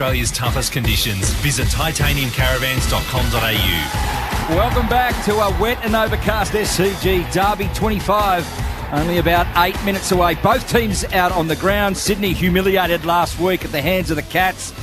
Australia's toughest conditions. Visit titaniumcaravans.com.au. Welcome back to a wet and overcast SCG Derby 25. Only about 8 minutes away. Both teams out on the ground. Sydney humiliated last week at the hands of the Cats.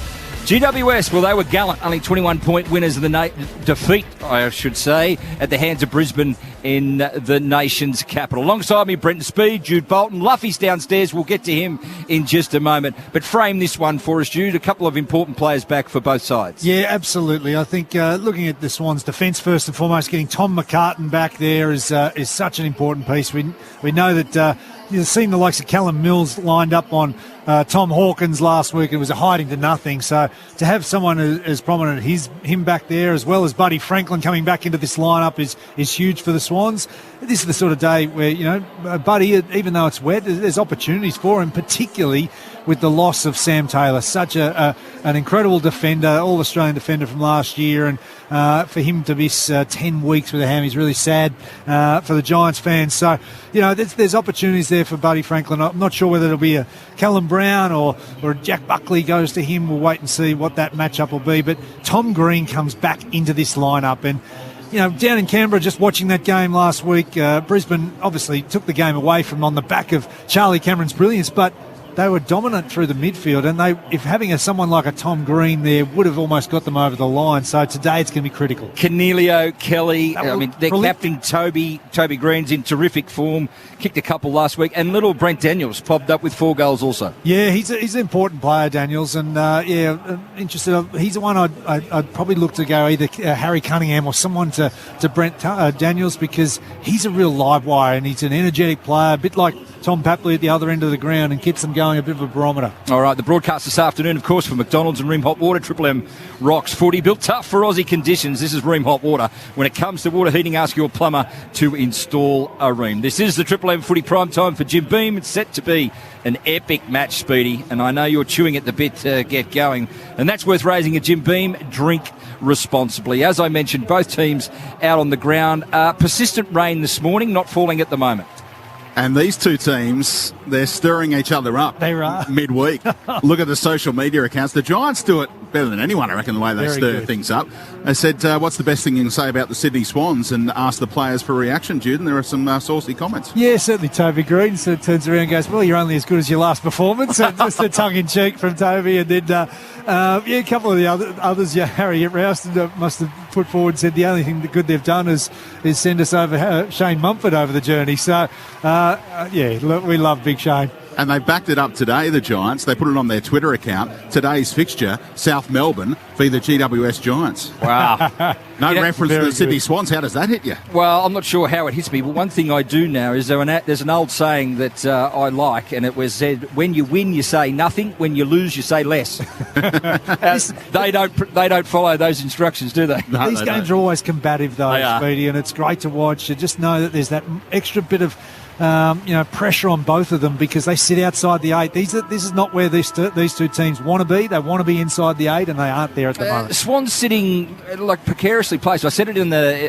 GWS, well, they were gallant, only 21-point winners of the defeat, I should say, at the hands of Brisbane in the nation's capital. Alongside me, Brenton Speed, Jude Bolton. Luffy's downstairs. We'll get to him in just a moment. But frame this one for us, Jude. A couple of important players back for both sides. Yeah, absolutely. I think looking at the Swans' defence first and foremost, getting Tom McCartan back there is such an important piece. We know that you've seen the likes of Callum Mills lined up on Tom Hawkins last week. It was a hiding to nothing. So to have someone as prominent as him back there, as well as Buddy Franklin coming back into this lineup is huge for the Swans. This is the sort of day where, you know, Buddy, even though it's wet, there's opportunities for him, particularly with the loss of Sam Taylor, such an incredible defender, all-Australian defender from last year, and for him to miss 10 weeks with a ham is really sad for the Giants fans. So, you know, there's opportunities there for Buddy Franklin. I'm not sure whether it'll be a Callum Brown or Jack Buckley goes to him. We'll wait and see what that matchup will be. But Tom Green comes back into this lineup, and you know, down in Canberra, just watching that game last week, Brisbane obviously took the game away from on the back of Charlie Cameron's brilliance, but they were dominant through the midfield, and if having someone like a Tom Green there would have almost got them over the line. So today it's going to be critical. Cornelio, Kelly, their captain Toby Green's in terrific form. Kicked a couple last week, and little Brent Daniels popped up with 4 goals also. Yeah, he's an important player, Daniels, and interested. He's the one I'd probably look to go either Harry Cunningham or someone to Brent Daniels, because he's a real live wire and he's an energetic player, a bit like Tom Papley at the other end of the ground, and keeps them going, a bit of a barometer. All right, the broadcast this afternoon, of course, for McDonald's and Ream Hot Water. Triple M rocks footy, built tough for Aussie conditions. This is Ream Hot Water. When it comes to water heating, ask your plumber to install a Ream. This is the Triple M footy prime time for Jim Beam. It's set to be an epic match, Speedy, and I know you're chewing at the bit to get going, and that's worth raising a Jim Beam. Drink responsibly. As I mentioned, both teams out on the ground. Persistent rain this morning, not falling at the moment. And these two teams, they're stirring each other up. They are. Midweek. Look at the social media accounts. The Giants do it better than anyone, I reckon, the way they Very stir good. things up. They said, what's the best thing you can say about the Sydney Swans? And asked the players for a reaction, Jude, and there are some saucy comments. Yeah, certainly Toby Green turns around and goes, well, you're only as good as your last performance. And just a tongue-in-cheek from Toby. And then, a couple of the others, Harry Rouston must have put forward and said the only thing good they've done is send us over Shane Mumford over the journey. So, we love Big Shane. And they backed it up today, the Giants. They put it on their Twitter account. Today's fixture, South Melbourne v the GWS Giants. Wow. No reference to the Sydney Swans. How does that hit you? Well, I'm not sure how it hits me, but one thing I do know is there's an old saying that I like, and it was said, when you win, you say nothing. When you lose, you say less. They don't follow those instructions, do they? No, These games are always combative, though, Speedy, and it's great to watch. You just know that there's that extra bit of pressure on both of them because they sit outside the 8. This is not where these two teams want to be. They want to be inside the 8, and they aren't there at the moment. Swans sitting precariously placed. I said it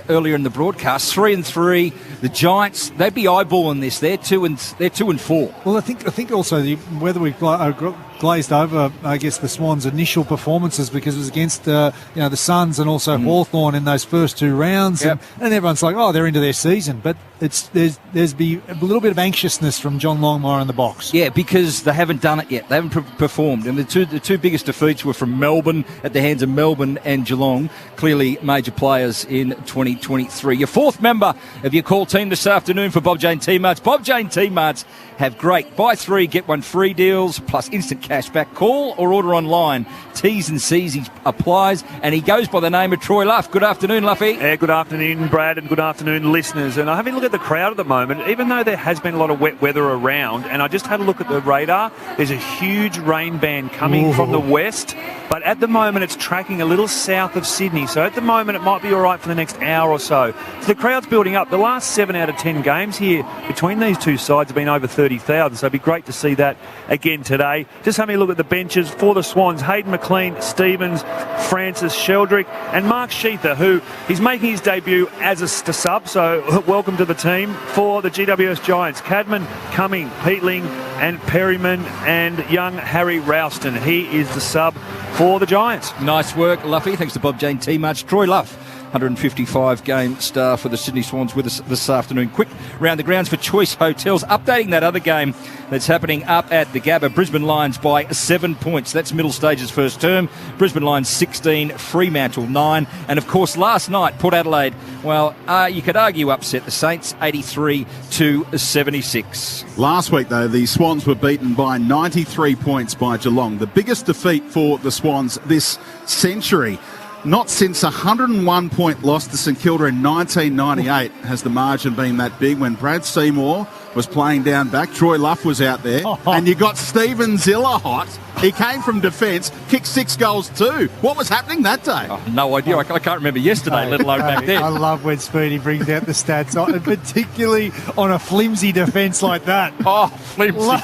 earlier in the broadcast. 3-3. The Giants, they'd be eyeballing this. They're 2 and 4. Well, I think also whether we've glazed over, I guess, the Swans' initial performances because it was against the Suns and also Hawthorn in those first 2 rounds, and everyone's like, oh, they're into their season, but there's be a little bit of anxiousness from John Longmire in the box. Yeah, because they haven't done it yet. They haven't performed, and the two biggest defeats were from Melbourne at the hands of Melbourne and Geelong. Clearly, major players in 2023. Your 4th member of your call team this afternoon for Bob Jane T-Marts. Bob Jane T-Marts have great buy 3 get 1 free deals plus instant cash back. Call or order online. T's and C's he applies, and he goes by the name of Troy Luff. Good afternoon, Luffy. Good afternoon, Brad, and good afternoon, listeners. And I'm having a look at the crowd at the moment, even though there has been a lot of wet weather around, and I just had a look at the radar. There's a huge rain band coming from the west, but at the moment it's tracking a little south of Sydney, so at the moment it might be all right for the next hour or so. So the crowd's building up. The last 7 out of 10 games here between these two sides have been over 30,000, so it'd be great to see that again today. Just having a look at the benches for the Swans. Hayden McLeod McLean, Stevens, Francis, Sheldrick and Mark Sheether, who is making his debut as a sub, so welcome to the team for the GWS Giants. Cadman, Cumming, Peatling and Perryman and young Harry Ralston. He is the sub for the Giants. Nice work, Luffy. Thanks to Bob Jane T-March. Troy Luff, 155 game star for the Sydney Swans with us this afternoon. Quick round the grounds for Choice Hotels. Updating that other game that's happening up at the Gabba. Brisbane Lions by 7 points. That's middle stage's first term. Brisbane Lions 16, Fremantle 9. And of course last night, Port Adelaide, well, you could argue upset the Saints 83-76. Last week, though, the Swans were beaten by 93 points by Geelong. The biggest defeat for the Swans this century. Not since a 101-point loss to St Kilda in 1998 has the margin been that big. When Brad Seymour was playing down back, Troy Luff was out there, and you got Stephen Ziller hot. He came from defence, kicked 6 goals too. What was happening that day? Oh, no idea. I can't remember yesterday, let alone back then. I love when Speedy brings out the stats, particularly on a flimsy defence like that. Oh, flimsy.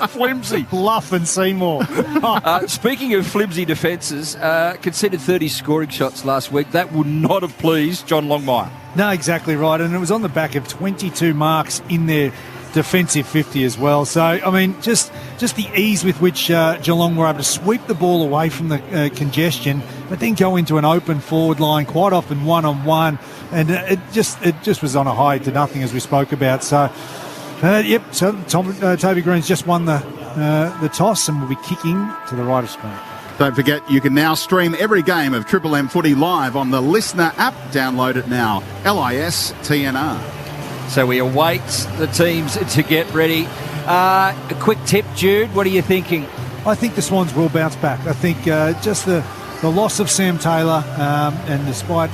Flimsy. Luff and Seymour. Speaking of flimsy defences, conceded 30 scoring shots last week. That would not have pleased John Longmire. No, exactly right. And it was on the back of 22 marks in their defensive 50 as well. So, I mean, just the ease with which Geelong were able to sweep the ball away from the congestion, but then go into an open forward line, quite often one-on-one. And it just was on a high to nothing, as we spoke about. So, so Toby Green's just won the toss and will be kicking to the right of screen. Don't forget, you can now stream every game of Triple M Footy live on the Listener app. Download it now. LISTNR. So we await the teams to get ready. A quick tip, Jude. What are you thinking? I think the Swans will bounce back. I think just the loss of Sam Taylor, and despite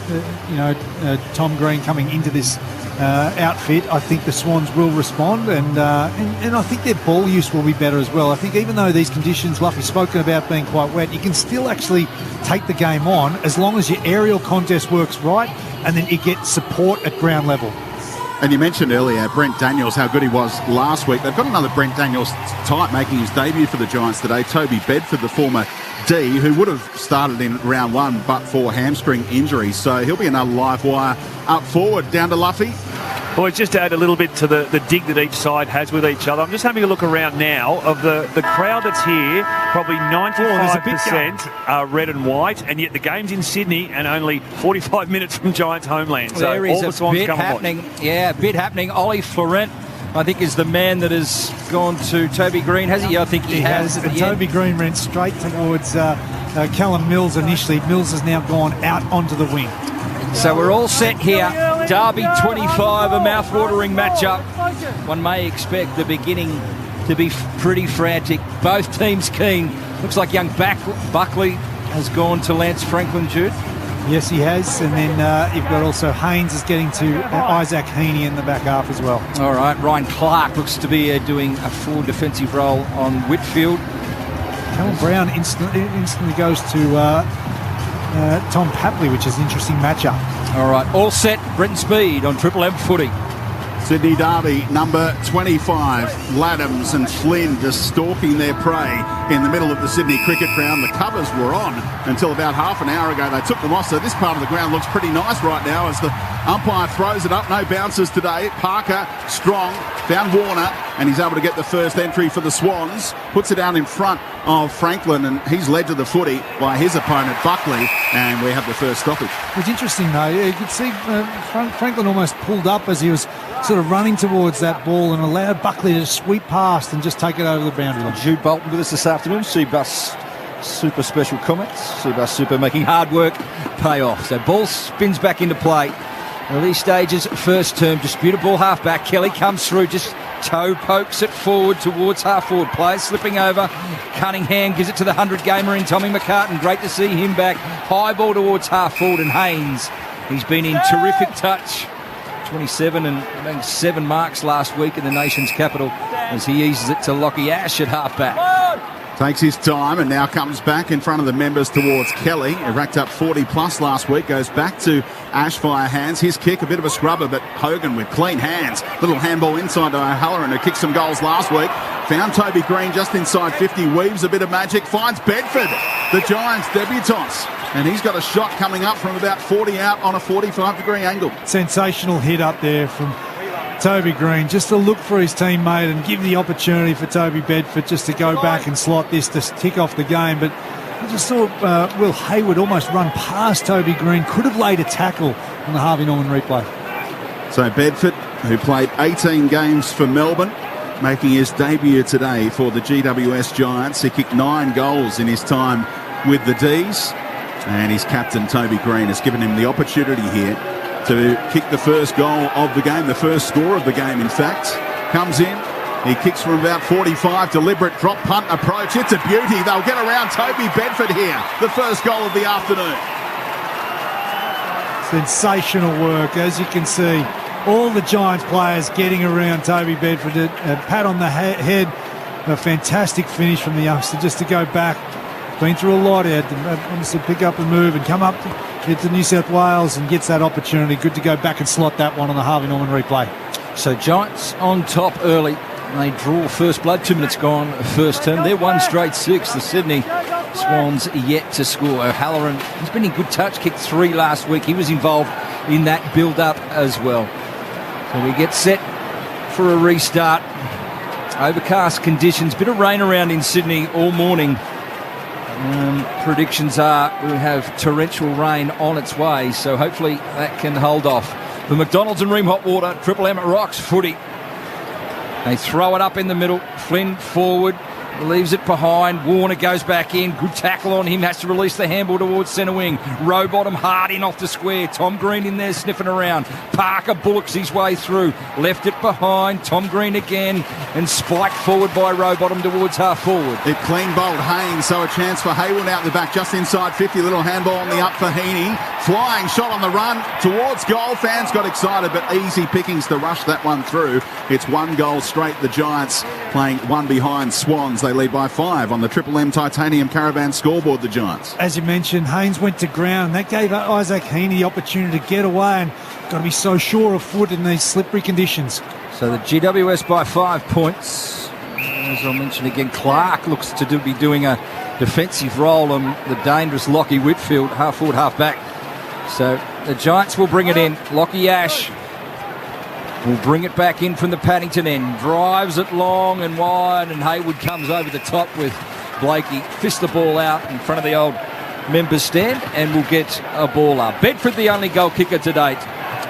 Tom Green coming into this outfit, I think the Swans will respond, and I think their ball use will be better as well. I think even though these conditions, Luffy's spoken about being quite wet, you can still actually take the game on as long as your aerial contest works right, and then you get support at ground level. And you mentioned earlier Brent Daniels, how good he was last week. They've got another Brent Daniels type making his debut for the Giants today. Toby Bedford, the former D, who would have started in round 1 but for hamstring injury. So he'll be another live wire up forward. Down to Luffy. Well, it's just to add a little bit to the dig that each side has with each other. I'm just having a look around now of the crowd that's here. Probably 95% are red and white, and yet the game's in Sydney and only 45 minutes from Giants' homeland. So there is all the Swans bit come happening. Yeah, a bit happening. Ollie Florent, I think, is the man that has gone to Toby Green, has he? I think he has. Toby Green ran straight towards Callum Mills initially. Mills has now gone out onto the wing. So we're all set here. Derby 25, a mouth-watering matchup. One may expect the beginning to be pretty frantic. Both teams keen. Looks like young Buckley has gone to Lance Franklin, Jude. Yes, he has. And then you've got also Haynes is getting to Isaac Heaney in the back half as well. All right, Ryan Clark looks to be doing a full defensive role on Whitfield. Callum Brown instantly goes to Tom Papley, which is an interesting matchup. All right, all set. Brenton Speed on Triple M Footy. Sydney Derby, number 25. Laddams and Flynn just stalking their prey in the middle of the Sydney Cricket Ground. The covers were on until about half an hour ago. They took them off, so this part of the ground looks pretty nice right now as the umpire throws it up. No bounces today. Parker, strong, found Warner, and he's able to get the first entry for the Swans. Puts it down in front of Franklin, and he's led to the footy by his opponent, Buckley, and we have the first stoppage. It's interesting, though. You could see Franklin almost pulled up as he was sort of running towards that ball and allowed Buckley to sweep past and just take it over the boundary line. Jude Bolton with us this afternoon. Seabus Super special comments. Seabus Super making hard work pay off. So ball spins back into play. Early stages, first term, disputed ball half-back. Kelly comes through, just toe pokes it forward towards half-forward play, slipping over. Cunningham gives it to the 100-gamer in Tommy McCartan. Great to see him back. High ball towards half-forward, and Haynes, he's been in terrific touch. 27 and 7 marks last week in the nation's capital as he eases it to Lockie Ash at half-back. Takes his time and now comes back in front of the members towards Kelly. He racked up 40 plus last week. Goes back to Ashfire hands. His kick, a bit of a scrubber, but Hogan with clean hands. Little handball inside to O'Halloran, who kicked some goals last week. Found Toby Green just inside 50. Weaves a bit of magic. Finds Bedford, the Giants debutants. And he's got a shot coming up from about 40 out on a 45-degree angle. Sensational hit up there from Toby Green, just to look for his teammate and give the opportunity for Toby Bedford just to go back and slot this to tick off the game. But I just saw Will Hayward almost run past Toby Green. Could have laid a tackle on the Harvey Norman replay. So Bedford, who played 18 games for Melbourne, making his debut today for the GWS Giants. He kicked 9 goals in his time with the D's. And his captain, Toby Green, has given him the opportunity here to kick the first goal of the game, the first score of the game, in fact. Comes in, he kicks from about 45, deliberate drop punt approach. It's a beauty. They'll get around Toby Bedford here. The first goal of the afternoon. Sensational work, as you can see. All the Giants players getting around Toby Bedford. A pat on the head. A fantastic finish from the youngster just to go back. Been through a lot. He had to pick up and move and come up to New South Wales and gets that opportunity. Good to go back and slot that one on the Harvey Norman replay. So Giants on top early. They draw first blood. 2 minutes gone, first term. They're 1 straight 6. The Sydney Swans yet to score. O'Halloran, he's been in good touch. Kicked 3 last week. He was involved in that build-up as well. So we get set for a restart. Overcast conditions. Bit of rain around in Sydney all morning. Predictions are we'll have torrential rain on its way, so hopefully that can hold off. The McDonald's and Ream Hot Water, Triple M Rocks footy. They throw it up in the middle. Flynn forward, leaves it behind. Warner goes back in. Good tackle on him. Has to release the handball towards centre wing. Rowbottom hard in off the square. Tom Green in there sniffing around. Parker bullocks his way through. Left it behind. Tom Green again. And spiked forward by Rowbottom towards half forward. It clean bowled Haynes, so a chance for Hayward out the back just inside 50. Little handball on the up for Heaney. Flying shot on the run towards goal. Fans got excited, but easy pickings to rush that one through. It's 1 goal straight. The Giants playing 1 behind Swans. They lead by 5 on the Triple M Titanium Caravan scoreboard, the Giants. As you mentioned, Haynes went to ground. That gave Isaac Heaney the opportunity to get away, and got to be so sure of foot in these slippery conditions. So the GWS by 5 points. As I'll mention again, Clark looks to be doing a defensive role on the dangerous Lockie Whitfield, half forward, half back. So the Giants will bring it in. Lockie Ash will bring it back in from the Paddington end. Drives it long and wide, and Hayward comes over the top with Blakey. Fists the ball out in front of the old members stand and will get a ball up. Bedford the only goal kicker to date.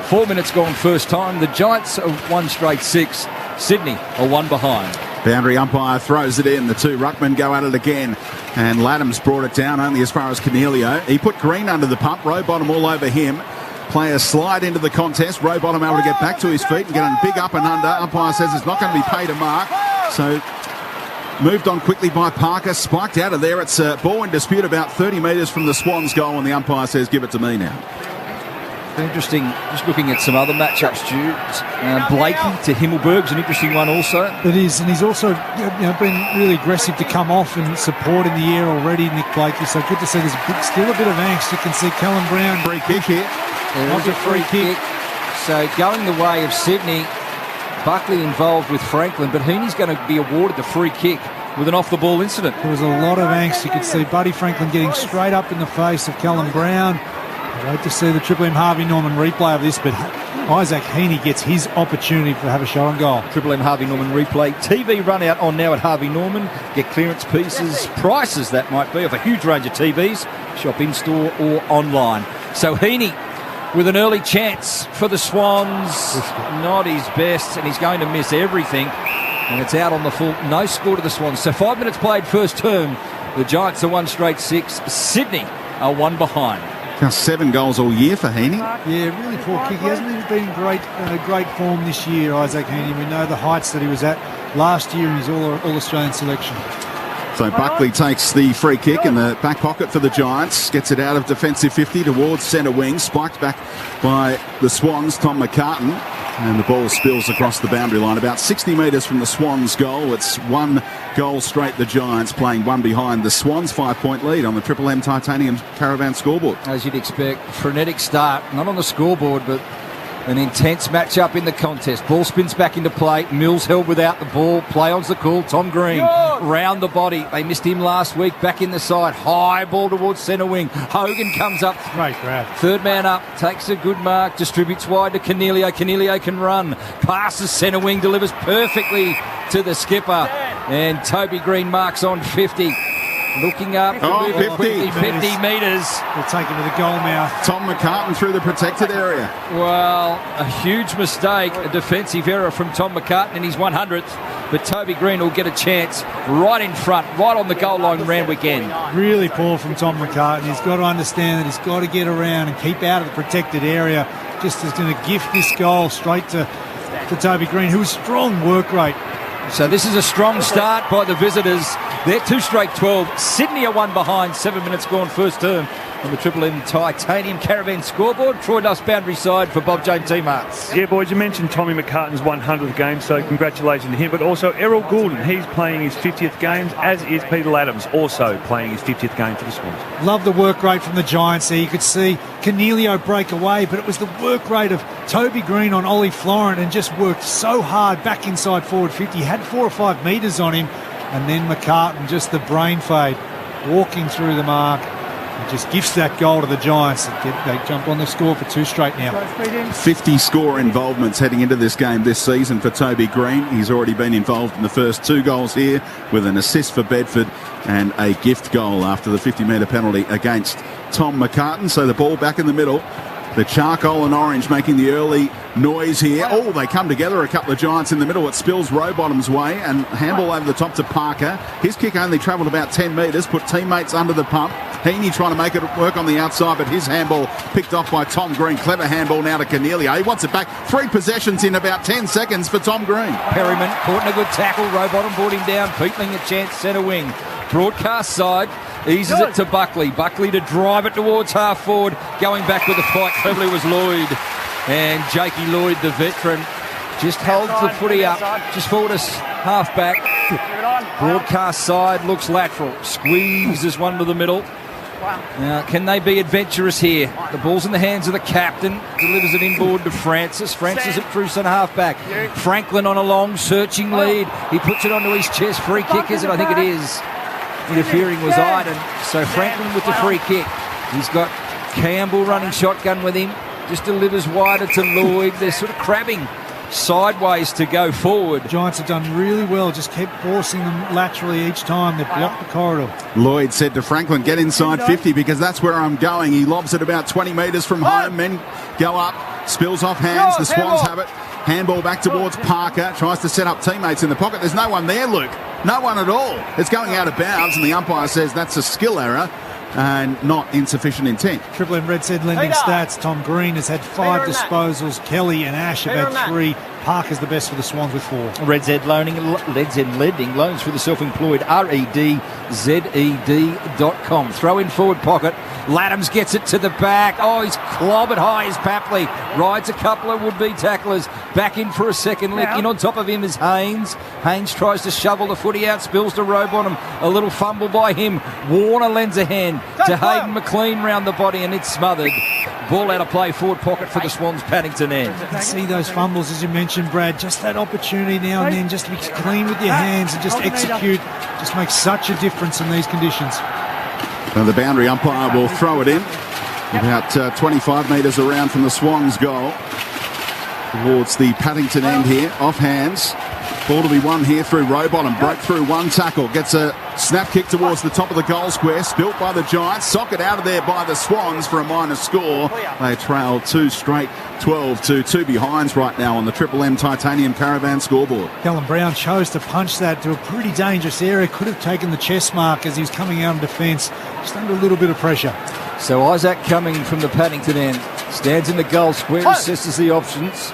4 minutes gone first time. The Giants are 1 straight 6. Sydney are 1 behind. Boundary umpire throws it in. The 2 ruckmen go at it again. And Laddams brought it down only as far as Cornelio. He put Green under the pump. Rowbottom all over him. Players slide into the contest. Rowbottom able to get back to his feet and get a big up and under. Umpire says it's not going to be paid a mark. So moved on quickly by Parker. Spiked out of there. It's a ball in dispute about 30 metres from the Swans goal, and the umpire says give it to me now. Interesting, just looking at some other matchups, Stu. Blakey to Himmelberg's an interesting one also. It is, and he's also been really aggressive to come off and support in the air already, Nick Blakey. So good to see there's still a bit of angst. You can see Callum Brown. Free kick here. There's a free kick. So going the way of Sydney, Buckley involved with Franklin, but Heaney's going to be awarded the free kick with an off-the-ball incident. There was a lot of angst. You could see Buddy Franklin getting straight up in the face of Callum Brown. I'd like to see the Triple M Harvey Norman replay of this, but Isaac Heaney gets his opportunity to have a shot on goal. Triple M Harvey Norman replay. TV run out on now at Harvey Norman. Get clearance pieces, prices that might be, of a huge range of TVs. Shop in-store or online. So Heaney with an early chance for the Swans. Not his best, and he's going to miss everything. And it's out on the full. No score to the Swans. So 5 minutes played first term. The Giants are 1 straight 6. Sydney are 1 behind. Just 7 goals all year for Heaney. Yeah, really poor kick. He hasn't even been in great form this year, Isaac Heaney. We know the heights that he was at last year in his All-Australian selection. So Buckley takes the free kick in the back pocket for the Giants. Gets it out of defensive 50 towards centre wing. Spiked back by the Swans, Tom McCartan. And the ball spills across the boundary line, about 60 metres from the Swans' goal. It's 1 goal straight, the Giants, playing 1 behind. The Swans' 5-point lead on the Triple M Titanium Caravan scoreboard. As you'd expect, frenetic start, not on the scoreboard, but an intense match-up in the contest. Ball spins back into play. Mills held without the ball. Play on's the call. Tom Green round the body. They missed him last week. Back in the side. High ball towards centre wing. Hogan comes up. Great grab. Third man up. Takes a good mark. Distributes wide to Cornelio. Cornelio can run. Passes centre wing. Delivers perfectly to the skipper. And Toby Green marks on 50. Looking up, moving 50 metres. They'll take him to the goal mouth. Tom McCartan through the protected area. Well, a huge mistake, a defensive error from Tom McCartan in his 100th. But Toby Green will get a chance right in front, right on the goal line Randwick end. Really poor from Tom McCartan. He's got to understand that he's got to get around and keep out of the protected area. Just is going to gift this goal straight to Toby Green, who's strong work rate. So this is a strong start by the visitors. They're 2 straight 12. Sydney are 1 behind. 7 minutes gone first term on the Triple M Titanium Caravan scoreboard. Troy Duff's boundary side for Bob Jane T-Marts. Yeah, boys, you mentioned Tommy McCartan's 100th game, so congratulations to him. But also Errol Goulden, he's playing his 50th game, as is Peter Adams, also playing his 50th game for the Swans. Love the work rate from the Giants there. You could see Cornelio break away, but it was the work rate of Toby Green on Ollie Florent, and just worked so hard back inside forward 50. He had 4 or 5 metres on him, and then McCartan, just the brain fade, walking through the mark. Just gifts that goal to the Giants. They jump on the score for 2 straight now. 50 score involvements heading into this game this season for Toby Green. He's already been involved in the first 2 goals here, with an assist for Bedford and a gift goal after the 50-metre penalty against Tom McCartan. So the ball back in the middle. The charcoal and orange making the early noise here. Oh, they come together, a couple of Giants in the middle. It spills Rowbottom's way, and handball over the top to Parker. His kick only travelled about 10 metres, put teammates under the pump. Heaney trying to make it work on the outside, but his handball picked off by Tom Green. Clever handball now to Cornelio. He wants it back. 3 possessions in about 10 seconds for Tom Green. Perryman caught in a good tackle. Rowbottom brought him down. Peatling a chance centre wing. Broadcast side. Eases it to Buckley. Buckley to drive it towards half forward. Going back with the fight cleverly was Lloyd. And Jakey Lloyd, the veteran, just holds the footy up. Just forward us half back. Broadcast side looks lateral. Squeezes one to the middle. Now, can they be adventurous here? The ball's in the hands of the captain. Delivers it inboard to Francis. Francis it through centre half back. Franklin on a long searching lead. He puts it onto his chest. Free kick, is it? I think it is. Interfering was Iden. So Franklin with the free kick. He's got Campbell running shotgun with him. Just delivers wider to Lloyd. They're sort of crabbing sideways to go forward. The Giants have done really well. Just kept forcing them laterally each time. They've blocked the corridor. Lloyd said to Franklin, get inside 50 because that's where I'm going. He lobs it about 20 metres from home. Men go up. Spills off hands. The Swans have it. Handball back towards Parker. Tries to set up teammates in the pocket. There's no one there, Luke. No one at all. It's going out of bounds, and the umpire says that's a skill error and not insufficient intent. Triple M Red said lending stats. Tom Green has had 5 disposals. Kelly and Ash have had 3. Parker's the best for the Swans with 4. Red Z lending loans for the self-employed. REDZED.com. Throw in forward pocket. Laddams gets it to the back. Oh, he's clobbered high as Papley. Rides a couple of would-be tacklers. Back in for a second lick. In on top of him is Haynes. Haynes tries to shovel the footy out. Spills to Rowbottom. A little fumble by him. Warner lends a hand to Hayden McLean round the body, and it's smothered. Ball out of play, forward pocket for the Swans, Paddington end. You can see those fumbles, as you mentioned, Brad. Just that opportunity now and then, just to be clean with your hands and just execute, just makes such a difference in these conditions. Well, the boundary umpire will throw it in about 25 metres around from the Swans' goal towards the Paddington end here, off hands. Ball to be won here through Rowbottom. Broke through one tackle. Gets a snap kick towards the top of the goal square. Spilt by the Giants. Socket out of there by the Swans for a minor score. They trail 2 straight, 12 to 2 behinds right now on the Triple M Titanium Caravan scoreboard. Callum Brown chose to punch that to a pretty dangerous area. Could have taken the chest mark as he was coming out of defence. Just under a little bit of pressure. So Isaac Cumming from the Paddington end stands in the goal square, assesses the options.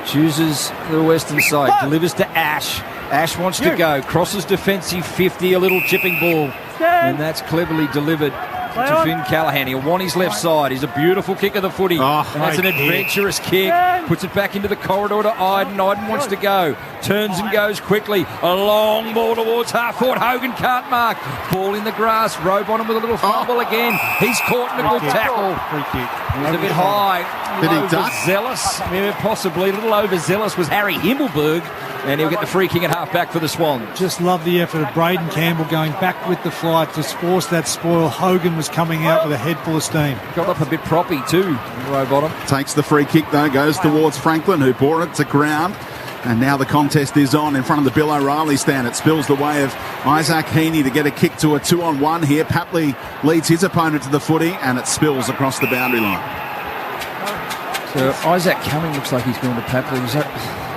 Chooses the western side, delivers to Ash. Ash wants to go, crosses defensive 50, a little chipping ball, and that's cleverly delivered to Finn Callaghan. He'll want his left side. He's a beautiful kick of the footy. Oh, and that's an adventurous kick. Puts it back into the corridor to Iden. Iden wants to go. Turns and goes quickly. A long ball towards half forward. Hogan can't mark. Ball in the grass. Rowbottom with a little fumble again. He's caught in a good tackle. Free kick. He was a bit high. Did he duck? Overzealous. Yeah, possibly. A little overzealous was Harry Himmelberg. And he'll get the free kick at half back for the Swans. Just love the effort of Braden Campbell going back with the flight to force that spoil. Hogan was coming out with a head full of steam. Got up a bit proppy too, Rowbottom. Takes the free kick though, goes towards Franklin, who bore it to ground. And now the contest is on in front of the Bill O'Reilly stand. It spills the way of Isaac Heaney to get a kick to a 2-on-1 here. Papley leads his opponent to the footy, and it spills across the boundary line. So Isaac Cumming looks like he's going to Papley.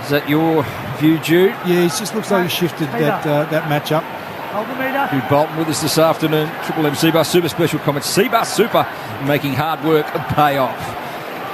Is that your view, Jude? Yeah, he just looks like he shifted that match-up. Jude Bolton with us this afternoon. Triple M Seabus Super special comments. Seabus Super making hard work pay off.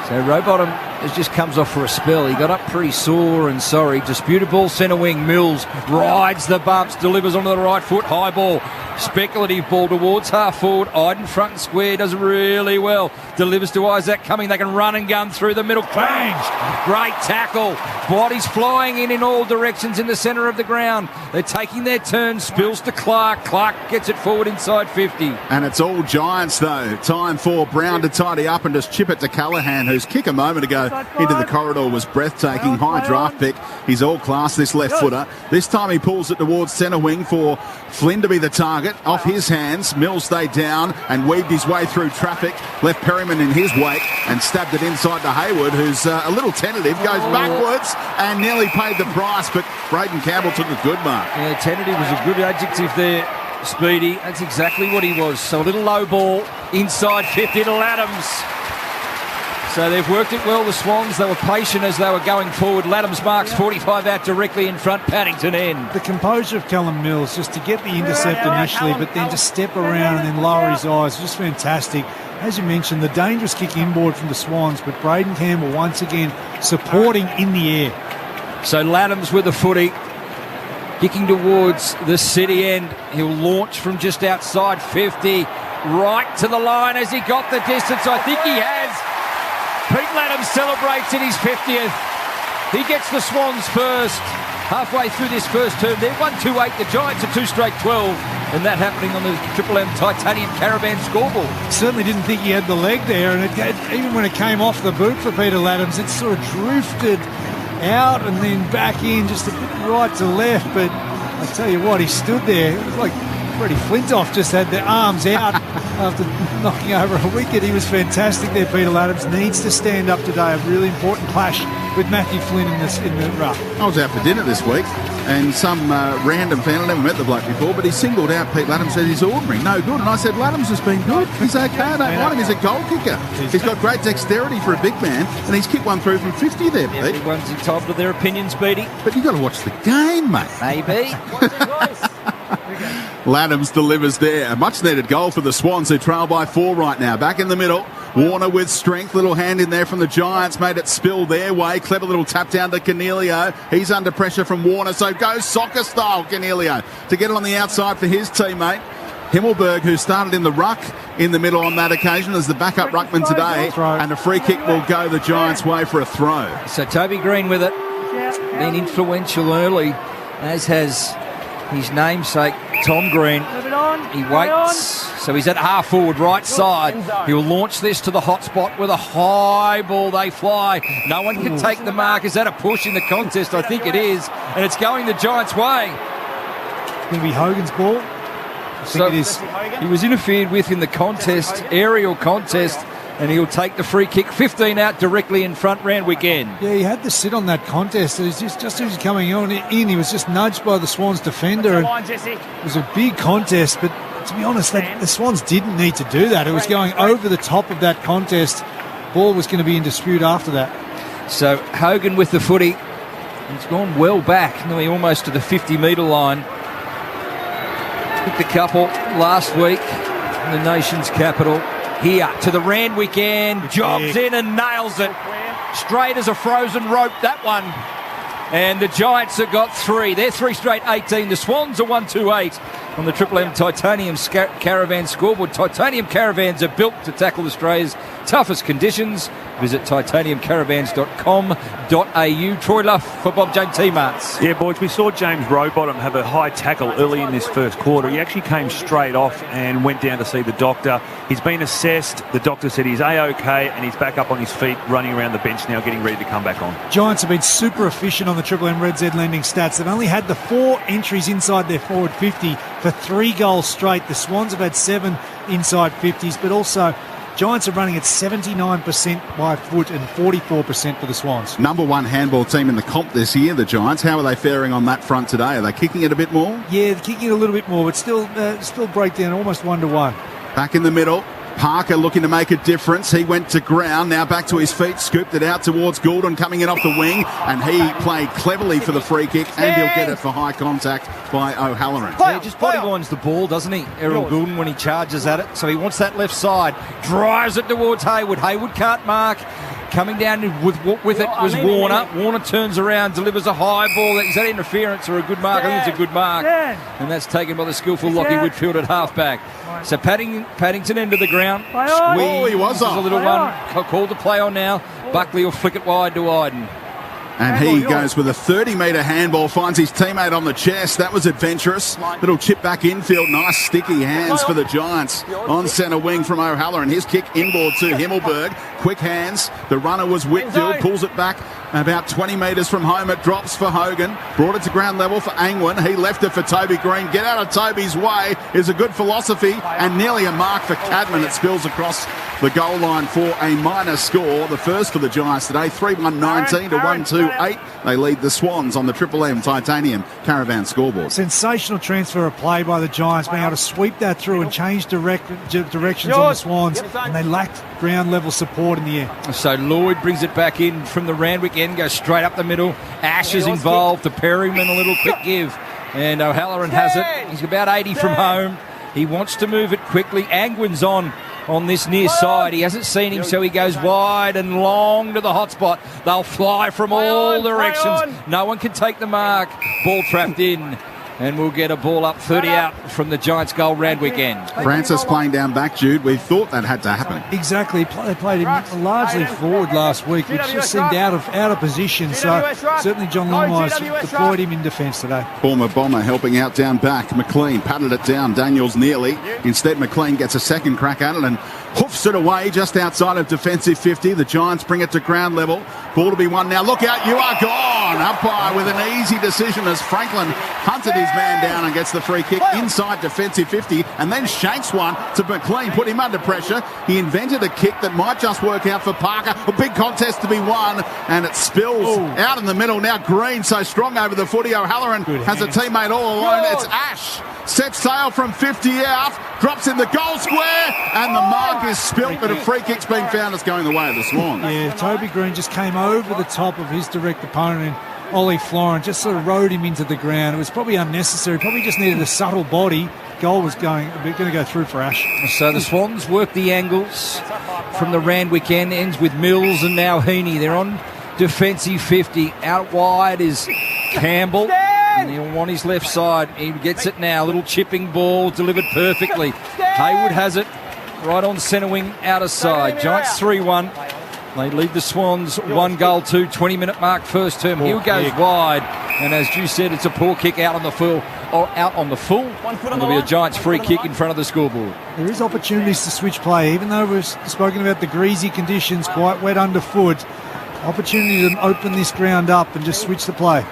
So Rowbottom just comes off for a spell. He got up pretty sore and sorry. Disputed ball, centre wing. Mills rides the bumps, delivers onto the right foot. High ball. Speculative ball towards half forward. Iden front and square does really well. Delivers to Isaac Cumming. They can run and gun through the middle. Clanged. Great tackle. Bodies flying in all directions in the centre of the ground. They're taking their turn. Spills to Clark. Clark gets it forward inside 50. And it's all Giants though. Time for Brown to tidy up and just chip it to Callaghan, whose kick a moment ago into the corridor was breathtaking. High draft pick. He's all class, this left footer. This time he pulls it towards centre wing for Flynn to be the target. Off his hands, Mills stayed down and weaved his way through traffic, left Perryman in his wake and stabbed it inside to Hayward, who's a little tentative, goes backwards and nearly paid the price, but Braden Campbell took a good mark. Yeah, tentative was a good adjective there, Speedy. That's exactly what he was. So a little low ball inside 50 to Laddams. So they've worked it well, the Swans. They were patient as they were going forward. Laddams marks 45 out directly in front. Paddington end. The composure of Callum Mills, just to get the intercept initially, but then to step around and then lower his eyes, just fantastic. As you mentioned, the dangerous kick inboard from the Swans, but Braden Campbell once again supporting in the air. So Laddams with the footy, kicking towards the city end. He'll launch from just outside 50, right to the line. Has he got the distance? I think he has. Pete Laddams celebrates in his 50th. He gets the Swans first. Halfway through this first term, they're 1-2-8. The Giants are 2 straight 12. And that happening on the Triple M Titanium Caravan scoreboard. Certainly didn't think he had the leg there. And even when it came off the boot for Peter Laddams, it sort of drifted out and then back in, just a bit right to left. But I tell you what, he stood there. It was like Freddie Flintoff just had their arms out after knocking over a wicket. He was fantastic there, Peter Laddams. Needs to stand up today. A really important clash with Matthew Flynn in the ruck. I was out for dinner this week, and some random fan, I never met the bloke before, but he singled out Pete Laddams, said he's ordinary, no good. And I said, Laddams has been good. He's okay. I don't want him. He's a goal kicker. He's got great dexterity for a big man, and he's kicked one through from 50 there, Pete. Everyone's entitled to their opinions, Beatty. But you've got to watch the game, mate. Maybe. Laddams delivers there. A much-needed goal for the Swans, who trail by 4 right now. Back in the middle. Warner with strength. Little hand in there from the Giants. Made it spill their way. Clever little tap down to Cornelio. He's under pressure from Warner. So goes soccer style, Cornelio, to get it on the outside for his teammate. Himmelberg, who started in the ruck in the middle on that occasion as the backup ruckman today. And a free kick will go the Giants' way for a throw. So Toby Green with it. Been influential early, as has his namesake, Tom Green. He waits. So he's at half forward, right side. He'll launch this to the hot spot with a high ball. They fly. No one can take the mark. Is that a push in the contest? I think it is. And it's going the Giants' way. It's going to be Hogan's ball. I think it is. He was interfered with in the contest, aerial contest, and he'll take the free kick. 15 out directly in front, Randwick end. Yeah, he had to sit on that contest. It was just as he was coming in, he was just nudged by the Swans defender. And it was a big contest, but to be honest, the Swans didn't need to do that. It was going over the top of that contest. Ball was going to be in dispute after that. So Hogan with the footy. He's gone well back, nearly almost to the 50-metre line. Picked a couple last week in the nation's capital. Here to the Randwick end, jogs in and nails it. Straight as a frozen rope, that one. And the Giants have got 3. They're 3 straight 18. The Swans are 1-2-8 on the Triple M Titanium Caravan scoreboard. Titanium Caravans are built to tackle Australia's toughest conditions. Visit titaniumcaravans.com.au. Troy Luff for Bob Jane T-Marts. Yeah, boys, we saw James Rowbottom have a high tackle early in this first quarter. He actually came straight off and went down to see the doctor. He's been assessed. The doctor said he's A-OK, and he's back up on his feet, running around the bench now, getting ready to come back on. Giants have been super efficient on the Triple M Red Z lending stats. They've only had the 4 entries inside their forward 50 for 3 goals straight. The Swans have had 7 inside 50s, but also Giants are running at 79% by foot and 44% for the Swans. Number 1 handball team in the comp this year, the Giants. How are they faring on that front today? Are they kicking it a bit more? Yeah, they're kicking it a little bit more, but still breakdown, almost 1-1. Back in the middle. Parker looking to make a difference. He went to ground, now back to his feet, scooped it out towards Goulden, coming in off the wing, and he played cleverly for the free kick, and he'll get it for high contact by O'Halloran. Yeah, he just bodylines the ball, doesn't he, Errol Goulden, when he charges at it. So he wants that left side, drives it towards Hayward. Hayward can't mark. Coming down with it was Warner. Warner turns around, delivers a high ball. Is that interference or a good mark? I think it's a good mark. And that's taken by the skillful Lockie Whitfield at halfback. So Paddington into the ground. Oh, he was a little one. Called to play on now. Buckley will flick it wide to Iden. And he goes with a 30-metre handball, finds his teammate on the chest. That was adventurous. Little chip back infield. Nice sticky hands for the Giants. On centre wing from O'Halloran. His kick inboard to Himmelberg. Quick hands. The runner was Whitfield. Pulls it back about 20 metres from home. It drops for Hogan. Brought it to ground level for Angwin. He left it for Toby Green. Get out of Toby's way is a good philosophy. And nearly a mark for Cadman. It spills across the goal line for a minor score. The first for the Giants today. 3-1-19 to 1-2-8. They lead the Swans on the Triple M Titanium Caravan scoreboard. Sensational transfer of play by the Giants, being able to sweep that through and change directions on the Swans, and they lacked ground level support in the air. So Lloyd brings it back in from the Randwick end, goes straight up the middle. Ash is involved to Perryman, a little quick give, and O'Halloran has it. He's about 80 from home. He wants to move it quickly. Angwin's on this near side. He hasn't seen him, so he goes wide and long to the hot spot. They'll fly from all directions. No one can take the mark. Ball trapped in. And we'll get a ball up 30 out from the Giants' goal Randwick end. Francis playing down back, Jude. We thought that had to happen. Exactly. They played him largely forward last week, which just seemed out of position. So certainly John Longmire's deployed him in defence today. Former Bomber helping out down back. McLean patted it down. Daniels nearly. Instead, McLean gets a second crack at it and hoofs it away just outside of defensive 50. The Giants bring it to ground level. Ball to be won now. Look out, you are gone. Umpire with an easy decision as Franklin hunted his man down and gets the free kick inside defensive 50 and then shanks one to McLean, put him under pressure. He invented a kick that might just work out for Parker. A big contest to be won, and it spills out in the middle. Now Green so strong over the footy. O'Halloran has a teammate all alone. It's Ash. Sets sail from 50 out, drops in the goal square, and the mark is spilt, but a free kick's being found. It's going the way of the Swans. Yeah, Toby Green just came over the top of his direct opponent, and Ollie Florent just sort of rode him into the ground. It was probably unnecessary, probably just needed a subtle body. Goal was going to go through for Ash. So the Swans work the angles from the Randwick end, ends with Mills and now Heaney. They're on defensive 50. Out wide is Campbell. And he'll want his left side. He gets it now. Little chipping ball delivered perfectly. Hayward has it right on centre wing, outer side. Giants 3-1. They lead the Swans 1 goal to 20-minute mark first term. Hill goes wide. And as Drew said, it's a poor kick out on the full. And there'll be a Giants free kick in front of the scoreboard. There is opportunities to switch play, even though we've spoken about the greasy conditions, quite wet underfoot. Opportunity to open this ground up and just switch the play.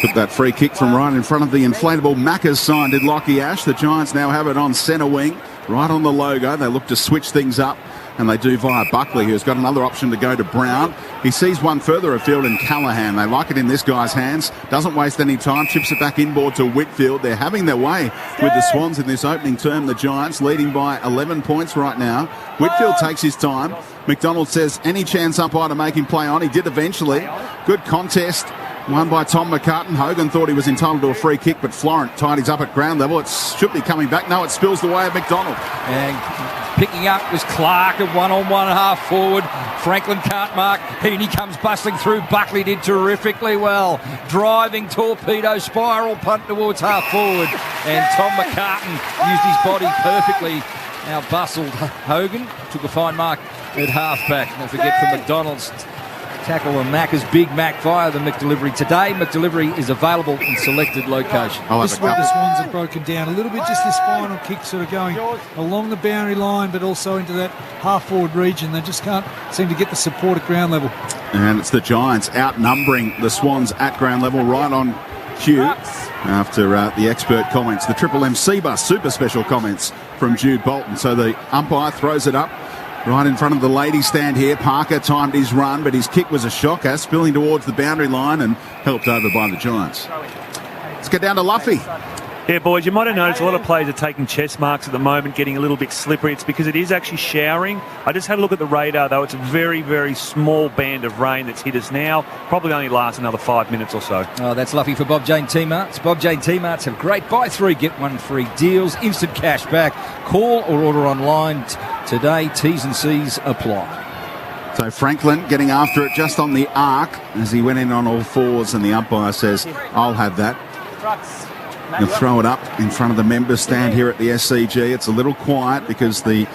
Took that free kick from right in front of the inflatable Macca's sign, did Lockie Ash. The Giants now have it on centre wing, right on the logo. They look to switch things up, and they do via Buckley, who's got another option to go to Brown. He sees one further afield in Callaghan. They like it in this guy's hands. Doesn't waste any time. Chips it back inboard to Whitfield. They're having their way with the Swans in this opening term. The Giants leading by 11 points right now. Whitfield takes his time. McDonald says any chance umpire to make him play on. He did eventually. Good contest. Won by Tom McCartan. Hogan thought he was entitled to a free kick, but Florent tidies up at ground level. It should be coming back. No, it spills the way of McDonald. And Picking up was Clark at one-on-one half forward. Franklin can't mark. Heaney comes bustling through. Buckley did terrifically well. Driving torpedo spiral punt towards half forward. And Tom McCartan used his body perfectly. Now bustled Hogan. Took a fine mark at half-back. Don't forget from McDonald's. Tackle and Macca's Big Mac via the McDelivery today. McDelivery is available in selected locations. This is where the Swans have broken down a little bit, just this final kick sort of going along the boundary line but also into that half-forward region. They just can't seem to get the support at ground level. And it's the Giants outnumbering the Swans at ground level, right on cue after the expert comments. The Triple M C-Bus super special comments from Jude Bolton. So the umpire throws it up right in front of the ladies' stand here. Parker timed his run, but his kick was a shocker, spilling towards the boundary line and helped over by the Giants. Let's get down to Luffy. Yeah, boys, you might have noticed a lot of players are taking chest marks at the moment, getting a little bit slippery. It's because it is actually showering. I just had a look at the radar, though. It's a very, very small band of rain that's hit us now. Probably only lasts another 5 minutes or so. Oh, that's lucky for Bob Jane T-Marts. Bob Jane T-Marts have great buy three, get one free deals, instant cash back. Call or order online today. T's and C's apply. So Franklin getting after it just on the arc as he went in on all fours, and the umpire says, I'll have that. He'll throw it up in front of the members stand here at the SCG. It's a little quiet because the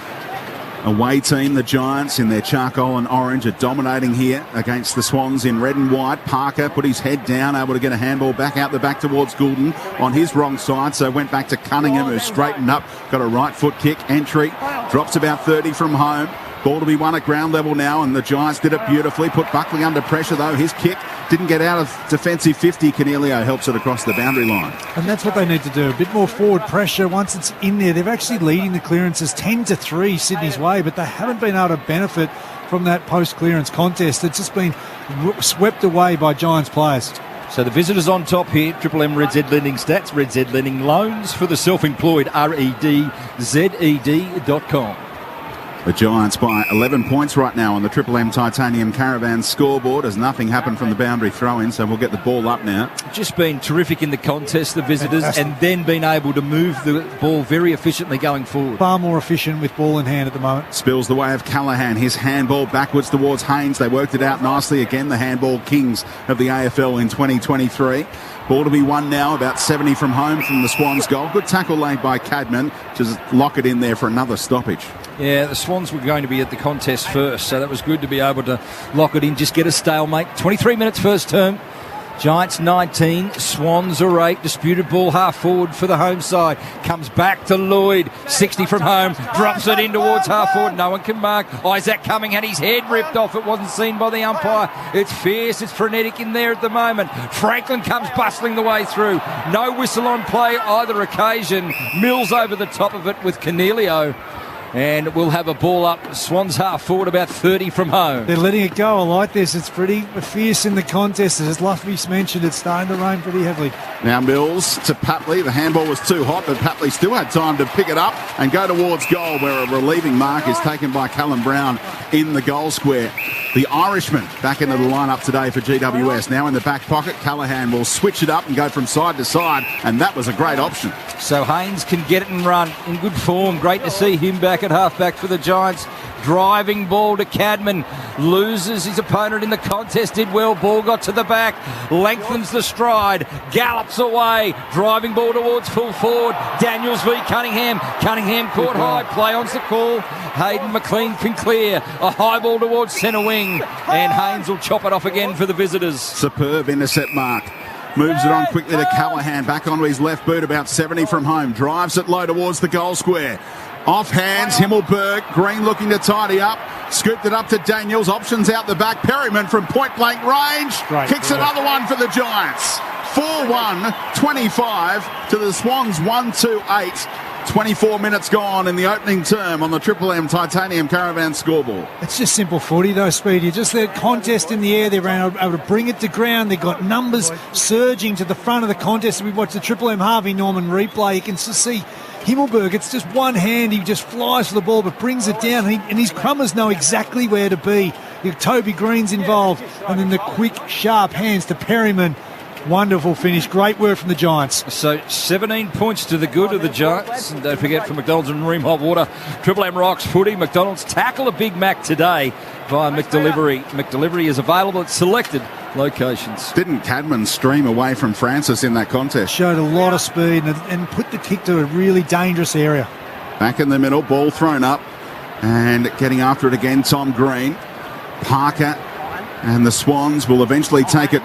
away team, the Giants, in their charcoal and orange, are dominating here against the Swans in red and white. Parker put his head down, able to get a handball back out the back towards Goulden on his wrong side. So went back to Cunningham, who straightened up, got a right foot kick, entry, drops about 30 from home. Ball to be won at ground level now, and the Giants did it beautifully. Put Buckley under pressure, though. His kick didn't get out of defensive 50. Cornelio helps it across the boundary line. And that's what they need to do. A bit more forward pressure once it's in there. They're actually leading the clearances 10-3 Sydney's way, but they haven't been able to benefit from that post-clearance contest. It's just been swept away by Giants players. So the visitors on top here, Triple M Red Z Lending Stats, Red Z Lending Loans for the self-employed, REDZED.com. The Giants by 11 points right now on the Triple M Titanium Caravan scoreboard as nothing happened from the boundary throw-in, so we'll get the ball up now. Just been terrific in the contest, the visitors, and then been able to move the ball very efficiently going forward. Far more efficient with ball in hand at the moment. Spills the way of Callaghan. His handball backwards towards Haynes. They worked it out nicely again, the handball kings of the AFL in 2023. Ball to be won now, about 70 from home from the Swans goal. Good tackle laid by Cadman, just lock it in there for another stoppage. Yeah, the Swans were going to be at the contest first, so that was good to be able to lock it in, just get a stalemate. 23 minutes first term. Giants 19, Swans are 8. Disputed ball half forward for the home side. Comes back to Lloyd, 60 from home, drops it in towards half forward. No one can mark. Isaac Cumming had his head ripped off. It wasn't seen by the umpire. It's fierce, it's frenetic in there at the moment. Franklin comes bustling the way through. No whistle on play either occasion. Mills over the top of it with Cornelio. And we'll have a ball up. Swans half forward, about 30 from home. They're letting it go. I like this. It's pretty fierce in the contest. As Luffy's mentioned, it's starting to rain pretty heavily. Now Mills to Papley. The handball was too hot, but Papley still had time to pick it up and go towards goal, where a relieving mark is taken by Callum Brown in the goal square. The Irishman back into the lineup today for GWS. Now in the back pocket, Callaghan will switch it up and go from side to side, and that was a great option. So Haynes can get it and run in good form. Great to see him back at halfback for the Giants. Driving ball to Cadman. Loses his opponent in the contest. Did well. Ball got to the back. Lengthens the stride. Gallops away. Driving ball towards full forward. Daniels v Cunningham. Cunningham caught high. Play on's the call. Hayden McLean can clear. A high ball towards centre wing. And Haynes will chop it off again for the visitors. Superb intercept mark. Moves it on quickly to Callaghan. Back onto his left boot, about 70 from home. Drives it low towards the goal square. Off hands, Himmelberg. Green looking to tidy up. Scooped it up to Daniels. Options out the back. Perryman from point-blank range. Kicks another one for the Giants. 4-1, 25 to the Swans 1-2-8. 24 minutes gone in the opening term on the Triple M Titanium Caravan scoreboard. It's just simple footy though, Speedy. Just their contest in the air. They were able to bring it to ground. They got numbers surging to the front of the contest. We watched the Triple M Harvey Norman replay. You can just see Himmelberg, it's just one hand. He just flies for the ball but brings it down. And his crummers know exactly where to be. Toby Green's involved. And then the quick, sharp hands to Perryman. Wonderful finish. Great work from the Giants. So 17 points to the good of the Giants. And don't forget, from McDonald's and Ream Hot Water, Triple M Rocks footy. McDonald's tackle a Big Mac today via McDelivery. McDelivery is available at selected locations. Didn't Cadman stream away from Francis in that contest? Showed a lot of speed and put the kick to a really dangerous area. Back in the middle, ball thrown up. And getting after it again, Tom Green. Parker and the Swans will eventually take it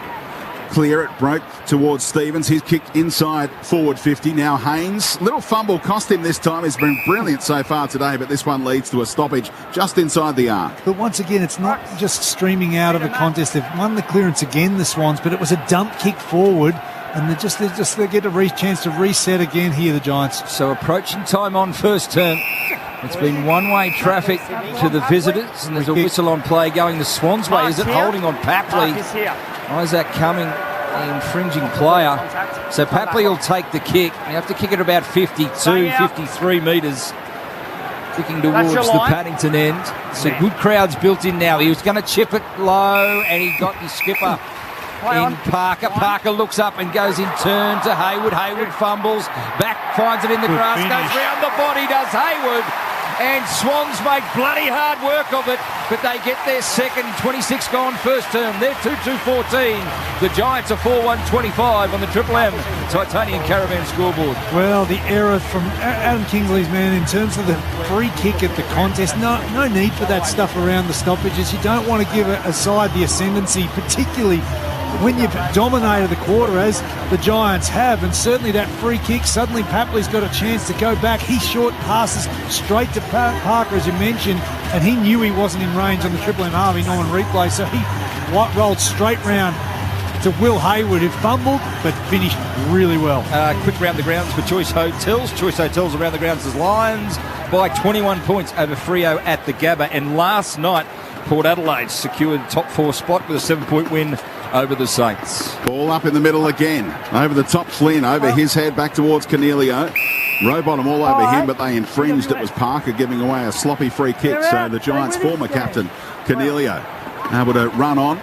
clear. It broke towards Stevens. He's kicked inside forward 50. Now Haynes. Little fumble cost him this time. He's been brilliant so far today, but this one leads to a stoppage just inside the arc. But once again, it's not just streaming out of a contest. They've won the clearance again, the Swans, but it was a dump kick forward. And they get a chance to reset again here, the Giants. So approaching time on first term. It's been one-way traffic to the visitors, and there's a whistle on play going the Swans' way. Is it holding on Papley? Isaac Cumming, the infringing player. So Papley will take the kick. You have to kick it about 52, 53 metres. Kicking towards the Paddington end. So good crowds built in now. He was going to chip it low, and he got his skipper in Parker. Parker looks up and goes in turn to Hayward. Hayward fumbles. Back, finds it in the grass. Goes round the body, does Hayward. And Swans make bloody hard work of it, but they get their second. 26 gone first term. They're 2-2-14. The Giants are 4-1-25 on the Triple M Titanium Caravan scoreboard. Well, the error from Adam Kingsley's man in terms of the free kick at the contest. No need for that stuff around the stoppages. You don't want to give a side the ascendancy, particularly when you've dominated the quarter as the Giants have, and certainly that free kick, suddenly Papley's got a chance to go back. He short passes straight to Parker, as you mentioned, and he knew he wasn't in range on the Triple M Harvey Norman replay, so he rolled straight round to Will Hayward, who fumbled but finished really well. Quick round the grounds for Choice Hotels. Choice Hotels around the grounds as Lions by 21 points over Freo at the Gabba, and last night Port Adelaide secured top 4 spot with a 7-point win over the Saints. Ball up in the middle again. Over the top, Flynn, over his head, back towards Cornelio. Row-bottom all over him, but they infringed. It was Parker giving away a sloppy free kick. So the Giants' former captain, Cornelio, able to run on,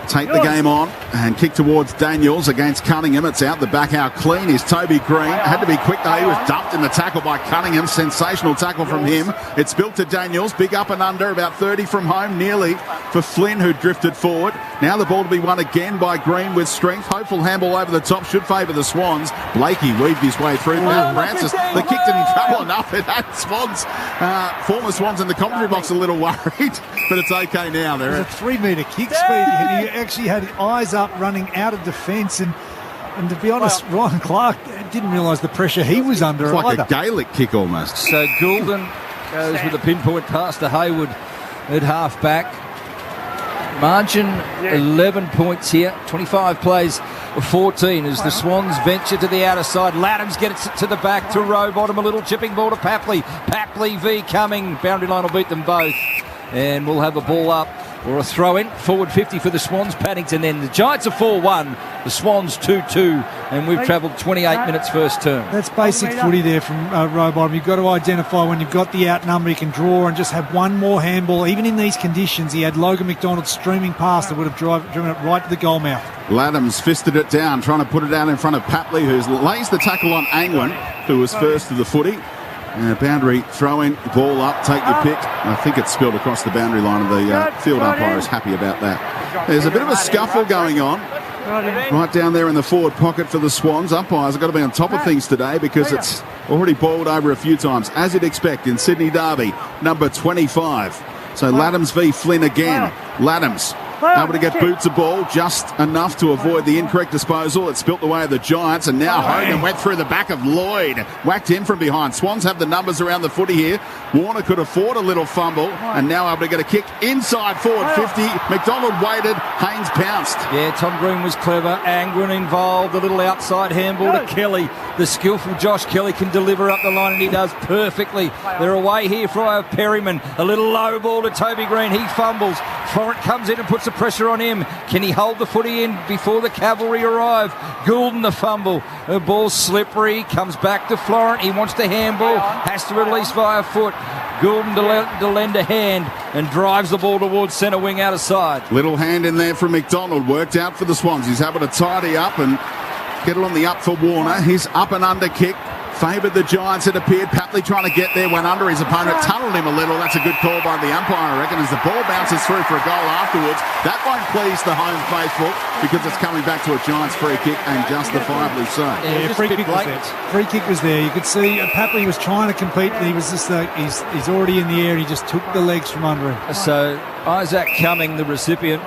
take the game on, and kick towards Daniels against Cunningham. It's out the back. How clean is Toby Green? Had to be quick though. He was dumped in the tackle by Cunningham. Sensational tackle from him. It's built to Daniels. Big up and under, about 30 from home, nearly for Flynn, who drifted forward. Now the ball to be won again by Green with strength. Hopeful handball over the top should favour the Swans. Blakey weaved his way through. Now Francis, the kick didn't travel enough. It had Swans, former Swans in the commentary box a little worried, but it's okay now. There was a 3-metre kick speed. He actually had eyes up running out of defence, and to be honest, Ryan Clark didn't realise the pressure he was under. It's like a Gaelic kick almost. So Goulden goes with a pinpoint pass to Hayward at half back. Margin 11 points here. 25 plays 14 as the Swans venture to the outer side. Laddams gets it to the back to Row-bottom. A little chipping ball to Papley. Papley v Cumming. Boundary line will beat them both. And we'll have a ball up or a throw in. Forward 50 for the Swans. Paddington then. The Giants are 4-1. The Swans 2-2. And we've travelled 28 minutes first term. That's basic footy there from Row-bottom. You've got to identify when you've got the outnumber. You can draw and just have one more handball. Even in these conditions, he had Logan McDonald streaming past that would have driven it right to the goal mouth. Laddams fisted it down, trying to put it out in front of Papley, who lays the tackle on Angwin, who was first to the footy. Boundary throw in, ball up, take your pick. I think it's spilled across the boundary line, and the field umpire is happy about that. There's a bit of a scuffle going on right down there in the forward pocket for the Swans. Umpires have got to be on top of things today because it's already boiled over a few times, as you'd expect in Sydney Derby, number 25. So Laddams v Flynn again. Laddams able to get boots a ball just enough to avoid the incorrect disposal. It spilt the way of the Giants, and now Hogan went through the back of Lloyd, whacked him from behind. Swans have the numbers around the footy here. Warner could afford a little fumble, and now able to get a kick inside forward 50. McDonald waited, Haynes pounced. Yeah, Tom Green was clever. Angwin involved, a little outside handball to Kelly. The skillful Josh Kelly can deliver up the line, and he does perfectly. They're away here for Perryman. A little low ball to Toby Green. He fumbles. Florent comes in and puts the pressure on him. Can he hold the footy in before the cavalry arrive? Goulden the fumble. The ball's slippery. Comes back to Florent. He wants the handball. Has to release via foot. Goulden to lend a hand and drives the ball towards centre wing out of side. Little hand in there from McDonald. Worked out for the Swans. He's able to tidy up and get it on the up for Warner. His up and under kick favoured the Giants, it appeared. Papley trying to get there, went under his opponent, tunnelled him a little. That's a good call by the umpire, I reckon, as the ball bounces through for a goal afterwards. That won't please the home faithful because it's coming back to a Giants free kick, and justifiably so. Yeah, free kick was there. Free kick was there. You could see Papley was trying to compete, and he was just he's already in the air, and he just took the legs from under him. So Isaac Cumming, the recipient,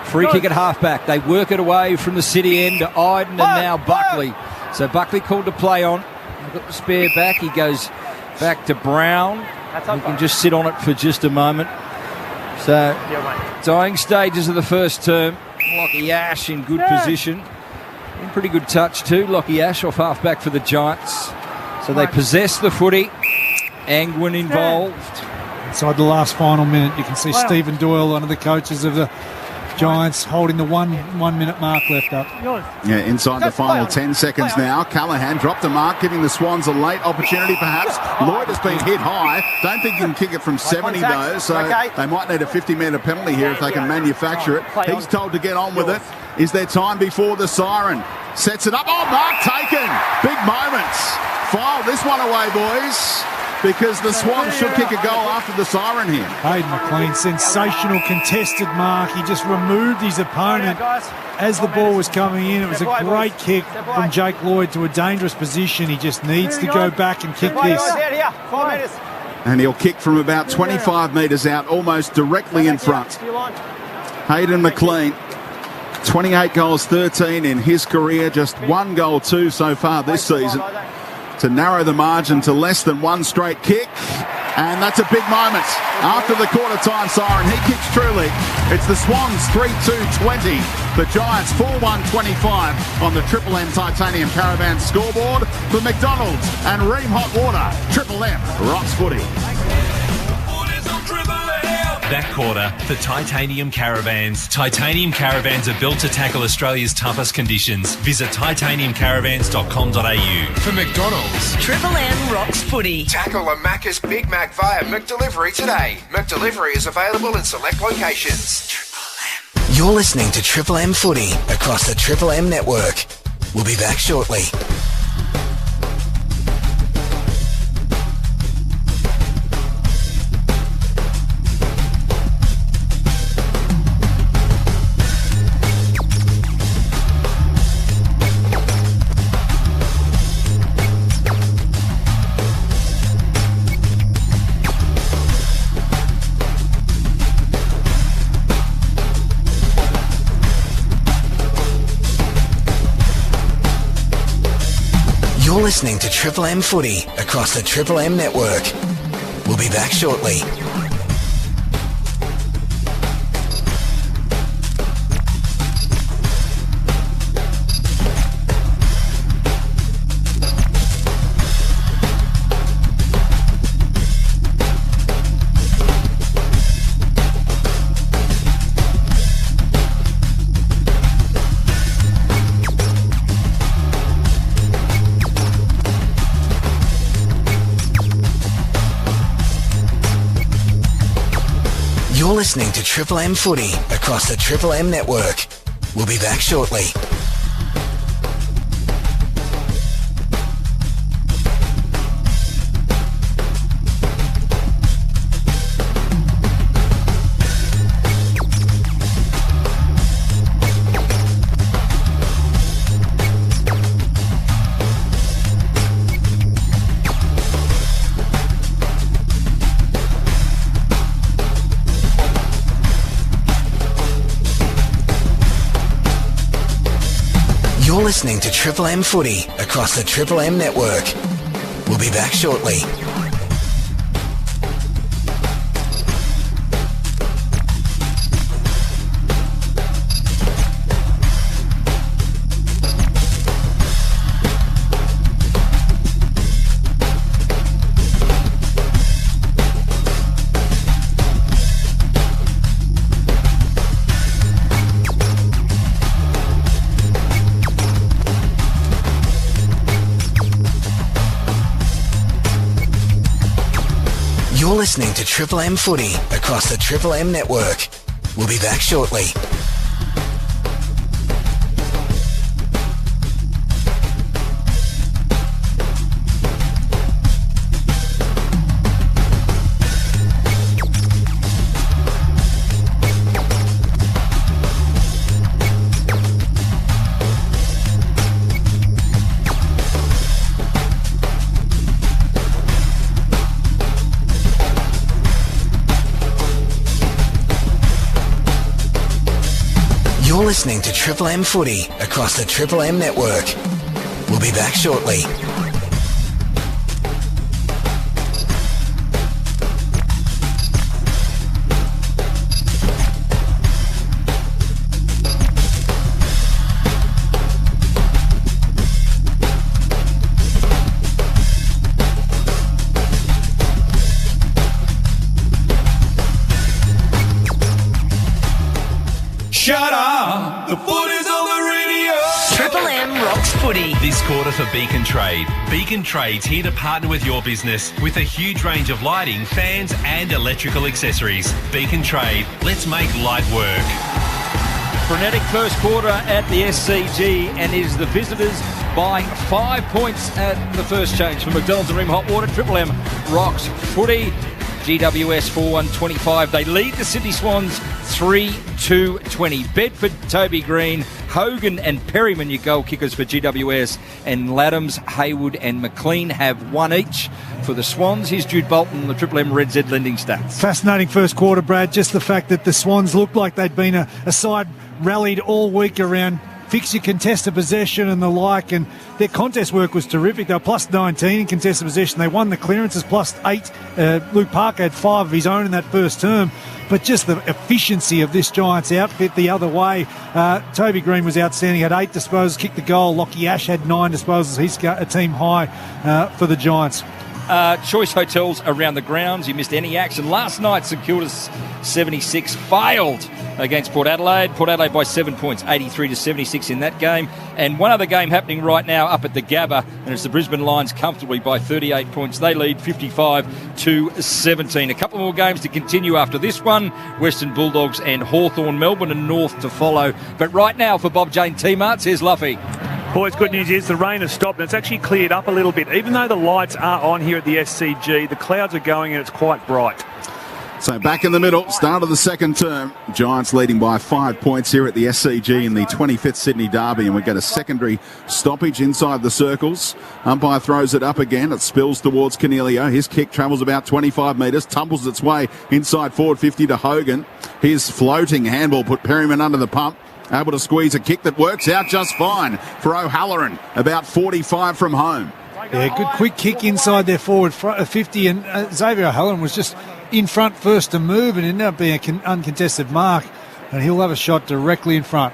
free kick at halfback. They work it away from the city end to Iden and now Buckley. So Buckley called to play on. Got the spare back. He goes back to Brown. He can just sit on it for just a moment. So, dying stages of the first term. Lockie Ash in good position. In pretty good touch too. Lockie Ash off half-back for the Giants. So they possess the footy. Angwin involved. Inside the last final minute, you can see Stephen Doyle, one of the coaches of the Giants, holding the one minute mark left up. Yeah, inside the final 10 seconds now. Callaghan dropped the mark, giving the Swans a late opportunity perhaps. Lloyd has been hit high. Don't think he can kick it from 70 though, so they might need a 50-metre penalty here if they can manufacture it. He's told to get on with it. Is there time before the siren? Sets it up. Oh, mark taken. Big moments. File this one away, boys, because the Swans should kick a goal after the siren here. Hayden McLean, sensational contested mark. He just removed his opponent as the ball was coming in. It was a great kick from Jake Lloyd to a dangerous position. He just needs to go back and kick this. And he'll kick from about 25 metres out, almost directly in front. Hayden McLean, 28 goals, 13 in his career, just 1 goal, 2 so far this season, to narrow the margin to less than one straight kick. And that's a big moment. After the quarter-time siren, he kicks truly. It's the Swans 3-2-20. The Giants 4-1-25 on the Triple M Titanium Caravan scoreboard. For McDonald's and Ream Hot Water, Triple M rocks footy. That quarter, the Titanium Caravans. Titanium Caravans are built to tackle Australia's toughest conditions. Visit titaniumcaravans.com.au. For McDonald's, Triple M rocks footy. tackle a Macca's Big Mac via McDelivery today. McDelivery is available in select locations. You're listening to Triple M Footy across the Triple M network. We'll be back shortly. You're listening to Triple M Footy across the Triple M network. We'll be back shortly. You're listening to Triple M Footy across the Triple M network. We'll be back shortly. You're listening to Triple M Footy across the Triple M network. We'll be back shortly. listening to Triple M Footy across the Triple M network. We'll be back shortly. You're listening to Triple M Footy across the Triple M network. We'll be back shortly. Shut up! The foot is on the radio! Triple M rocks footy. This quarter for Beacon Trade. Beacon Trade's here to partner with your business with a huge range of lighting, fans and electrical accessories. Beacon Trade, let's make light work. Frenetic first quarter at the SCG, and it is the visitors by 5 points at the first change for McDonald's and Rim Hot Water. Triple M rocks footy. GWS 4-1-25. They lead the Sydney Swans 3-2-20. Bedford, Toby Green, Hogan and Perryman, your goal kickers for GWS, and Laddams, Haywood and McLean have one each. For the Swans, here's Jude Bolton, the Triple M Red Z lending stats. Fascinating first quarter, Brad. Just the fact that the Swans looked like they'd been a side rallied all week around fix your contested possession and the like, and their contest work was terrific. They were plus 19 in contested possession. They won the clearances plus 8. Luke Parker had 5 of his own in that first term. But just the efficiency of this Giants outfit the other way. Toby Green was outstanding, had 8 disposals, kicked the goal. Lockie Ash had 9 disposals. He's got a team high for the Giants. Choice hotels around the grounds. You missed any action. Last night, St Kilda's 76 failed against Port Adelaide. Port Adelaide by 7 points, 83-76 in that game. And one other game happening right now up at the Gabba, and it's the Brisbane Lions comfortably by 38 points. They lead 55-17. A couple more games to continue after this one. Western Bulldogs and Hawthorn, Melbourne and North to follow. But right now for Bob Jane T-Mart, here's Luffy. Boys, good news is the rain has stopped and it's actually cleared up a little bit. Even though the lights are on here at the SCG, the clouds are going and it's quite bright. So back in the middle, start of the second term. Giants leading by 5 points here at the SCG in the 25th Sydney Derby, and we get a secondary stoppage inside the circles. Umpire throws it up again. It spills towards Cornelio. His kick travels about 25 metres, tumbles its way inside forward 50 to Hogan. His floating handball put Perryman under the pump. Able to squeeze a kick that works out just fine for O'Halloran, about 45 from home. Yeah, good quick kick inside their forward 50, and Xavier O'Halloran was just in front first to move, and it ended up being an uncontested mark, and he'll have a shot directly in front.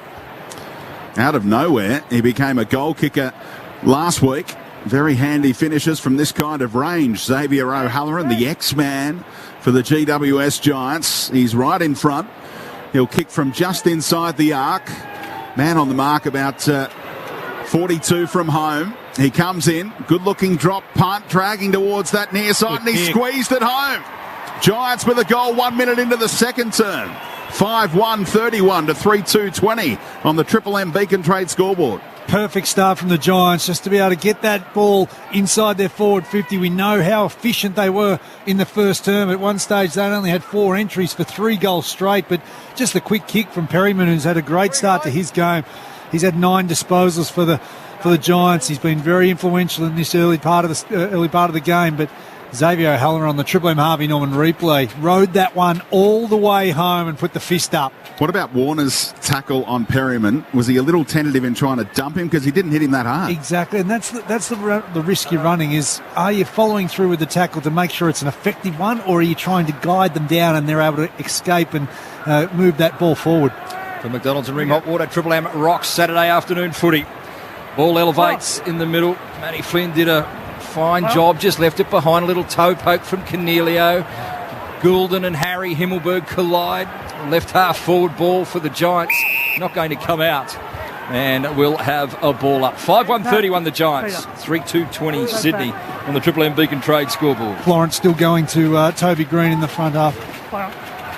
Out of nowhere, he became a goal kicker last week. Very handy finishes from this kind of range. Xavier O'Halloran, the X-Man for the GWS Giants. He's right in front. He'll kick from just inside the arc. Man on the mark, about 42 from home. He comes in, good-looking drop punt, dragging towards that near side, and he's squeezed it home. Giants with a goal 1 minute into the second term. 5-1-31 to 3-2-20 on the Triple M Beacon Trade scoreboard. Perfect start from the Giants just to be able to get that ball inside their forward 50. We know how efficient they were in the first term. At one stage, they only had 4 entries for 3 goals straight, but just the quick kick from Perryman, who's had a great start to his game. He's had 9 disposals for the Giants. He's been very influential in this early part of the game, but Xavier O'Halloran on the Triple M Harvey Norman replay rode that one all the way home and put the fist up. What about Warner's tackle on Perryman? Was he a little tentative in trying to dump him because he didn't hit him that hard? Exactly, and that's the risk you're running is, are you following through with the tackle to make sure it's an effective one, or are you trying to guide them down and they're able to escape and move that ball forward? For McDonald's and Rim Hot Water, Triple M rocks Saturday afternoon footy. Ball elevates in the middle. Matty Flynn did a fine job, just left it behind. A little toe poke from Cornelio. Goulden and Harry Himmelberg collide. Left half forward ball for the Giants. Not going to come out. and we'll have a ball up. 5-1-31 the Giants, 3-2-20 Sydney on the Triple M Beacon Trade scoreboard. Florence still going to Toby Green in the front half.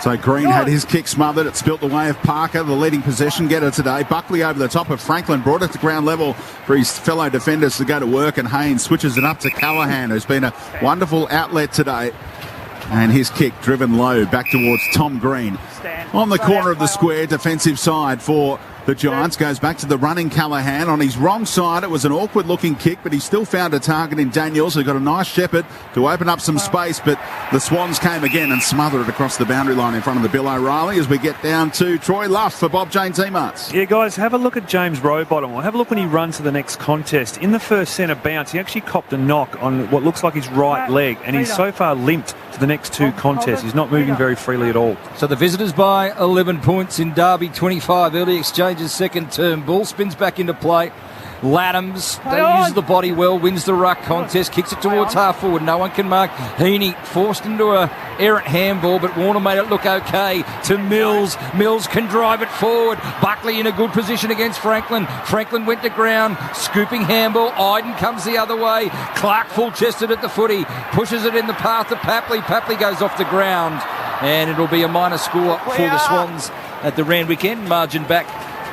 So Green had his kick smothered. It spilt the way of Parker, the leading possession getter today. Buckley over the top of Franklin, brought it to ground level for his fellow defenders to go to work, and Haynes switches it up to Callaghan, who's been a wonderful outlet today. And his kick driven low back towards Tom Green. On the corner of the square, defensive side for the Giants, goes back to the running Callaghan. On his wrong side, it was an awkward-looking kick, but he still found a target in Daniels, who got a nice shepherd to open up some space, but the Swans came again and smothered it across the boundary line in front of the Bill O'Reilly as we get down to Troy Luff for Bob Jane T-Marts. Yeah, guys, have a look at James Rowbottom. Or have a look when he runs to the next contest. In the first centre bounce, he actually copped a knock on what looks like his right leg, and he's so far limped to the next two contests. He's not moving very freely at all. So the visitors by 11 points in Derby 25. Early exchanges, second term. Ball spins back into play. Laddams uses the body well, wins the ruck contest, kicks it towards half forward. No one can mark. Heaney forced into a errant handball, but Warner made it look okay to Mills. Mills can drive it forward. Buckley in a good position against Franklin. Franklin went to ground, scooping handball. Iden comes the other way. Clark full-chested at the footy, pushes it in the path of Papley. Papley goes off the ground, and it'll be a minor score for the Swans at the Randwick end. Margin back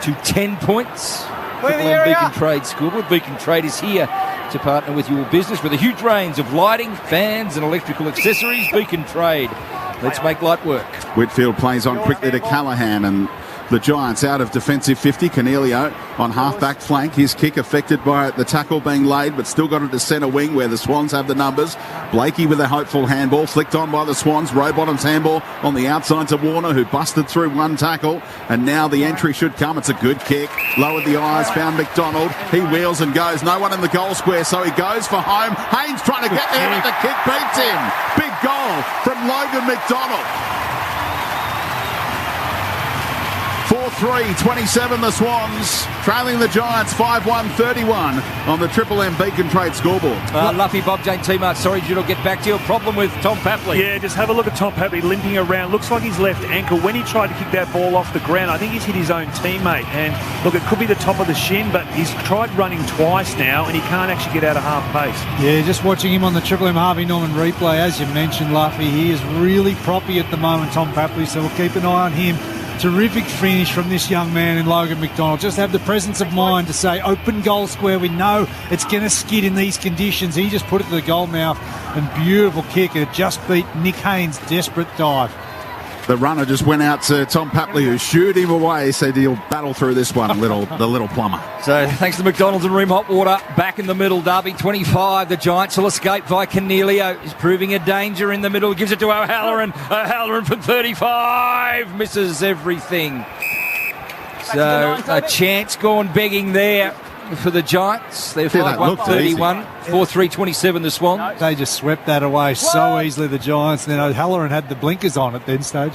to 10 points. Triple M Beacon Trade scoreboard. Beacon Trade is here to partner with your business with a huge range of lighting, fans and electrical accessories. Beacon Trade. Let's make light work. Whitfield plays on quickly to Callaghan, and the Giants out of defensive 50. Cornelio on half-back flank. His kick affected by the tackle being laid, but still got it to centre wing where the Swans have the numbers. Blakey with a hopeful handball, flicked on by the Swans. Rowbottom's handball on the outside to Warner, who busted through one tackle, and now the entry should come. It's a good kick. Lowered the eyes, found McDonald. He wheels and goes. No one in the goal square, so he goes for home. Haynes trying to get there, but the kick beats him. Big goal from Logan McDonald. 4-3-27 the Swans, trailing the Giants 5-1-31 on the Triple M Beacon Trade scoreboard. Luffy, Bob Jane T-Mart, sorry, Jude, I'll get back to you. Problem with Tom Papley. Yeah, just have a look at Tom Papley limping around. Looks like his left ankle. When he tried to kick that ball off the ground, I think he's hit his own teammate. And look, it could be the top of the shin, but he's tried running twice now, and he can't actually get out of half pace. Yeah, just watching him on the Triple M Harvey Norman replay, as you mentioned, Luffy, he is really proppy at the moment, Tom Papley, so we'll keep an eye on him. Terrific finish from this young man in Logan McDonald. Just have the presence of mind to say, open goal square. We know it's going to skid in these conditions. He just put it to the goal mouth, and beautiful kick. It just beat Nick Haynes' desperate dive. The runner just went out to Tom Papley, who shooed him away, said he'll battle through this one, the little plumber. So thanks to McDonald's and Ream Hot Water, back in the middle, Derby 25. The Giants will escape by Cornelio. He's proving a danger in the middle. Gives it to O'Halloran. O'Halloran from 35. Misses everything. So a chance gone begging there for the Giants. They're 5-1-31. 4-3-27 the Swans. They just swept that away so easily, the Giants. And then O'Halloran had the blinkers on at then stage.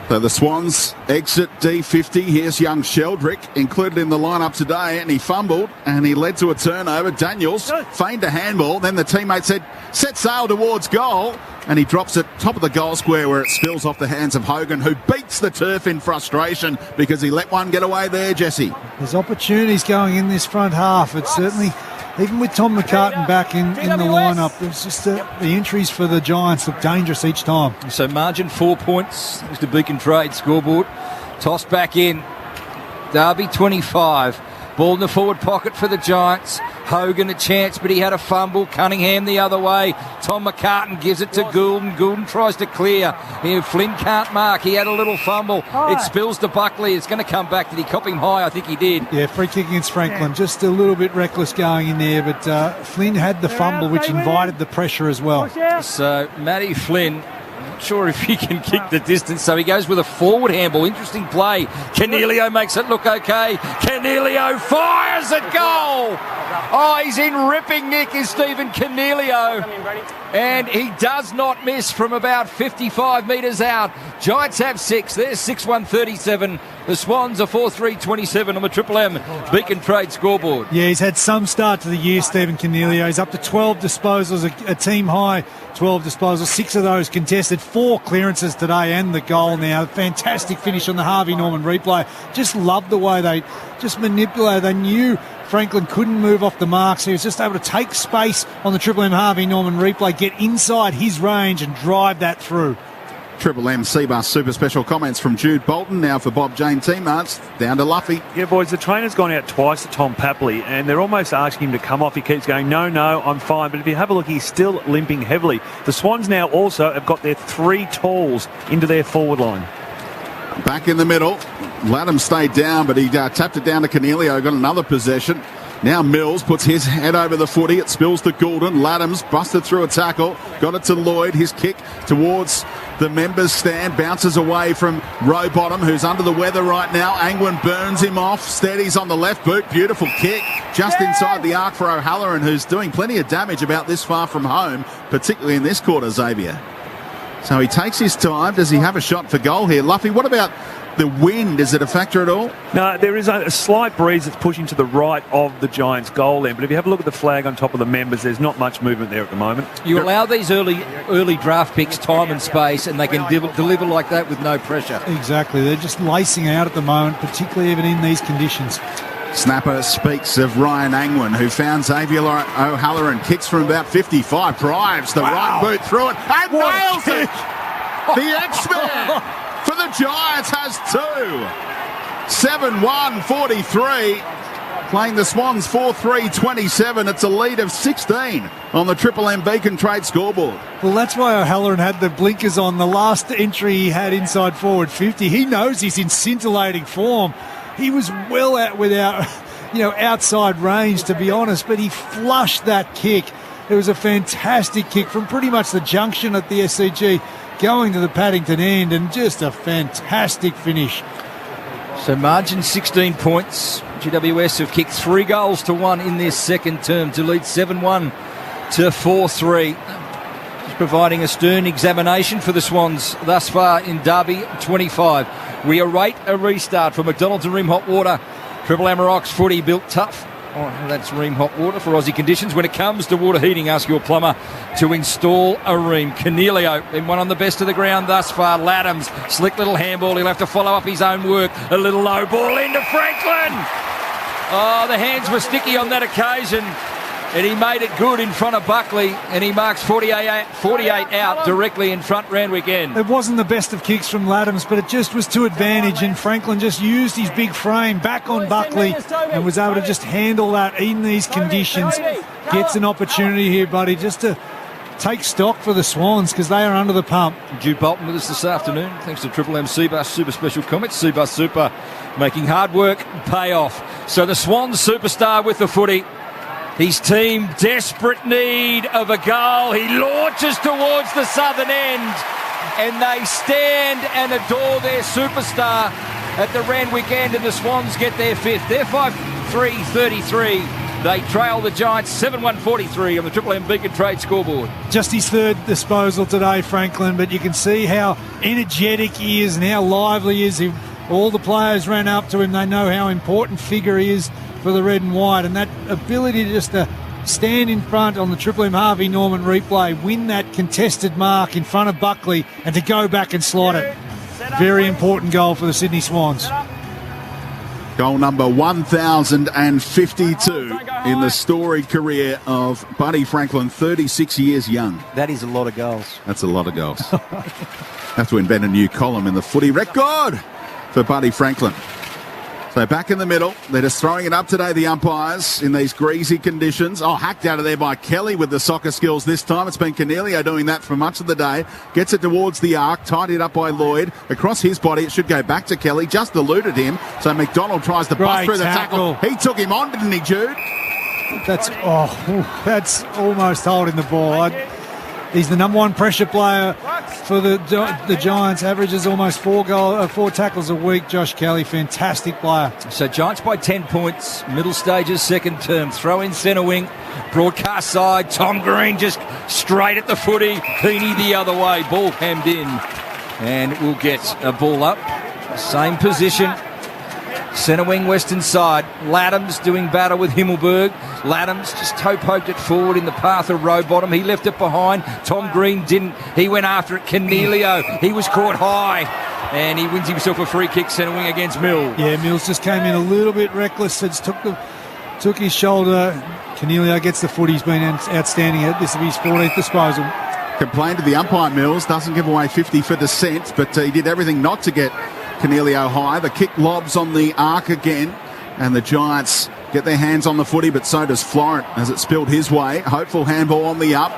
So the Swans exit D50. Here's young Sheldrick, included in the lineup today, and he fumbled and he led to a turnover. Daniels feigned a handball. Then the teammate said, set sail towards goal. And he drops it top of the goal square where it spills off the hands of Hogan, who beats the turf in frustration because he let one get away there, Jesse. There's opportunities going in this front half. It's certainly, even with Tom McCartan back in the lineup, it's just the entries for the Giants look dangerous each time. So margin 4 points. There's the Beacon Trade scoreboard. Tossed back in. Derby 25. Ball in the forward pocket for the Giants. Hogan a chance, but he had a fumble. Cunningham the other way. Tom McCartan gives it to Goulden. Goulden tries to clear. Flynn can't mark. He had a little fumble. It spills to Buckley. It's going to come back. Did he cop him high? I think he did. Yeah, free kick against Franklin. Just a little bit reckless going in there, but Flynn had the fumble, which invited the pressure as well. So Matty Flynn, not sure if he can kick the distance, so he goes with a forward handball. Interesting play. Cornelio makes it look okay. Cornelio fires at goal. Oh, he's in ripping nick, is Stephen Cornelio. And he does not miss from about 55 metres out. Giants have 6. There's 6-1-37. The Swans are 4-3-27 on the Triple M Beacon Trade scoreboard. Yeah, he's had some start to the year, Stephen Cornelio. He's up to 12 disposals, a team high 12 disposals, 6 of those contested, 4 clearances today and the goal now. Fantastic finish on the Harvey Norman replay. Just loved the way they just manipulated. They knew Franklin couldn't move off the mark, so he was just able to take space on the Triple M Harvey Norman replay, get inside his range and drive that through. Triple M Seabus Super Special comments from Jude Bolton. Now for Bob Jane teammates, down to Luffy. Yeah, boys, the trainer's gone out twice to Tom Papley, and they're almost asking him to come off. He keeps going, no, I'm fine. But if you have a look, he's still limping heavily. The Swans now also have got their 3 talls into their forward line. Back in the middle. Latham stayed down, but he tapped it down to Cornelio, got another possession. Now Mills puts his head over the footy. It spills to Goulden. Lathams busted through a tackle. Got it to Lloyd. His kick towards the members' stand. Bounces away from Rowbottom, who's under the weather right now. Angwin burns him off. Steadies on the left boot. Beautiful kick. Just inside the arc for O'Halloran, who's doing plenty of damage about this far from home, particularly in this quarter, Xavier. So he takes his time. Does he have a shot for goal here? Luffy, what about the wind? Is it a factor at all? No, there is a slight breeze that's pushing to the right of the Giants' goal end. But if you have a look at the flag on top of the members, there's not much movement there at the moment. You allow these early draft picks time and space, and they can deliver like that with no pressure. Exactly. They're just lacing out at the moment, particularly even in these conditions. Snapper speaks of Ryan Angwin, who found Xavier O'Halloran. Kicks from about 55. Drives the right boot through it and nails it. The X-Man for the Giants has 2. 7-1-43. Playing the Swans 4-3-27. It's a lead of 16 on the Triple M Beacon Trade scoreboard. Well, that's why O'Halloran had the blinkers on. The last entry he had inside forward 50. He knows he's in scintillating form. He was well out without, outside range, to be honest, but he flushed that kick. It was a fantastic kick from pretty much the junction at the SCG going to the Paddington end, and just a fantastic finish. So margin 16 points. GWS have kicked 3 goals to 1 in their second term to lead 7-1 to 4-3. Just providing a stern examination for the Swans thus far in Derby 25. We await a restart for McDonald's and Ream Hot Water. Triple M Rocks footy built tough. Oh, that's Ream Hot Water for Aussie conditions. When it comes to water heating, ask your plumber to install a Ream. Cornelio, been one on the best of the ground thus far. Lathams, slick little handball. He'll have to follow up his own work. A little low ball into Franklin. Oh, the hands were sticky on that occasion. And he made it good in front of Buckley, and he marks 48 out directly in front Randwick end. It wasn't the best of kicks from Lathams, but it just was to advantage, and Franklin just used his big frame back on Buckley and was able to just handle that in these conditions. Gets an opportunity here, buddy, just to take stock for the Swans because they are under the pump. Jude Bolton with us this afternoon, thanks to Triple M Seabus Super Special Comments. Seabus Super making hard work pay off. So the Swans superstar with the footy. His team desperate need of a goal. He launches towards the southern end, and they stand and adore their superstar at the Randwick end, and the Swans get their 5th. They're 5-3-33. They trail the Giants 7-1-43 on the Triple M Beacon Trade scoreboard. Just his 3rd disposal today, Franklin, but you can see how energetic he is and how lively he is. All the players ran up to him. They know how important figure he is for the red and white, and that ability to just stand in front on the Triple M Harvey Norman replay, win that contested mark in front of Buckley, and to go back and slot it. Very important goal for the Sydney Swans. Goal number 1,052 in the storied career of Buddy Franklin, 36 years young. That is a lot of goals. That's a lot of goals. Have to invent a new column in the footy record for Buddy Franklin. So back in the middle, they're just throwing it up today, the umpires, in these greasy conditions. Oh, hacked out of there by Kelly with the soccer skills this time. It's been Cornelio doing that for much of the day. Gets it towards the arc, tidied up by Lloyd. Across his body, it should go back to Kelly. Just eluded him. So McDonald tries to bust through the tackle. He took him on, didn't he, Jude? That's almost holding the ball. He's the number 1 pressure player for the Giants, averages almost 4 tackles a week. Josh Kelly, fantastic player. So Giants by 10 points, middle stages, second term. Throw in centre wing, broadcast side. Tom Green just straight at the footy. Heaney the other way, ball hemmed in. And we'll get a ball up. Same position. Centre wing, western side. Laddams doing battle with Himmelberg. Laddams just toe poked it forward in the path of Rowbottom. He left it behind. Tom Green didn't. He went after it. Cornelio, he was caught high. And he wins himself a free kick, centre wing against Mills. Yeah, Mills just came in a little bit reckless. Just took his shoulder. Cornelio gets the foot. He's been outstanding. This will be his 14th disposal. Complained to the umpire, Mills. Doesn't give away 50 for dissent, but he did everything not to get Cornelio high. The kick lobs on the arc again, and the Giants get their hands on the footy, but so does Florent as it spilled his way. Hopeful handball on the up.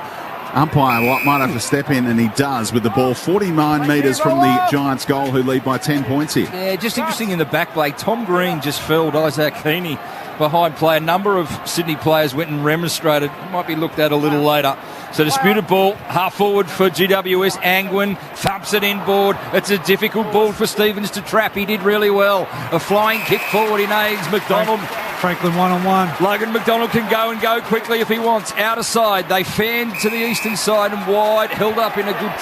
Umpire might have to step in, and he does with the ball 49 metres from the Giants' goal, who lead by 10 points here. Yeah, just interesting in the back play. Tom Green just felled Isaac Heaney behind play. A number of Sydney players went and remonstrated. Might be looked at a little later. So disputed ball, half forward for GWS. Angwin thumps it inboard. It's a difficult ball for Stevens to trap. He did really well. A flying kick forward in aids. McDonald. Franklin one-on-one. Logan McDonald can go quickly if he wants. Outer side. They fan to the eastern side and wide. Held up in a good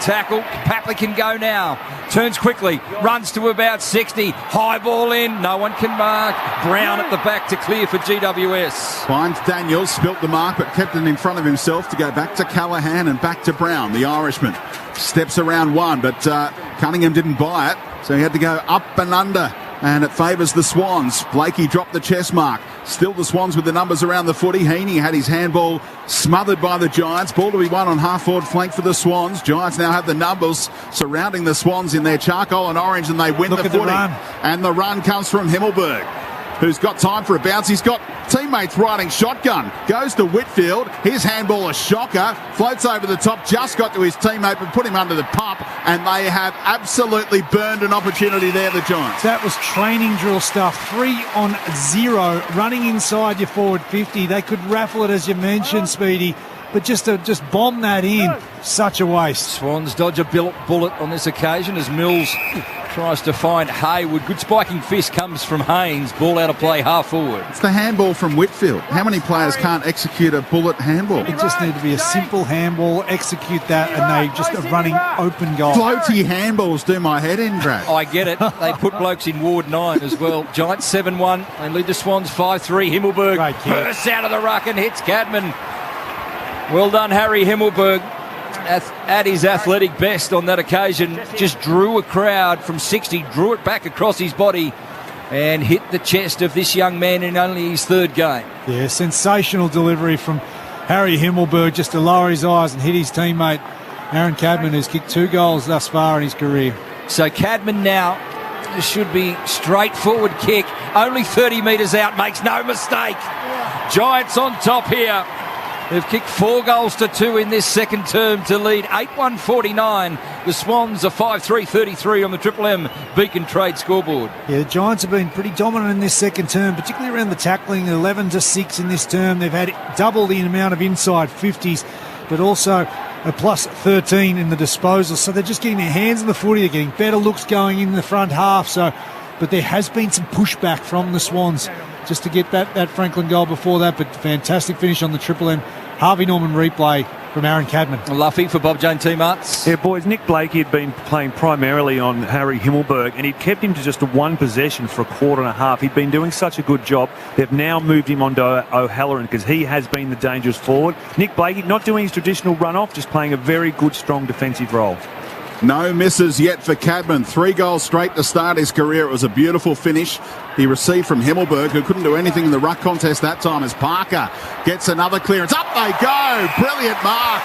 tackle. Papley can go now. Turns quickly. Runs to about 60. High ball in. No one can mark. Brown at the back to clear for GWS. Finds Daniels. Spilt the mark, but kept it in front of himself to go back to Callaghan and back to Brown. The Irishman steps around one, but Cunningham didn't buy it, so he had to go up and under. And it favours the Swans. Blakey dropped the chest mark. Still the Swans with the numbers around the footy. Heaney had his handball smothered by the Giants. Ball to be won on half-forward flank for the Swans. Giants now have the numbers surrounding the Swans in their charcoal and orange, and they win the footy. And the run comes from Himmelberg, who's got time for a bounce. He's got teammates riding shotgun. Goes to Whitfield. His handball, a shocker. Floats over the top. Just got to his teammate, but put him under the pump. And they have absolutely burned an opportunity there, the Giants. That was training drill stuff. 3-on-0. Running inside your forward 50. They could raffle it, as you mentioned, Speedy. But just to bomb that in, such a waste. Swans dodge a bullet on this occasion as Mills tries to find Haywood. Good spiking fist comes from Haynes. Ball out of play, half forward. It's the handball from Whitfield. How many players can't execute a bullet handball? It just need to be a simple handball, execute that, and they just a running open goal. Floaty handballs do my head in, Brad. I get it. They put blokes in Ward 9 as well. Giants 7-1. They lead the Swans 5-3. Himmelberg bursts out of the ruck and hits Cadman. Well done, Harry Himmelberg. At his athletic best on that occasion, just drew a crowd from 60, drew it back across his body and hit the chest of this young man in only his third game. Yeah, sensational delivery from Harry Himmelberg just to lower his eyes and hit his teammate Aaron Cadman, who's kicked 2 goals thus far in his career. So Cadman now should be straightforward kick, only 30 metres out, makes no mistake. Giants on top here. They've kicked 4 goals to 2 in this second term to lead 8-1-49. The Swans are 5-3-33 on the Triple M Beacon Trade scoreboard. Yeah, the Giants have been pretty dominant in this second term, particularly around the tackling, 11-6 in this term. They've had double the amount of inside 50s, but also a plus 13 in the disposal. So they're just getting their hands on the footy. They're getting better looks going in the front half. But there has been some pushback from the Swans just to get that Franklin goal before that, but fantastic finish on the Triple M. Harvey Norman replay from Aaron Cadman. Luffy for Bob Jane Team Arts. Yeah, boys, Nick Blakey had been playing primarily on Harry Himmelberg, and he'd kept him to just a 1 possession for a quarter and a half. He'd been doing such a good job. They've now moved him on to O'Halloran because he has been the dangerous forward. Nick Blakey not doing his traditional run-off, just playing a very good, strong defensive role. No misses yet for Cadman. 3 goals straight to start his career. It was a beautiful finish he received from Himmelberg, who couldn't do anything in the ruck contest that time, as Parker gets another clearance. Up they go! Brilliant mark.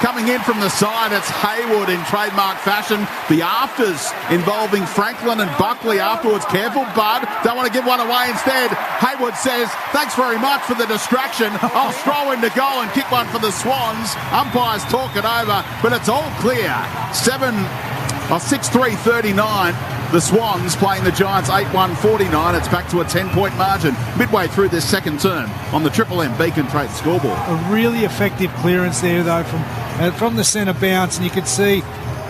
Coming in from the side, it's Haywood in trademark fashion. The afters involving Franklin and Buckley afterwards. Careful, Bud. Don't want to give one away instead. Haywood says, thanks very much for the distraction. I'll stroll into goal and kick one for the Swans. Umpires talk it over, but it's all clear. 6-3-39. The Swans playing the Giants 8-1-49. It's back to a 10-point margin midway through this second term on the Triple M Beacon Trade scoreboard. A really effective clearance there, though, from the centre bounce, and you could see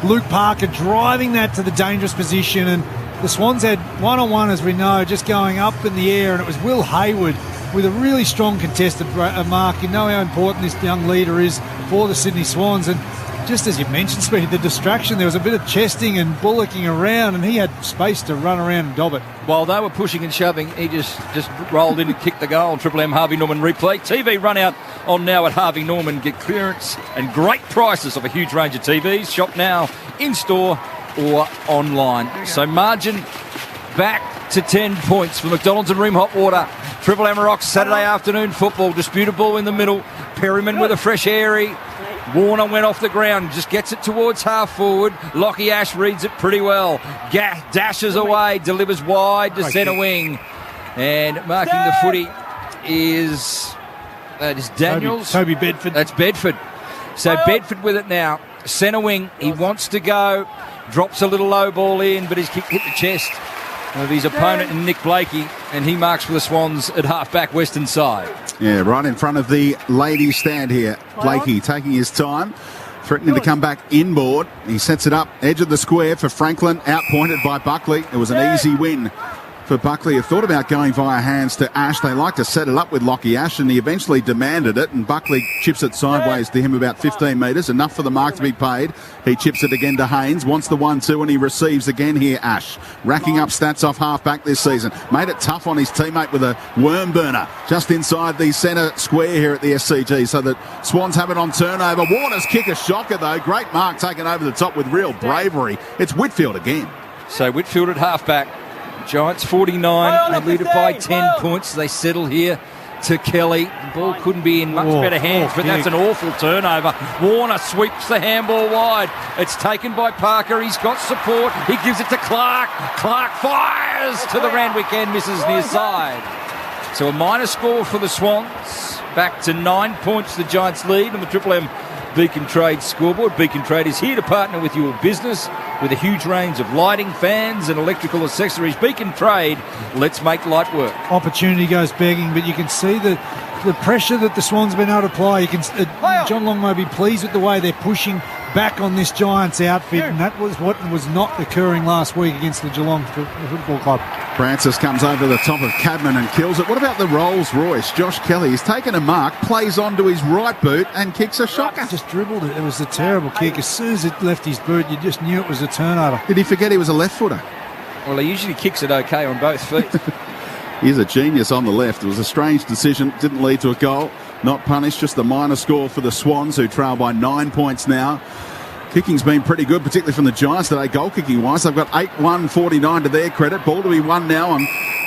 Luke Parker driving that to the dangerous position, and the Swans had one-on-one, as we know, just going up in the air, and it was Will Hayward with a really strong contested mark. You know how important this young leader is for the Sydney Swans, and just as you mentioned, Speedy, the distraction, there was a bit of chesting and bullocking around, and he had space to run around and dob it. While they were pushing and shoving, he just rolled in and kicked the goal. Triple M Harvey Norman replay. TV run out on now at Harvey Norman. Get clearance and great prices of a huge range of TVs. Shop now, in-store or online. So margin back to 10 points for McDonald's and Ream Hot Water. Triple M Rocks Saturday afternoon football. Disputable in the middle. Perryman with a fresh airy. Warner went off the ground, just gets it towards half forward. Lockie Ash reads it pretty well. Dashes away, delivers wide to centre wing. And marking the footy is Daniels. Toby Bedford. That's Bedford. So Bedford with it now. Centre wing, he wants to go. Drops a little low ball in, but his kick hit the chest of his opponent, Nick Blakey, and he marks for the Swans at half-back western side. Yeah, right in front of the ladies' stand here. Blakey taking his time, threatening to come back inboard. He sets it up, edge of the square for Franklin, outpointed by Buckley. It was an easy win for Buckley, who thought about going via hands to Ash. They like to set it up with Lockie Ash, and he eventually demanded it, and Buckley chips it sideways to him about 15 metres, enough for the mark to be paid. He chips it again to Haynes, wants the 1-2, and he receives again here, Ash. Racking up stats off half-back this season. Made it tough on his teammate with a worm burner just inside the centre square here at the SCG, so that Swans have it on turnover. Warner's kick a shocker, though. Great mark taken over the top with real bravery. It's Whitfield again. So Whitfield at half-back. Giants 49, they lead it by 10 points. They settle here to Kelly. The ball couldn't be in much better hands, but that's an awful turnover. Warner sweeps the handball wide. It's taken by Parker. He's got support. He gives it to Clark. Clark fires to the Randwick end, misses near side. So a minor score for the Swans. Back to 9 points, the Giants lead on the Triple M Beacon Trade scoreboard. Beacon Trade is here to partner with your business with a huge range of lighting, fans and electrical accessories. Beacon Trade, let's make light work. Opportunity goes begging, but you can see the pressure that the Swans have been able to apply. You can John Long may be pleased with the way they're pushing back on this Giants outfit, and that was what was not occurring last week against the Geelong Football Club. Francis comes over the top of Cadman and kills it. What about the Rolls Royce? Josh Kelly has taken a mark, plays onto his right boot and kicks a shocker. Just dribbled it. It was a terrible kick. As soon as it left his boot, you just knew it was a turnover. Did he forget he was a left footer? Well, he usually kicks it okay on both feet. He's a genius on the left. It was a strange decision. Didn't lead to a goal. Not punished. Just a minor score for the Swans, who trail by 9 points now. Kicking's been pretty good, particularly from the Giants today, goal kicking wise. They've got 8-1-49 to their credit. Ball to be won now on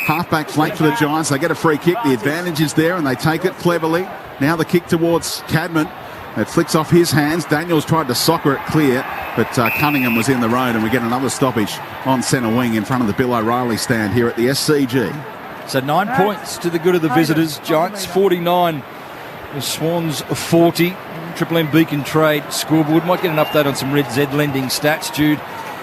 half-back flank for the Giants. They get a free kick. The advantage is there, and they take it cleverly. Now the kick towards Cadman. It flicks off his hands. Daniels tried to soccer it clear, but Cunningham was in the road, and we get another stoppage on centre wing in front of the Bill O'Reilly stand here at the SCG. So 9 points to the good of the visitors. Giants 49, the Swans 40. Triple M Beacon Trade scoreboard. Might get an update on some Red Z lending stats, Jude,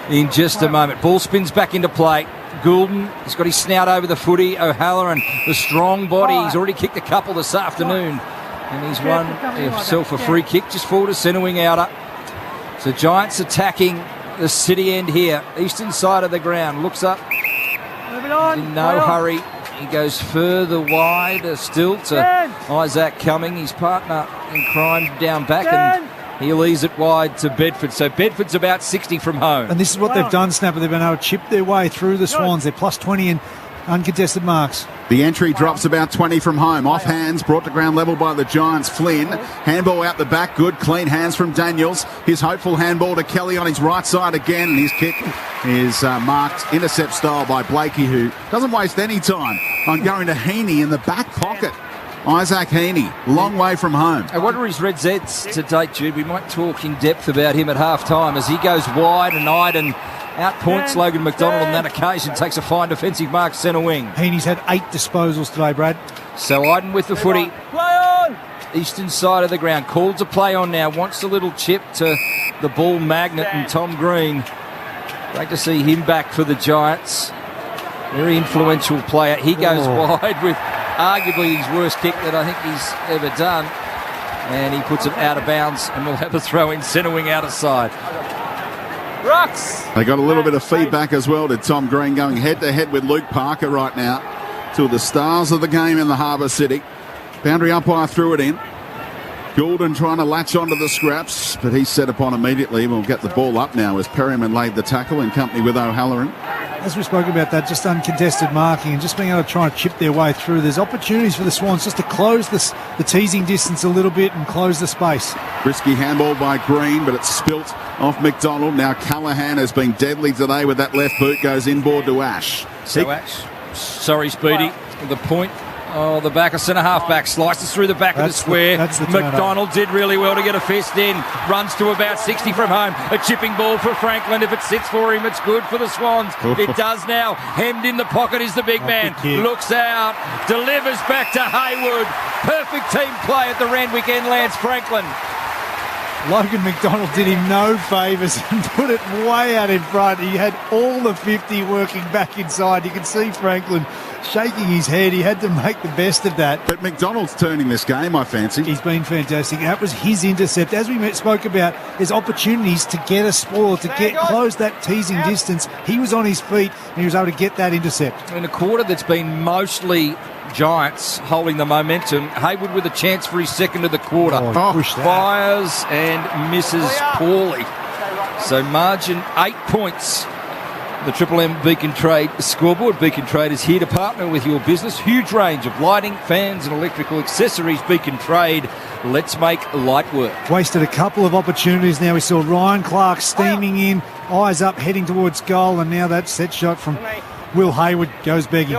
in just a moment. Ball spins back into play. Goulden, he's got his snout over the footy. O'Halloran, the strong body. He's already kicked a couple this afternoon. And he's won himself a free kick just forward to centre wing outer. So Giants attacking the city end here. Eastern side of the ground. Looks up. In no hurry. He goes further wide still to Isaac Cumming, his partner in crime, down back, and he'll ease it wide to Bedford. So Bedford's about 60 from home. And this is what they've done, Snapper. They've been able to chip their way through the Swans. They're plus 20 in uncontested marks. The entry drops about 20 from home. Off hands, brought to ground level by the Giants. Flynn, handball out the back. Good, clean hands from Daniels. His hopeful handball to Kelly on his right side again. And his kick is marked intercept style by Blakey, who doesn't waste any time on going to Heaney in the back pocket. Isaac Heaney, long way from home. And what are his Red Zs to date, Jude? We might talk in depth about him at half-time as he goes wide and outpoints Logan McDonald on that occasion, takes a fine defensive mark centre wing. Heaney's had 8 disposals today, Brad. So Iden with the footy. Eastern side of the ground. Called to play on now. Wants a little chip to the ball magnet and Tom Green. Great to see him back for the Giants. Very influential player. He goes wide with arguably his worst kick that I think he's ever done. And he puts it out of bounds and we'll have a throw in centre wing outer side. Rocks. They got a little bit of feedback as well, did Tom Green, going head-to-head with Luke Parker right now. Two of the stars of the game in the Harbour City. Boundary umpire threw it in. Goulden trying to latch onto the scraps, but he's set upon immediately. We'll get the ball up now as Perryman laid the tackle in company with O'Halloran. As we spoke about that, just uncontested marking and just being able to try and chip their way through. There's opportunities for the Swans just to close the teasing distance a little bit and close the space. Risky handball by Green, but it's spilt off McDonald. Now Callaghan has been deadly today with that left boot, goes inboard to Ash. So Ash, sorry Speedy, the point. Oh, the back, a centre-half back, slices through the back of the square. McDonald did really well to get a fist in. Runs to about 60 from home. A chipping ball for Franklin. If it sits for him, it's good for the Swans. It does now. Hemmed in the pocket is the big man. Looks out. Delivers back to Haywood. Perfect team play at the Randwick end, Lance Franklin. Logan McDonald did him no favours and put it way out in front. He had all the 50 working back inside. You can see Franklin shaking his head. He had to make the best of that. But McDonald's turning this game, I fancy. He's been fantastic. That was his intercept. As we spoke about, there's opportunities to get a spoil, to close that teasing distance. He was on his feet and he was able to get that intercept. In a quarter that's been mostly Giants holding the momentum, Haywood with a chance for his second of the quarter. Fires and misses poorly. So margin 8 points. The Triple M Beacon Trade scoreboard. Beacon Trade is here to partner with your business. Huge range of lighting, fans and electrical accessories. Beacon Trade. Let's make light work. Wasted a couple of opportunities now. We saw Ryan Clark steaming in, eyes up, heading towards goal, and now that set shot from Will Haywood goes begging.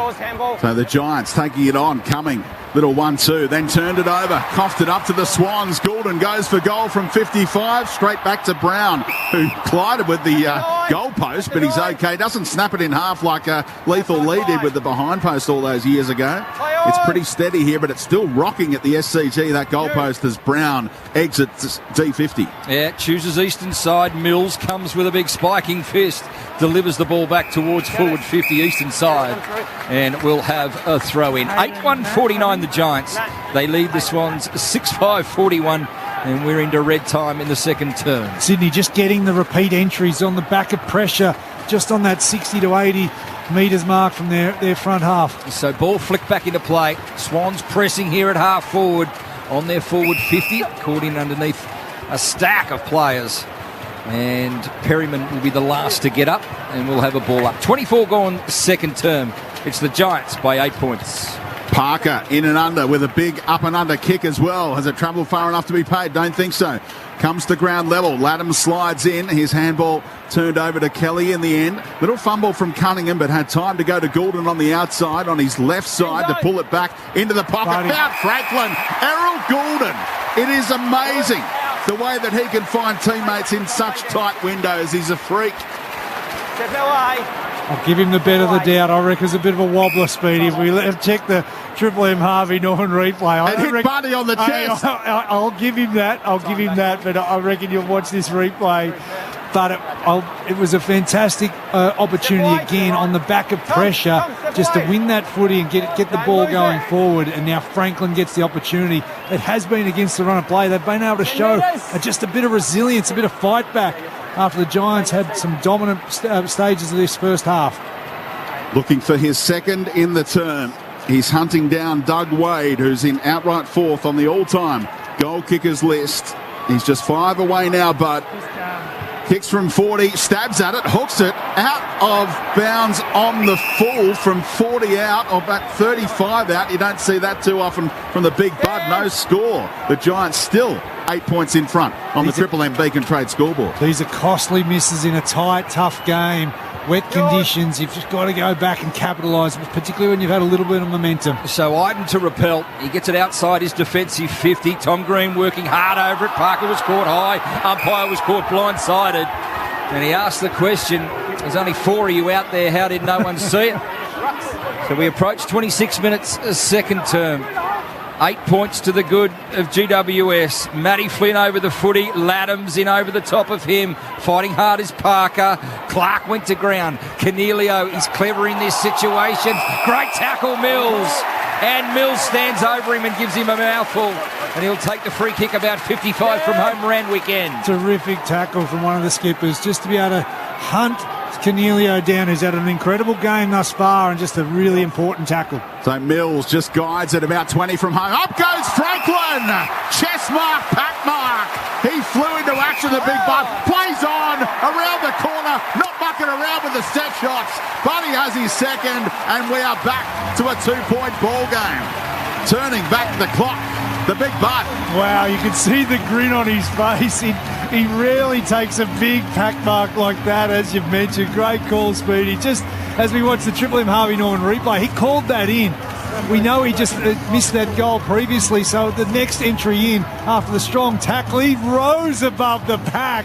So the Giants taking it on, coming. Little 1-2, then turned it over, coughed it up to the Swans. Goulden goes for goal from 55, straight back to Brown, who collided with the goal post, but he's okay. Doesn't snap it in half like Lethal Lee did with the behind post all those years ago. It's pretty steady here, but it's still rocking at the SCG, that goal post, as Brown exits D50. Yeah, chooses eastern side. Mills comes with a big spiking fist, delivers the ball back towards forward 50 eastern side, and we'll have a throw in. 8-1-49 the Giants. They lead the Swans 6-5-41, and we're into red time in the second term. Sydney just getting the repeat entries on the back of pressure, just on that 60 to 80 metres mark from their front half. So ball flicked back into play. Swans pressing here at half forward on their forward 50, caught in underneath a stack of players. And Perryman will be the last to get up, and we'll have a ball up. 24 gone second term. It's the Giants by 8 points. Parker in and under with a big up and under kick as well. Has it travelled far enough to be paid? Don't think so. Comes to ground level. Laddam slides in. His handball turned over to Kelly in the end. Little fumble from Cunningham, but had time to go to Goulden on the outside, on his left side, to pull it back into the pocket. About Franklin. Errol Goulden. It is amazing the way that he can find teammates in such tight windows. He's a freak. I'll give him the benefit of the doubt. I reckon it's a bit of a wobbler, Speedy. If we let him check the Triple M Harvey Norman replay. And hit Buddy on the chest. I'll give him that. But I reckon you'll watch this replay. But it was a fantastic opportunity again on the back of pressure, just to win that footy and get the ball going forward. And now Franklin gets the opportunity. It has been against the run of play. They've been able to show just a bit of resilience, a bit of fight back after the Giants had some dominant stages of this first half. Looking for his second in the term. He's hunting down Doug Wade, who's in outright fourth on the all-time goal kickers list. He's just 5 away now, but kicks from 40, stabs at it, hooks it, out of bounds on the full from 40 out, or back 35 out. You don't see that too often from the big bud. No score. The Giants still 8 points in front on the Triple M Beacon Trade scoreboard. These are costly misses in a tight, tough game. Wet conditions, you've just got to go back and capitalise, particularly when you've had a little bit of momentum. So Iden to repel. He gets it outside his defensive 50. Tom Green working hard over it. Parker was caught high. Umpire was caught blindsided. And he asked the question, there's only 4 of you out there. How did no one see it? So we approach 26 minutes, second term. 8 points to the good of GWS. Matty Flynn over the footy. Laddams in over the top of him. Fighting hard is Parker. Clark went to ground. Cornelio is clever in this situation. Great tackle, Mills. and Mills stands over him and gives him a mouthful, and he'll take the free kick about 55 from home round weekend. Terrific tackle from one of the skippers, just to be able to hunt Cornelio down, who's had an incredible game thus far, and just a really important tackle. So Mills just guides at about 20 from home. Up goes Franklin! Chest mark, pack mark. He flew into action, the big butt. Plays on, around the corner, not mucking around with the step shots. But he has his second, and we are back to a 2-point ball game. Turning back the clock, the big butt. Wow, you can see the grin on his face. He rarely takes a big pack mark like that, as you've mentioned. Great call, Speedy. Just as we watch the Triple M Harvey Norman replay, he called that in. We know he just missed that goal previously, so the next entry in after the strong tackle, he rose above the pack.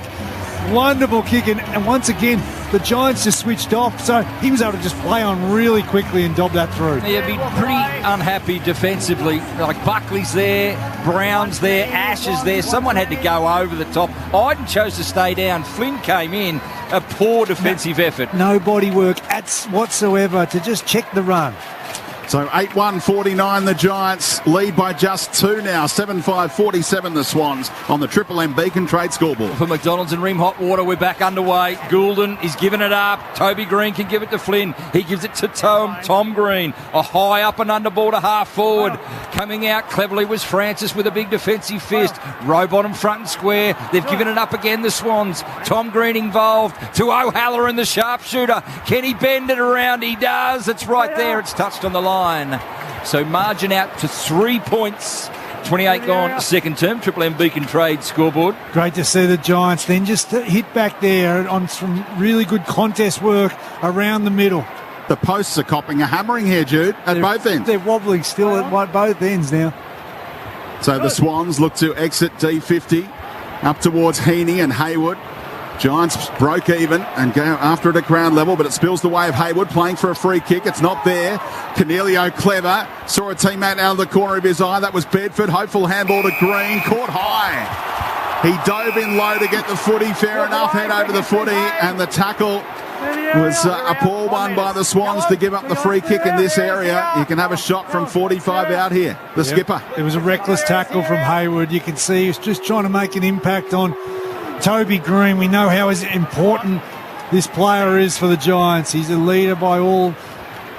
Wonderful kick, and once again, the Giants just switched off, so he was able to just play on really quickly and dob that through. He'd be pretty unhappy defensively. Like Buckley's there, Brown's there, Ash is there. Someone had to go over the top. Iden chose to stay down. Flynn came in. A poor defensive effort. No body work whatsoever to just check the run. So 8-1-49 the Giants, lead by just 2 now. 7-5-47 the Swans on the Triple M Beacon Trade scoreboard. For McDonald's and Rim Hot Water, we're back underway. Goulden is giving it up. Toby Green can give it to Flynn. He gives it to Tom Green. A high up and under ball to half forward. Coming out cleverly was Francis with a big defensive fist. Rowbottom front and square. They've given it up again, the Swans. Tom Green involved to O'Halloran, the sharpshooter. Can he bend it around? He does. It's right there. It's touched on the line. So margin out to 3 points. 28 gone, second term. Triple M Beacon Trade scoreboard. Great to see the Giants then just hit back there on some really good contest work around the middle. The posts are copping a hammering here, Jude, at both ends. They're wobbling still at both ends now. So the Swans look to exit D50 up towards Heaney and Hayward. Giants broke even and go after it at ground level, but it spills the way of Hayward playing for a free kick. It's not there. Cornelio clever. Saw a teammate out of the corner of his eye. That was Bedford. Hopeful handball to Green. Caught high. He dove in low to get the footy. Fair enough. Head over the footy. And the tackle was a poor one by the Swans to give up the free kick in this area. You can have a shot from 45 out here. The skipper. It was a reckless tackle from Hayward. You can see he's just trying to make an impact on Toby Green. We know how important this player is for the Giants. He's a leader by all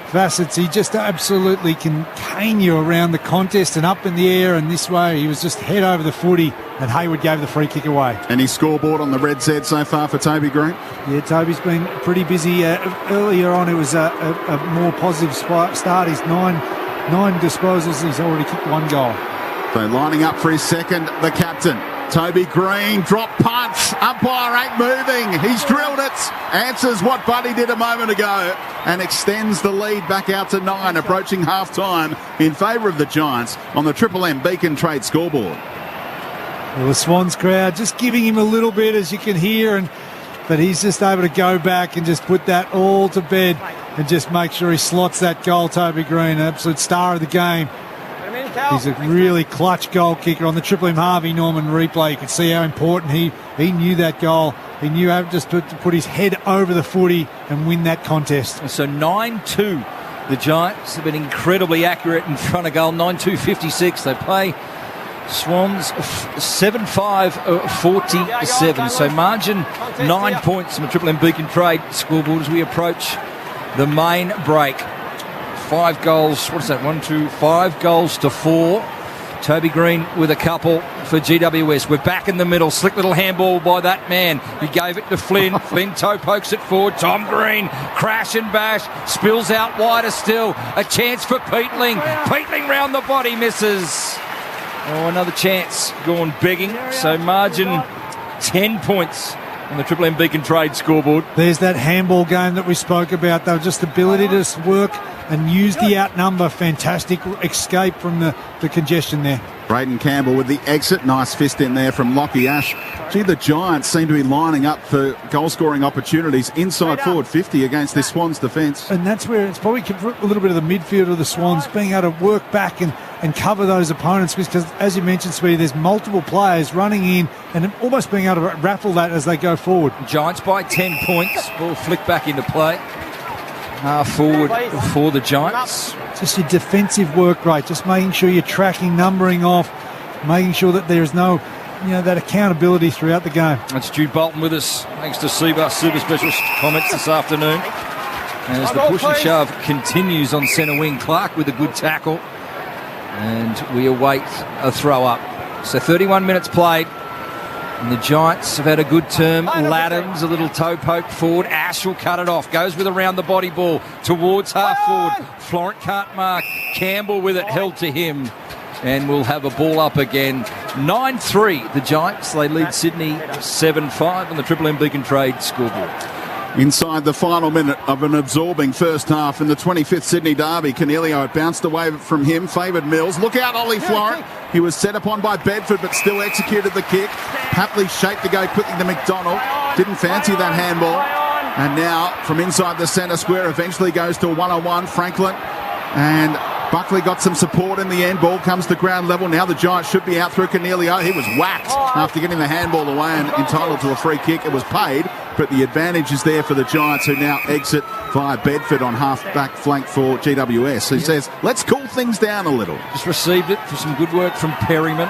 facets. He just absolutely can cane you around the contest and up in the air, and this way he was just head over the footy, and Hayward gave the free kick away. And his scoreboard on the red Z so far for Toby Green? Yeah, Toby's been pretty busy. Earlier on it was a more positive start. He's nine disposals. He's already kicked 1 goal. So lining up for his second, the captain. Toby Green, drop punts, umpire ain't moving, he's drilled it, answers what Buddy did a moment ago and extends the lead back out to 9, approaching half-time in favour of the Giants on the Triple M Beacon Trade scoreboard. Well, the Swans crowd just giving him a little bit, as you can hear, but he's just able to go back and just put that all to bed and just make sure he slots that goal. Toby Green, an absolute star of the game. He's a really clutch goal kicker on the Triple M Harvey Norman replay. You can see how important he knew that goal. He knew how just to put his head over the footy and win that contest. So 9-2. The Giants have been incredibly accurate in front of goal. 9-2-56. They play Swans 7-5-47. So margin 9 points from the Triple M Beacon Trade scoreboard as we approach the main break. 5 goals, what is that, 5 goals to 4. Toby Green with a couple for GWS. We're back in the middle. Slick little handball by that man. He gave it to Flynn. Flynn toe pokes it forward. Tom Green, crash and bash, spills out wider still. A chance for Peatling. Peatling round the body, misses. Oh, another chance gone begging. So margin 10 points on the Triple M Beacon Trade scoreboard. There's that handball game that we spoke about, though. Just ability to work and use the outnumber. Fantastic escape from the congestion there. Braden Campbell with the exit. Nice fist in there from Lockie Ash. Gee, the Giants seem to be lining up for goal-scoring opportunities inside forward 50 against this Swans defence. And that's where it's probably a little bit of the midfield of the Swans being able to work back and cover those opponents, because, as you mentioned, Speedy, there's multiple players running in and almost being able to raffle that as they go forward. Giants by 10 points. Ball flicked back into play. half forward for the Giants. Just your defensive work rate, just making sure you're tracking, numbering off, making sure that there's no, that accountability throughout the game. That's Jude Bolton with us, thanks to Seabus Super Specialist comments this afternoon. As the push and shove continues on centre wing, Clark with a good tackle. And we await a throw up. So 31 minutes played. And the Giants have had a good term. Laddams, a little toe poke forward. Ash will cut it off. Goes with a round the body ball towards half forward. Florent can't mark. Campbell with it held to him. And we'll have a ball up again. 9-3, the Giants. They lead Sydney 7-5 on the Triple M Beacon Trade scoreboard. Inside the final minute of an absorbing first half in the 25th Sydney Derby, Cornelio, it bounced away from him, favoured Mills. Look out, Ollie Florent. He was set upon by Bedford, but still executed the kick. Papley shaped to go quickly to McDonald. Didn't fancy that handball. And now, from inside the centre square, eventually goes to a one-on-one. Franklin and Buckley got some support in the end. Ball comes to ground level. Now the Giants should be out through Cornelio. He was whacked after getting the handball away and entitled to a free kick. It was paid, but the advantage is there for the Giants, who now exit via Bedford on half-back flank for GWS. He says, let's cool things down a little. Just received it for some good work from Perryman.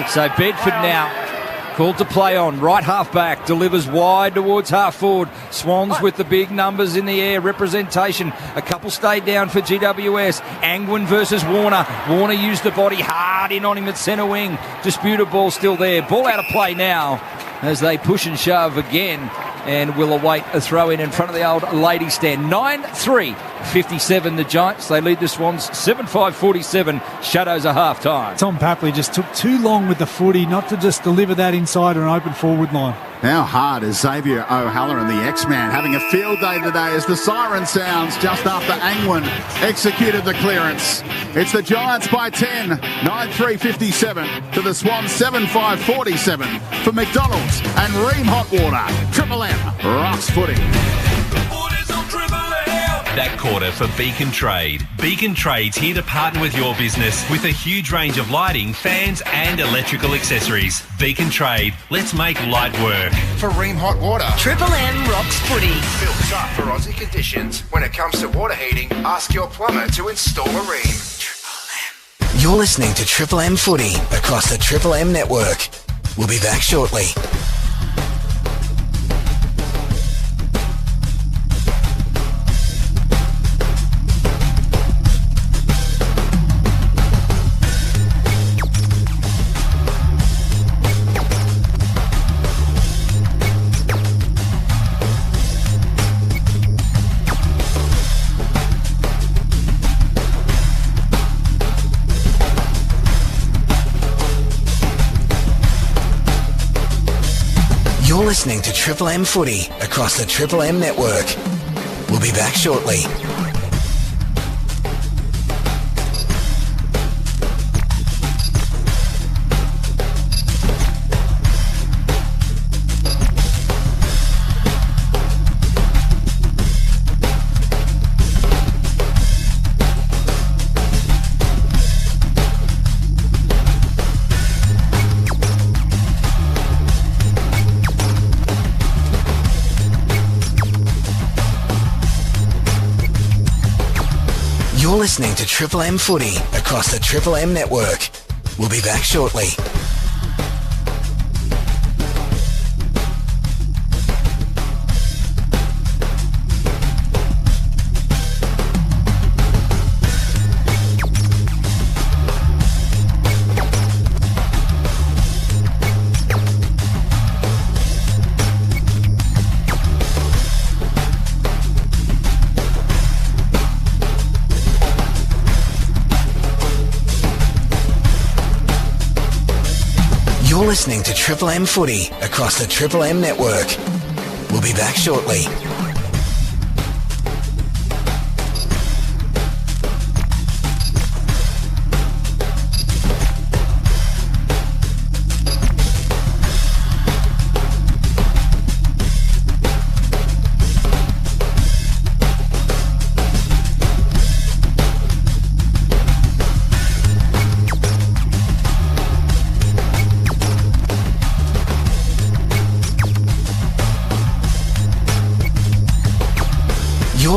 So Bedford now called to play on. Right half-back, delivers wide towards half-forward. Swans with the big numbers in the air. Representation. A couple stayed down for GWS. Angwin versus Warner. Warner used the body hard in on him at centre wing. Disputed ball still there. Ball out of play now as they push and shove again. And will await a throw in front of the old lady stand. 9-3, 57 the Giants. They lead the Swans 7-5, 47. Shadows are half time. Tom Papley just took too long with the footy not to just deliver that inside an open forward line. How hard is Xavier O'Halloran, the X-Man, having a field day today as the siren sounds just after Angwin executed the clearance. It's the Giants by 10, 9-3, 57 to the Swans 7-5, 47 for McDonald's and Ream Hot Water. Triple M rocks footy. That quarter for Beacon Trade. Beacon Trade's here to partner with your business with a huge range of lighting, fans and electrical accessories. Beacon Trade, let's make light work. For Ream Hot Water. Triple M rocks footy. Built tough for Aussie conditions. When it comes to water heating, ask your plumber to install a Ream. You're listening to Triple M Footy across the Triple M network. We'll be back shortly. You're listening to Triple M Footy across the Triple M network. We'll be back shortly. You're listening to Triple M Footy across the Triple M network. We'll be back shortly. You're listening to Triple M Footy across the Triple M network. We'll be back shortly.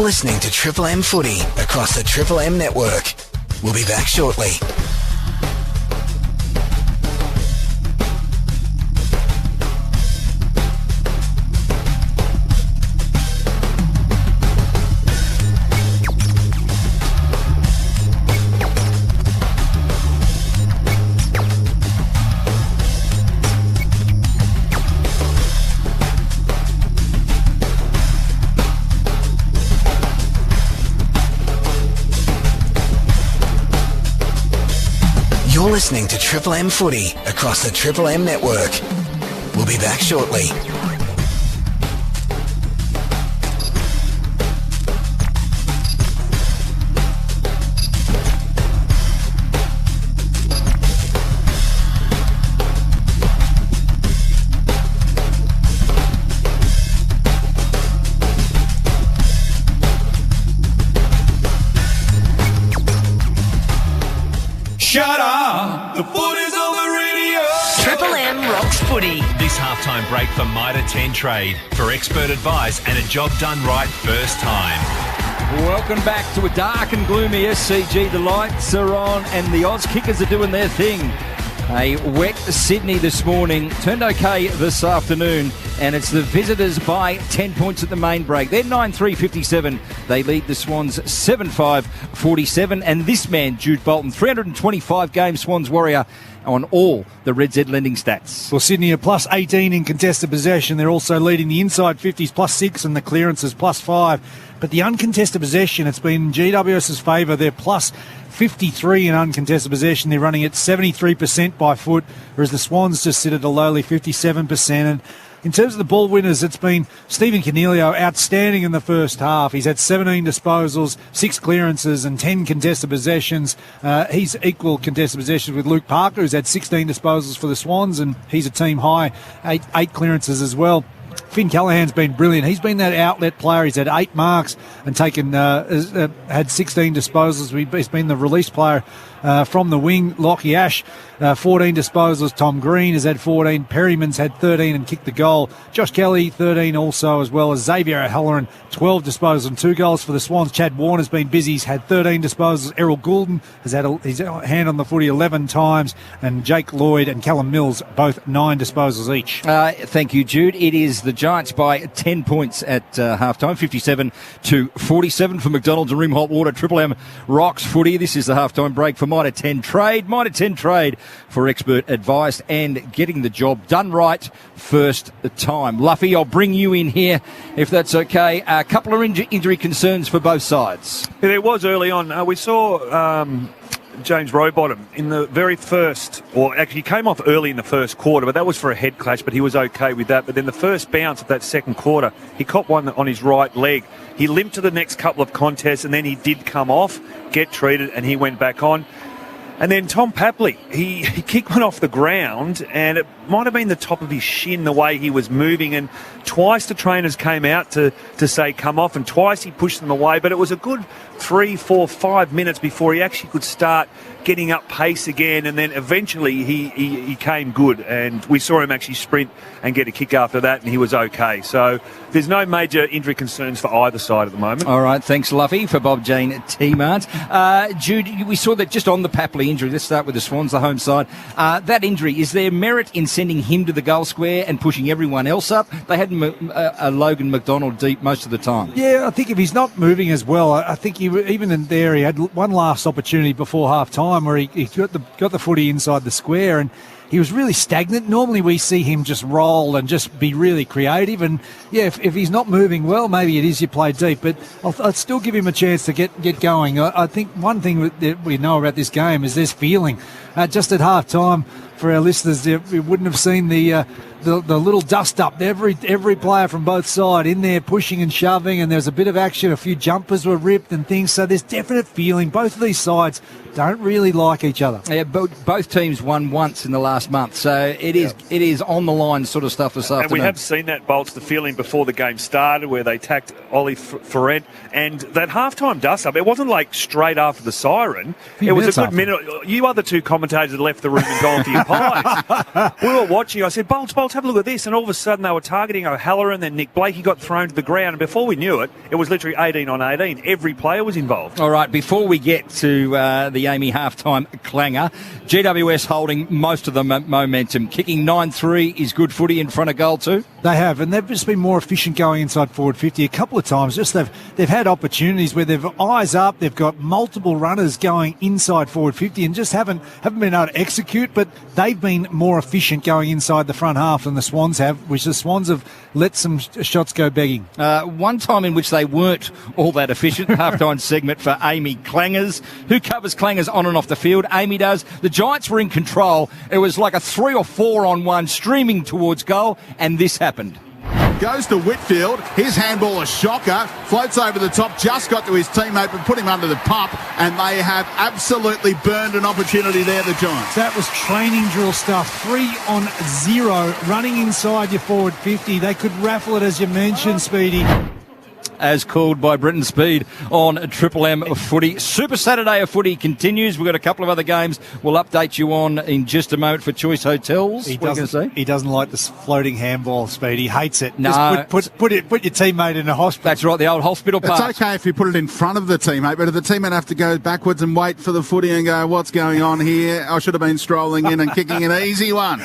listening to Triple M Footy across the Triple M network. We'll be back shortly. You're listening to Triple M Footy across the Triple M network. We'll be back shortly. Shut up! The foot is on the radio! Triple M rocks footy. This halftime break for Mitre 10 Trade. For expert advice and a job done right first time. Welcome back to a dark and gloomy SCG. The lights are on and the Oz Kickers are doing their thing. A wet Sydney this morning, turned okay this afternoon, and it's the visitors by 10 points at the main break. They're 9-3-57. They lead the Swans 7-5-47, and this man, Jude Bolton, 325 games Swans warrior on all the Red Z lending stats. Well, Sydney are plus 18 in contested possession. They're also leading the inside 50s plus 6 and the clearances plus 5. But the uncontested possession, it's been GWS's favour. They're plus 53 in uncontested possession. They're running at 73% by foot, whereas the Swans just sit at a lowly 57%. And in terms of the ball winners, it's been Stephen Cornelio, outstanding in the first half. He's had 17 disposals, 6 clearances and 10 contested possessions. He's equal contested possessions with Luke Parker, who's had 16 disposals for the Swans, and he's a team high, 8 clearances as well. Finn Callahan's been brilliant. He's been that outlet player. He's had 8 marks and had 16 disposals. He's been the release player from the wing. Lockie Ash, 14 disposals. Tom Green has had 14. Perryman's had 13 and kicked the goal. Josh Kelly, 13 also, as well as Xavier O'Halloran, 12 disposals and 2 goals for the Swans. Chad Warner's been busy. He's had 13 disposals. Errol Goulden has had his hand on the footy 11 times. And Jake Lloyd and Callum Mills, both 9 disposals each. Thank you, Jude. It is the Giants by 10 points at halftime, 57-47 for McDonald's and Rim Hot Water. Triple M rocks footy. This is the halftime break for Mitre 10 Trade. Mitre 10 Trade for expert advice and getting the job done right first time. Luffy, I'll bring you in here if that's okay. A couple of injury concerns for both sides. Yeah, there was early on. We saw James Rowbottom in the very first, or actually he came off early in the first quarter, but that was for a head clash, but he was okay with that. But then the first bounce of that second quarter, he caught one on his right leg. He limped to the next couple of contests, and then he did come off, get treated, and he went back on. And then Tom Papley, he kicked one off the ground, and it might have been the top of his shin, the way he was moving. And twice the trainers came out to say come off, and twice he pushed them away. But it was a good 3, 4, 5 minutes before he actually could start getting up pace again. And then eventually he came good, and we saw him actually sprint and get a kick after that, and he was okay. So there's no major injury concerns for either side at the moment. All right, thanks, Luffy, for Bob Jane T-Mart. Jude, we saw that just on the Papley injury. Let's start with the Swans, the home side. That injury, is there merit in sending him to the goal square and pushing everyone else up? They had Logan McDonald deep most of the time. Yeah, I think if he's not moving as well, I think even in there, he had one last opportunity before half time where he got the footy inside the square, and he was really stagnant. Normally we see him just roll and just be really creative. And, yeah, if he's not moving well, maybe it is you play deep. But I'd still give him a chance to get going. I think one thing that we know about this game is there's feeling. Just at half-time, for our listeners, we wouldn't have seen the little dust-up. Every player from both sides in there pushing and shoving, and there's a bit of action. A few jumpers were ripped and things. So there's definite feeling. Both of these sides don't really like each other. Yeah, both teams won once in the last month, so it is on the line sort of stuff this afternoon. And we have seen that, Bolts, the feeling before the game started where they tacked Ollie Ferrent, and that halftime dust-up, it wasn't like straight after the siren. It was a good minute. You other two commentators left the room and gone to your Pies. We were watching. I said, Bolts, have a look at this. And all of a sudden they were targeting O'Halloran, then Nick Blakey got thrown to the ground. And before we knew it, it was literally 18 on 18. Every player was involved. All right, before we get to the Amy halftime clanger, GWS holding most of the momentum. Kicking 9-3 is good footy in front of goal too. They have, and they've just been more efficient going inside forward 50 a couple of times. Just they've had opportunities where they've eyes up, they've got multiple runners going inside forward 50 and just haven't been able to execute, but they've been more efficient going inside the front half than the Swans have, which the Swans have let some shots go begging. One time in which they weren't all that efficient, halftime segment for Amy Clangers. Who covers Clangers on and off the field? Amy does. The Giants were in control. It was like a 3 or 4 on 1 streaming towards goal, and this happened. Goes to Whitfield. His handball, a shocker. Floats over the top. Just got to his teammate, but put him under the pump. And they have absolutely burned an opportunity there, the Giants. That was training drill stuff. 3 on 0. Running inside your forward 50. They could raffle it, as you mentioned, Speedy. As called by Brenton Speed on Triple M Footy. Super Saturday of Footy continues. We've got a couple of other games we'll update you on in just a moment for Choice Hotels. He doesn't like this floating handball, Speed. He hates it. No. Just put your teammate in a hospital. That's right, the old hospital pass. It's okay if you put it in front of the teammate, but if the teammate have to go backwards and wait for the footy and go, what's going on here? I should have been strolling in and kicking an easy one.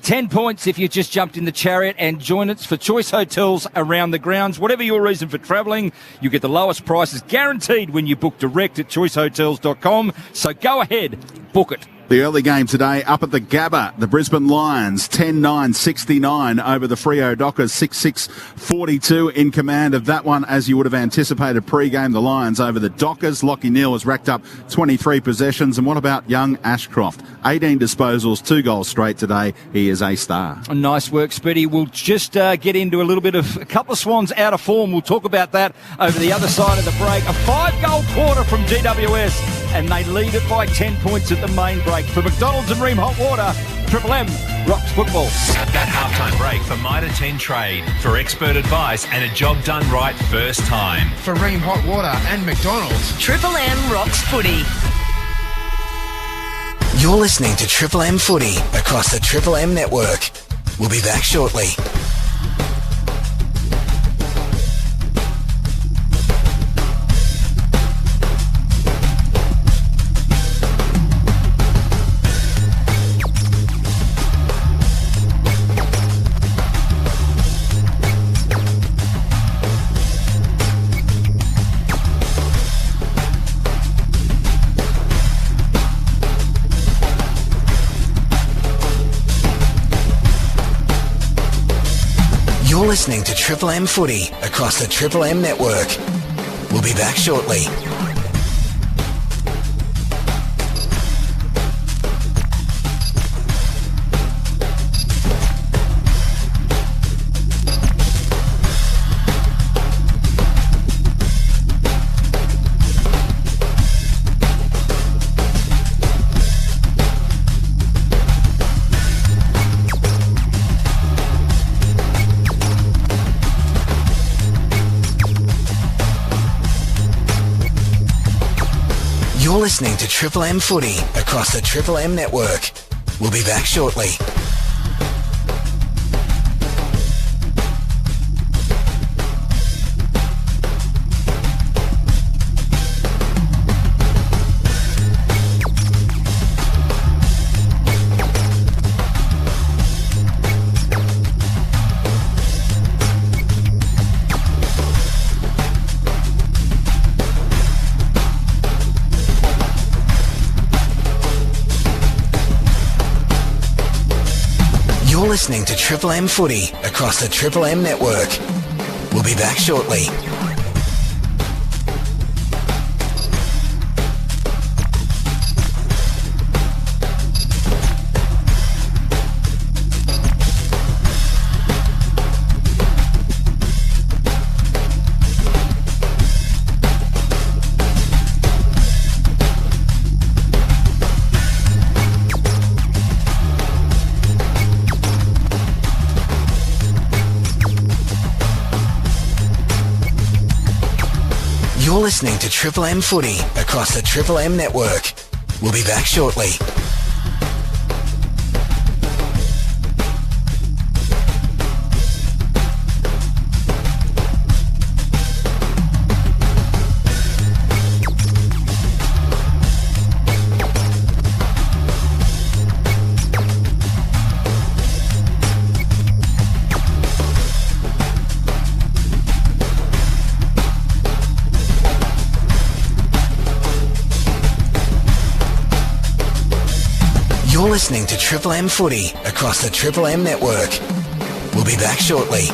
10 points if you just jumped in the chariot and join us for Choice Hotels around the grounds. Whatever your reason for travelling, you get the lowest prices guaranteed when you book direct at choicehotels.com. So go ahead, book it. The early game today up at the Gabba, the Brisbane Lions 10-9-69 over the Freo Dockers 6-6-42 in command of that one, as you would have anticipated pre-game. The Lions over the Dockers. Lachie Neale has racked up 23 possessions. And what about young Ashcroft? 18 disposals, 2 goals straight today. He is a star. Nice work, Speedy. We'll just get into a little bit of a couple of Swans out of form. We'll talk about that over the other side of the break. A 5-goal quarter from GWS, and they lead it by 10 points at the main break. For McDonald's and Ream Hot Water, Triple M rocks football. That halftime break for Mitre 10 Trade for expert advice and a job done right first time. For Ream Hot Water and McDonald's. Triple M rocks footy. You're listening to Triple M Footy across the Triple M network. We'll be back shortly. You're listening to Triple M Footy across the Triple M network. We'll be back shortly. You're listening to Triple M Footy across the Triple M network. We'll be back shortly. You're listening to Triple M Footy across the Triple M network. We'll be back shortly. You're listening to Triple M Footy across the Triple M network. We'll be back shortly. listening to Triple M Footy across the Triple M network. We'll be back shortly.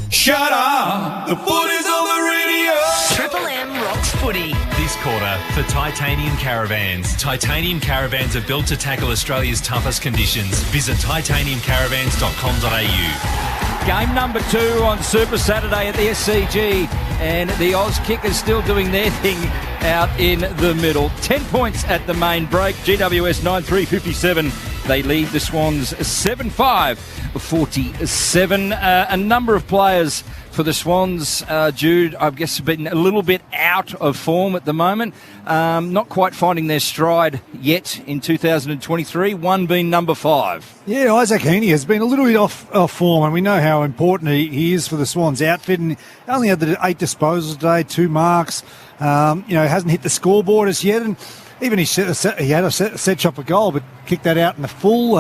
Shut up! The footy's on the radio! Triple M rocks footy. This quarter for Titanium Caravans. Titanium Caravans are built to tackle Australia's toughest conditions. Visit titaniumcaravans.com.au. Game number 2 on Super Saturday at the SCG, and the Oz Kickers still doing their thing out in the middle. 10 points at the main break. GWS 9-3-57. They lead the Swans 7-5-47. A number of players for the Swans, Jude, I guess, have been a little bit out of form at the moment. Not quite finding their stride yet in 2023, one being number 5. Yeah, Isaac Heaney has been a little bit off form, and we know how important he is for the Swans outfit. And only had the 8 disposals today, 2 marks. Hasn't hit the scoreboard as yet. And even he had a set shot for goal, but kicked that out in the full.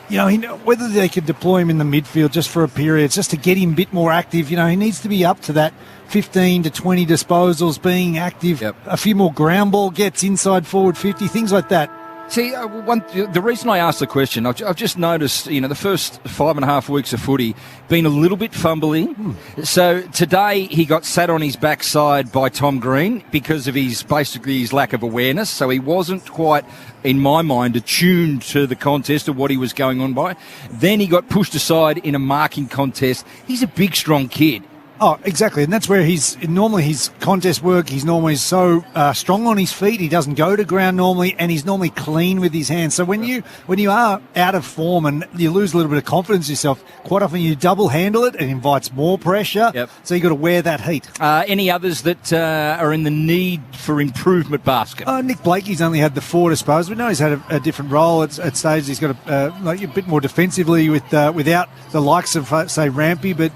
Whether they could deploy him in the midfield just for a period, just to get him a bit more active, he needs to be up to that 15 to 20 disposals, being active, a few more ground ball gets inside forward 50, things like that. See, the reason I asked the question, I've just noticed, the first 5.5 weeks of footy been a little bit fumbling. So today he got sat on his backside by Tom Green because of his lack of awareness. So he wasn't quite, in my mind, attuned to the contest of what he was going on by. Then he got pushed aside in a marking contest. He's a big, strong kid. Oh, exactly, and that's where his contest work, he's normally so strong on his feet, he doesn't go to ground normally, and he's normally clean with his hands. So when you are out of form and you lose a little bit of confidence in yourself, quite often you double handle it, it invites more pressure, so you've got to wear that heat. Any others that are in the need for improvement basket? Nick Blakey's only had the 4 disposals. We know he's had a different role at stages. He's got a bit more defensively without the likes of, say, Rampy, but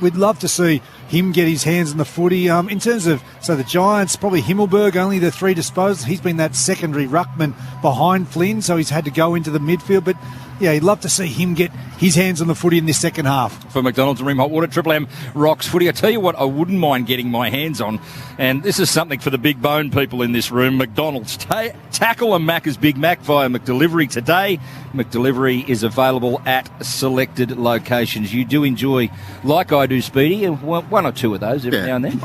we'd love to see him get his hands on the footy. In terms of, the Giants, probably Himmelberg, only the 3 disposals. He's been that secondary ruckman behind Flynn, so he's had to go into the midfield. But, you'd love to see him get his hands on the footy in this second half. For McDonald's and Ream Hot Water, Triple M rocks footy. I tell you what I wouldn't mind getting my hands on, and this is something for the big bone people in this room. McDonald's. Tackle a Macca's Big Mac via McDelivery today. McDelivery is available at selected locations. You do enjoy, like I do, Speedy, 1 or 2 of those every now and then.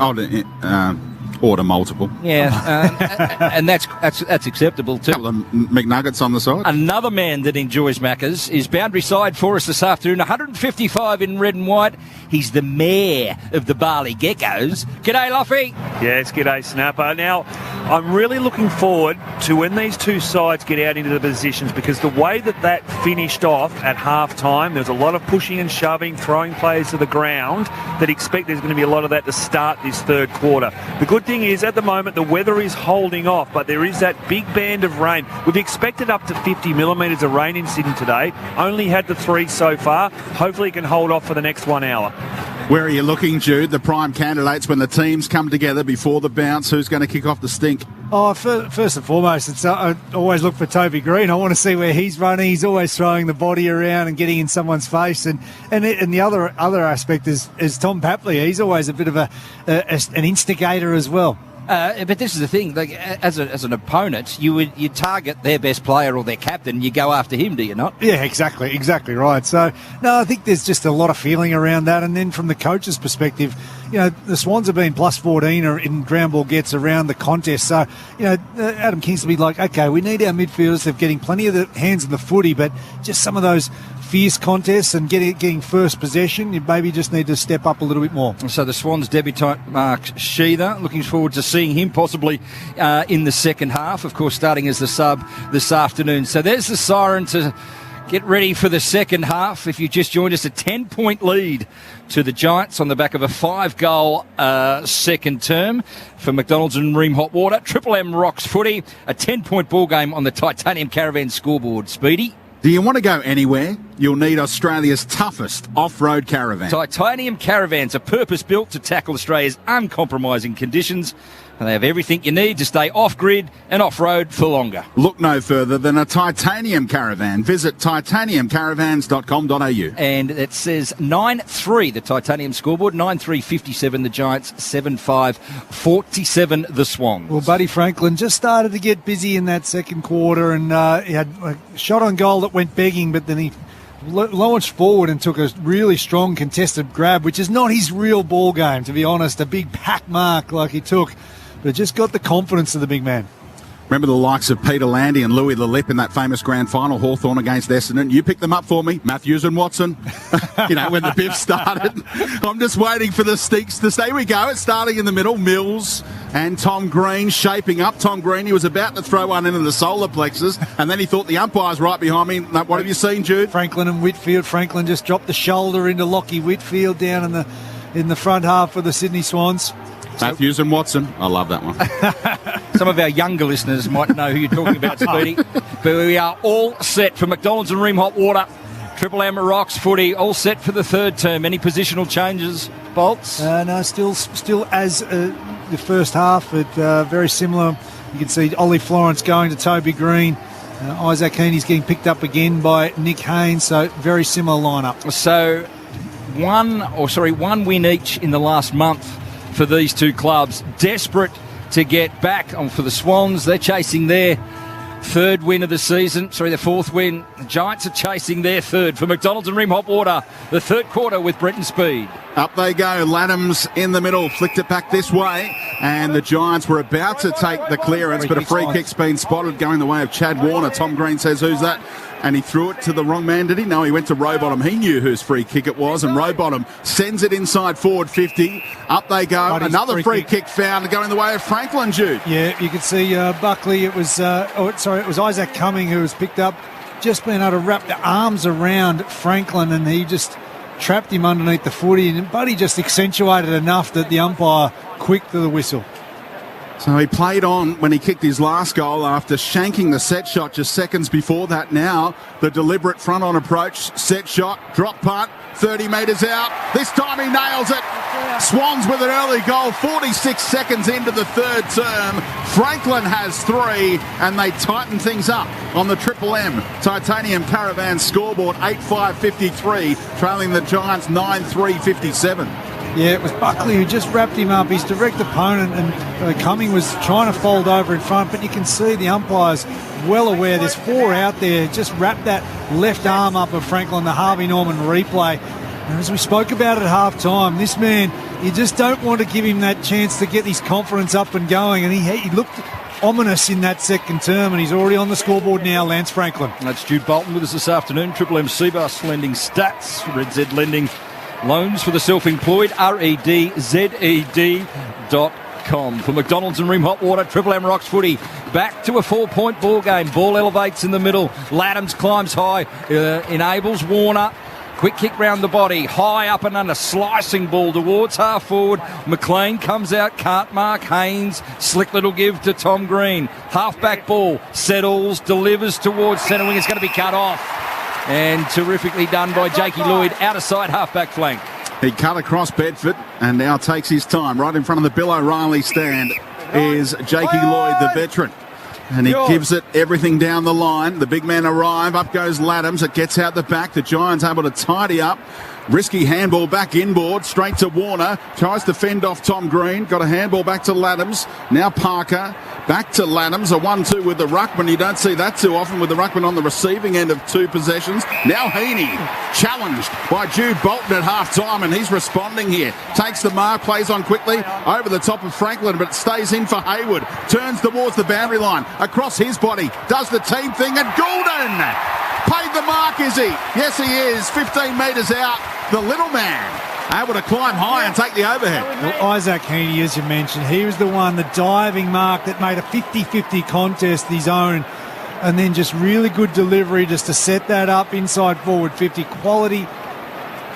Order multiple. Yeah, and that's acceptable too. A couple of McNuggets on the side. Another man that enjoys Macca's is boundary side for us this afternoon. 155 in red and white. He's the mayor of the Barley Geckos. G'day, Luffy. Yes, g'day, Snapper. Now, I'm really looking forward to when these two sides get out into the positions, because the way that finished off at half-time, there's a lot of pushing and shoving, throwing players to the ground, that expect there's going to be a lot of that to start this third quarter. The good thing is, at the moment, the weather is holding off, but there is that big band of rain. We've expected up to 50 millimetres of rain in Sydney today. Only had the 3 so far. Hopefully it can hold off for the next 1 hour. Where are you looking, Jude? The prime candidates when the teams come together before the bounce. Who's going to kick off the stink? Oh, first and foremost, I always look for Toby Green. I want to see where he's running. He's always throwing the body around and getting in someone's face. And the other aspect is Tom Papley. He's always a bit of an instigator as well. But this is the thing, like, as an opponent, you target their best player or their captain, you go after him, do you not? Yeah, exactly right. So, no, I think there's just a lot of feeling around that. And then from the coach's perspective, the Swans have been plus 14 in ground ball gets around the contest. So, Adam King's will be like, okay, we need our midfielders. They're getting plenty of the hands on the footy, but just some of those fierce contests and getting first possession, you maybe just need to step up a little bit more. So the Swans debutant Mark Sheether, looking forward to seeing him possibly in the second half, of course starting as the sub this afternoon. So there's the siren to get ready for the second half. If you just joined us, a 10-point lead to the Giants on the back of a 5-goal second term for McDonald's and Ream Hot Water. Triple M rocks footy, a 10-point ball game on the Titanium Caravan scoreboard. Speedy? Do you want to go anywhere you'll need Australia's toughest off-road caravan. Titanium caravans are purpose-built to tackle Australia's uncompromising conditions, and they have everything you need to stay off-grid and off-road for longer. Look no further than a Titanium caravan. Visit titaniumcaravans.com.au. And it says 9-3, the Titanium scoreboard, 9-3-57 the Giants, 7-5-47 the Swans. Well, Buddy Franklin just started to get busy in that second quarter, and he had a shot on goal that went begging, but then he launched forward and took a really strong contested grab, which is not his real ball game, to be honest. A big pack mark like he took, but just got the confidence of the big man. Remember the likes of Peter Landy and Louis Lelip in that famous grand final, Hawthorn against Essendon. You picked them up for me, Matthews and Watson. You know, when the biff started. I'm just waiting for the sticks to stay. We go. It's starting in the middle. Mills and Tom Green shaping up. Tom Green, he was about to throw one into the solar plexus, and then he thought the umpire's right behind me. What have you seen, Jude? Franklin and Whitfield. Franklin just dropped the shoulder into Lockie Whitfield down in the front half of the Sydney Swans. Matthews and Watson. I love that one. Some of our younger listeners might know who you're talking about, Speedy. But we are all set for McDonald's and Ream Hot Water. Triple M Rocks footy, all set for the third term. Any positional changes, Bolts? No, still as the first half, but very similar. You can see Ollie Florence going to Toby Green. Isaac Heaney's getting picked up again by Nick Haynes, so very similar lineup. So one win each in the last month for these two clubs. Desperate to get back on for the Swans. They're chasing their third win of the season. Their fourth win. The Giants are chasing their third. For McDonald's and Ream Hot Water, the third quarter with Brenton Speed. Up they go. Laddams in the middle. Flicked it back this way. And the Giants were about to take the clearance, but a free kick's been spotted going the way of Chad Warner. Tom Green says, "Who's that?" And he threw it to the wrong man, did he? No, he went to Rowbottom. He knew whose free kick it was, and Rowbottom sends it inside forward 50. Up they go. Another free kick found going the way of Franklin, Jude. Yeah, you could see Buckley. It was it was Isaac Cumming who was picked up, just being able to wrap the arms around Franklin, and he just trapped him underneath the footy. And Buddy just accentuated enough that the umpire quick to the whistle. So he played on when he kicked his last goal after shanking the set shot just seconds before that. Now the deliberate front-on approach, set shot, drop punt, 30 metres out. This time he nails it. Swans with an early goal, 46 seconds into the third term. Franklin has 3, and they tighten things up on the Triple M Titanium Caravan scoreboard, 8-5-53, trailing the Giants 9-3-57. Yeah, it was Buckley who just wrapped him up. His direct opponent, and Cumming was trying to fold over in front, but you can see the umpire's well aware there's 4 out there. Just wrap that left arm up of Franklin, the Harvey Norman replay. And as we spoke about at half-time, this man, you just don't want to give him that chance to get his confidence up and going. And he looked ominous in that second term, and he's already on the scoreboard now, Lance Franklin. That's Jude Bolton with us this afternoon. Triple M CBUS lending stats, Red Z lending. Loans for the self-employed, REDZED.com. For McDonald's and Ream Hot Water, Triple M Rocks footy. Back to a 4-point ball game. Ball elevates in the middle. Laddams climbs high, enables Warner. Quick kick round the body, high up and under, slicing ball towards half forward. McLean comes out, can't mark. Haynes, slick little give to Tom Green. Half-back ball, settles, delivers towards centre wing. It's going to be cut off. And terrifically done by Jakey Lloyd, out of sight, half-back flank. He cut across Bedford and now takes his time. Right in front of the Bill O'Reilly stand is Jakey Lloyd, the veteran. And he gives it everything down the line. The big men arrive. Up goes Laddams. It gets out the back. The Giants able to tidy up. Risky handball back inboard. Straight to Warner. Tries to fend off Tom Green. Got a handball back to Laddams. Now Parker. Back to Laddams. A 1-2 with the ruckman. You don't see that too often with the ruckman on the receiving end of 2 possessions. Now Heaney. Challenged by Jude Bolton at half-time, and he's responding here. Takes the mark. Plays on quickly. Over the top of Franklin, but stays in for Hayward. Turns towards the boundary line. Across his body. Does the team thing, and Goulden paid the mark, is he? Yes, he is. 15 metres out. The little man able to climb high and take the overhead. Well, Isaac Heaney, as you mentioned, he was the one, the diving mark that made a 50-50 contest his own, and then just really good delivery just to set that up inside forward 50. Quality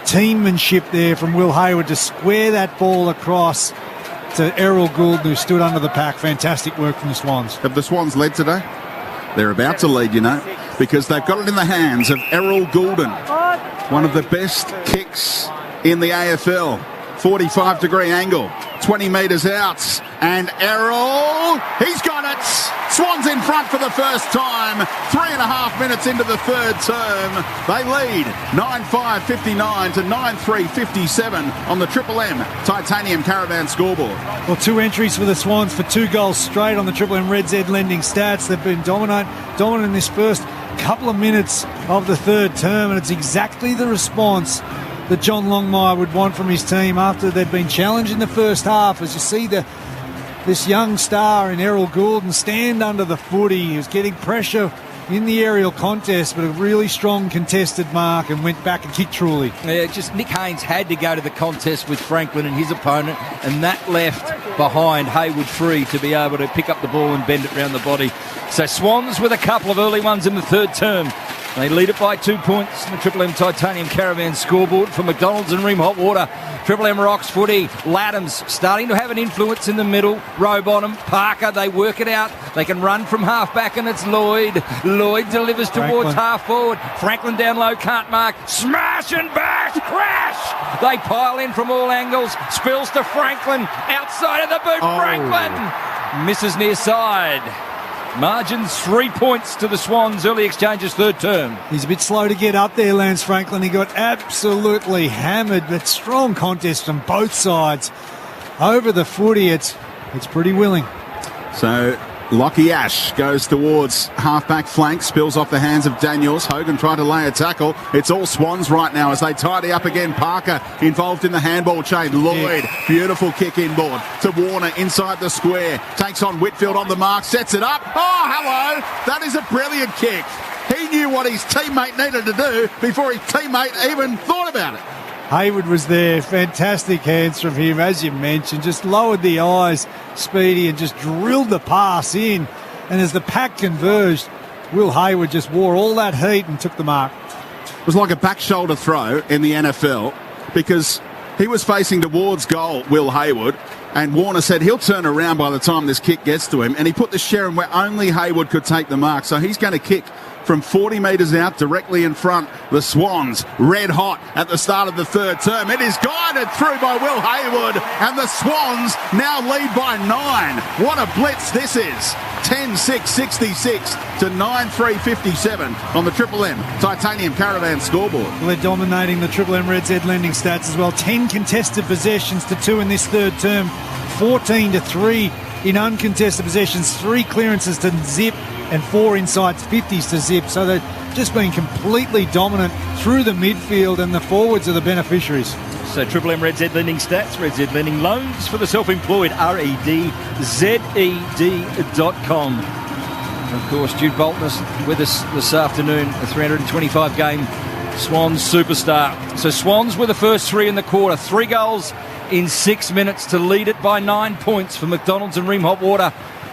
teammanship there from Will Hayward to square that ball across to Errol Gould, who stood under the pack. Fantastic work from the Swans. Have the Swans led today? They're about to lead, you know, because they've got it in the hands of Errol Goulden. One of the best kicks in the AFL. 45-degree angle, 20 metres out, and Errol, he's got it! Swans in front for the first time, 3.5 minutes into the third term. They lead 9-5-59 to 9-3-57 on the Triple M Titanium Caravan scoreboard. Well, 2 entries for the Swans for 2 goals straight on the Triple M Red Z lending stats. They've been dominant in this first couple of minutes of the third term, and it's exactly the response that John Longmire would want from his team after they'd been challenged in the first half. As you see this young star in Errol Goulden stand under the footy. He was getting pressure in the aerial contest, but a really strong contested mark, and went back and kicked truly. Yeah, just Nick Haynes had to go to the contest with Franklin and his opponent, and that left behind Hayward free to be able to pick up the ball and bend it round the body. So Swans with a couple of early ones in the third term. They lead it by 2 points in the Triple M Titanium Caravan scoreboard. For McDonald's and Ream Hot Water, Triple M Rocks footy. Laddams starting to have an influence in the middle. Rowbottom, Parker, they work it out. They can run from half back, and it's Lloyd. Lloyd delivers towards half forward. Franklin down low, can't mark. Smash and bash, crash! They pile in from all angles. Spills to Franklin, outside of the boot. Franklin misses near side. Margin 3 points to the Swans, early exchanges third term. He's a bit slow to get up there, Lance Franklin. He got absolutely hammered, but strong contest from both sides. Over the footy, it's pretty willing. So Lockie Ash goes towards half-back flank, spills off the hands of Daniels. Hogan tried to lay a tackle. It's all Swans right now as they tidy up again. Parker involved in the handball chain. Lloyd, beautiful kick inboard to Warner inside the square. Takes on Whitfield on the mark, sets it up. Oh, hello! That is a brilliant kick. He knew what his teammate needed to do before his teammate even thought about it. Hayward was there. Fantastic hands from him, as you mentioned. Just lowered the eyes, Speedy, and just drilled the pass in. And as the pack converged, Will Hayward just wore all that heat and took the mark. It was like a back shoulder throw in the NFL because he was facing towards goal, Will Hayward, and Warner said he'll turn around by the time this kick gets to him. And he put the Sharon where only Hayward could take the mark. So he's going to kick from 40 metres out, directly in front. The Swans, red hot at the start of the third term. It is guided through by Will Hayward, and the Swans now lead by 9. What a blitz this is. 10-6-66 to 9-3-57 on the Triple M Titanium Caravan scoreboard. Well, they're dominating the Triple M Red Z lending stats as well. 10 contested possessions to 2 in this third term. 14-3 in uncontested possessions. 3 clearances to Zip, and 4 inside 50s to Zip. So they've just been completely dominant through the midfield, and the forwards are the beneficiaries. So Triple M Red Z lending stats, Red Z lending loans for the self-employed, REDZED.com. Of course, Jude Bolton is with us this afternoon, a 325-game Swans superstar. So Swans were the first 3 in the quarter. 3 goals in 6 minutes to lead it by 9 points for McDonald's and Ream Hot Water.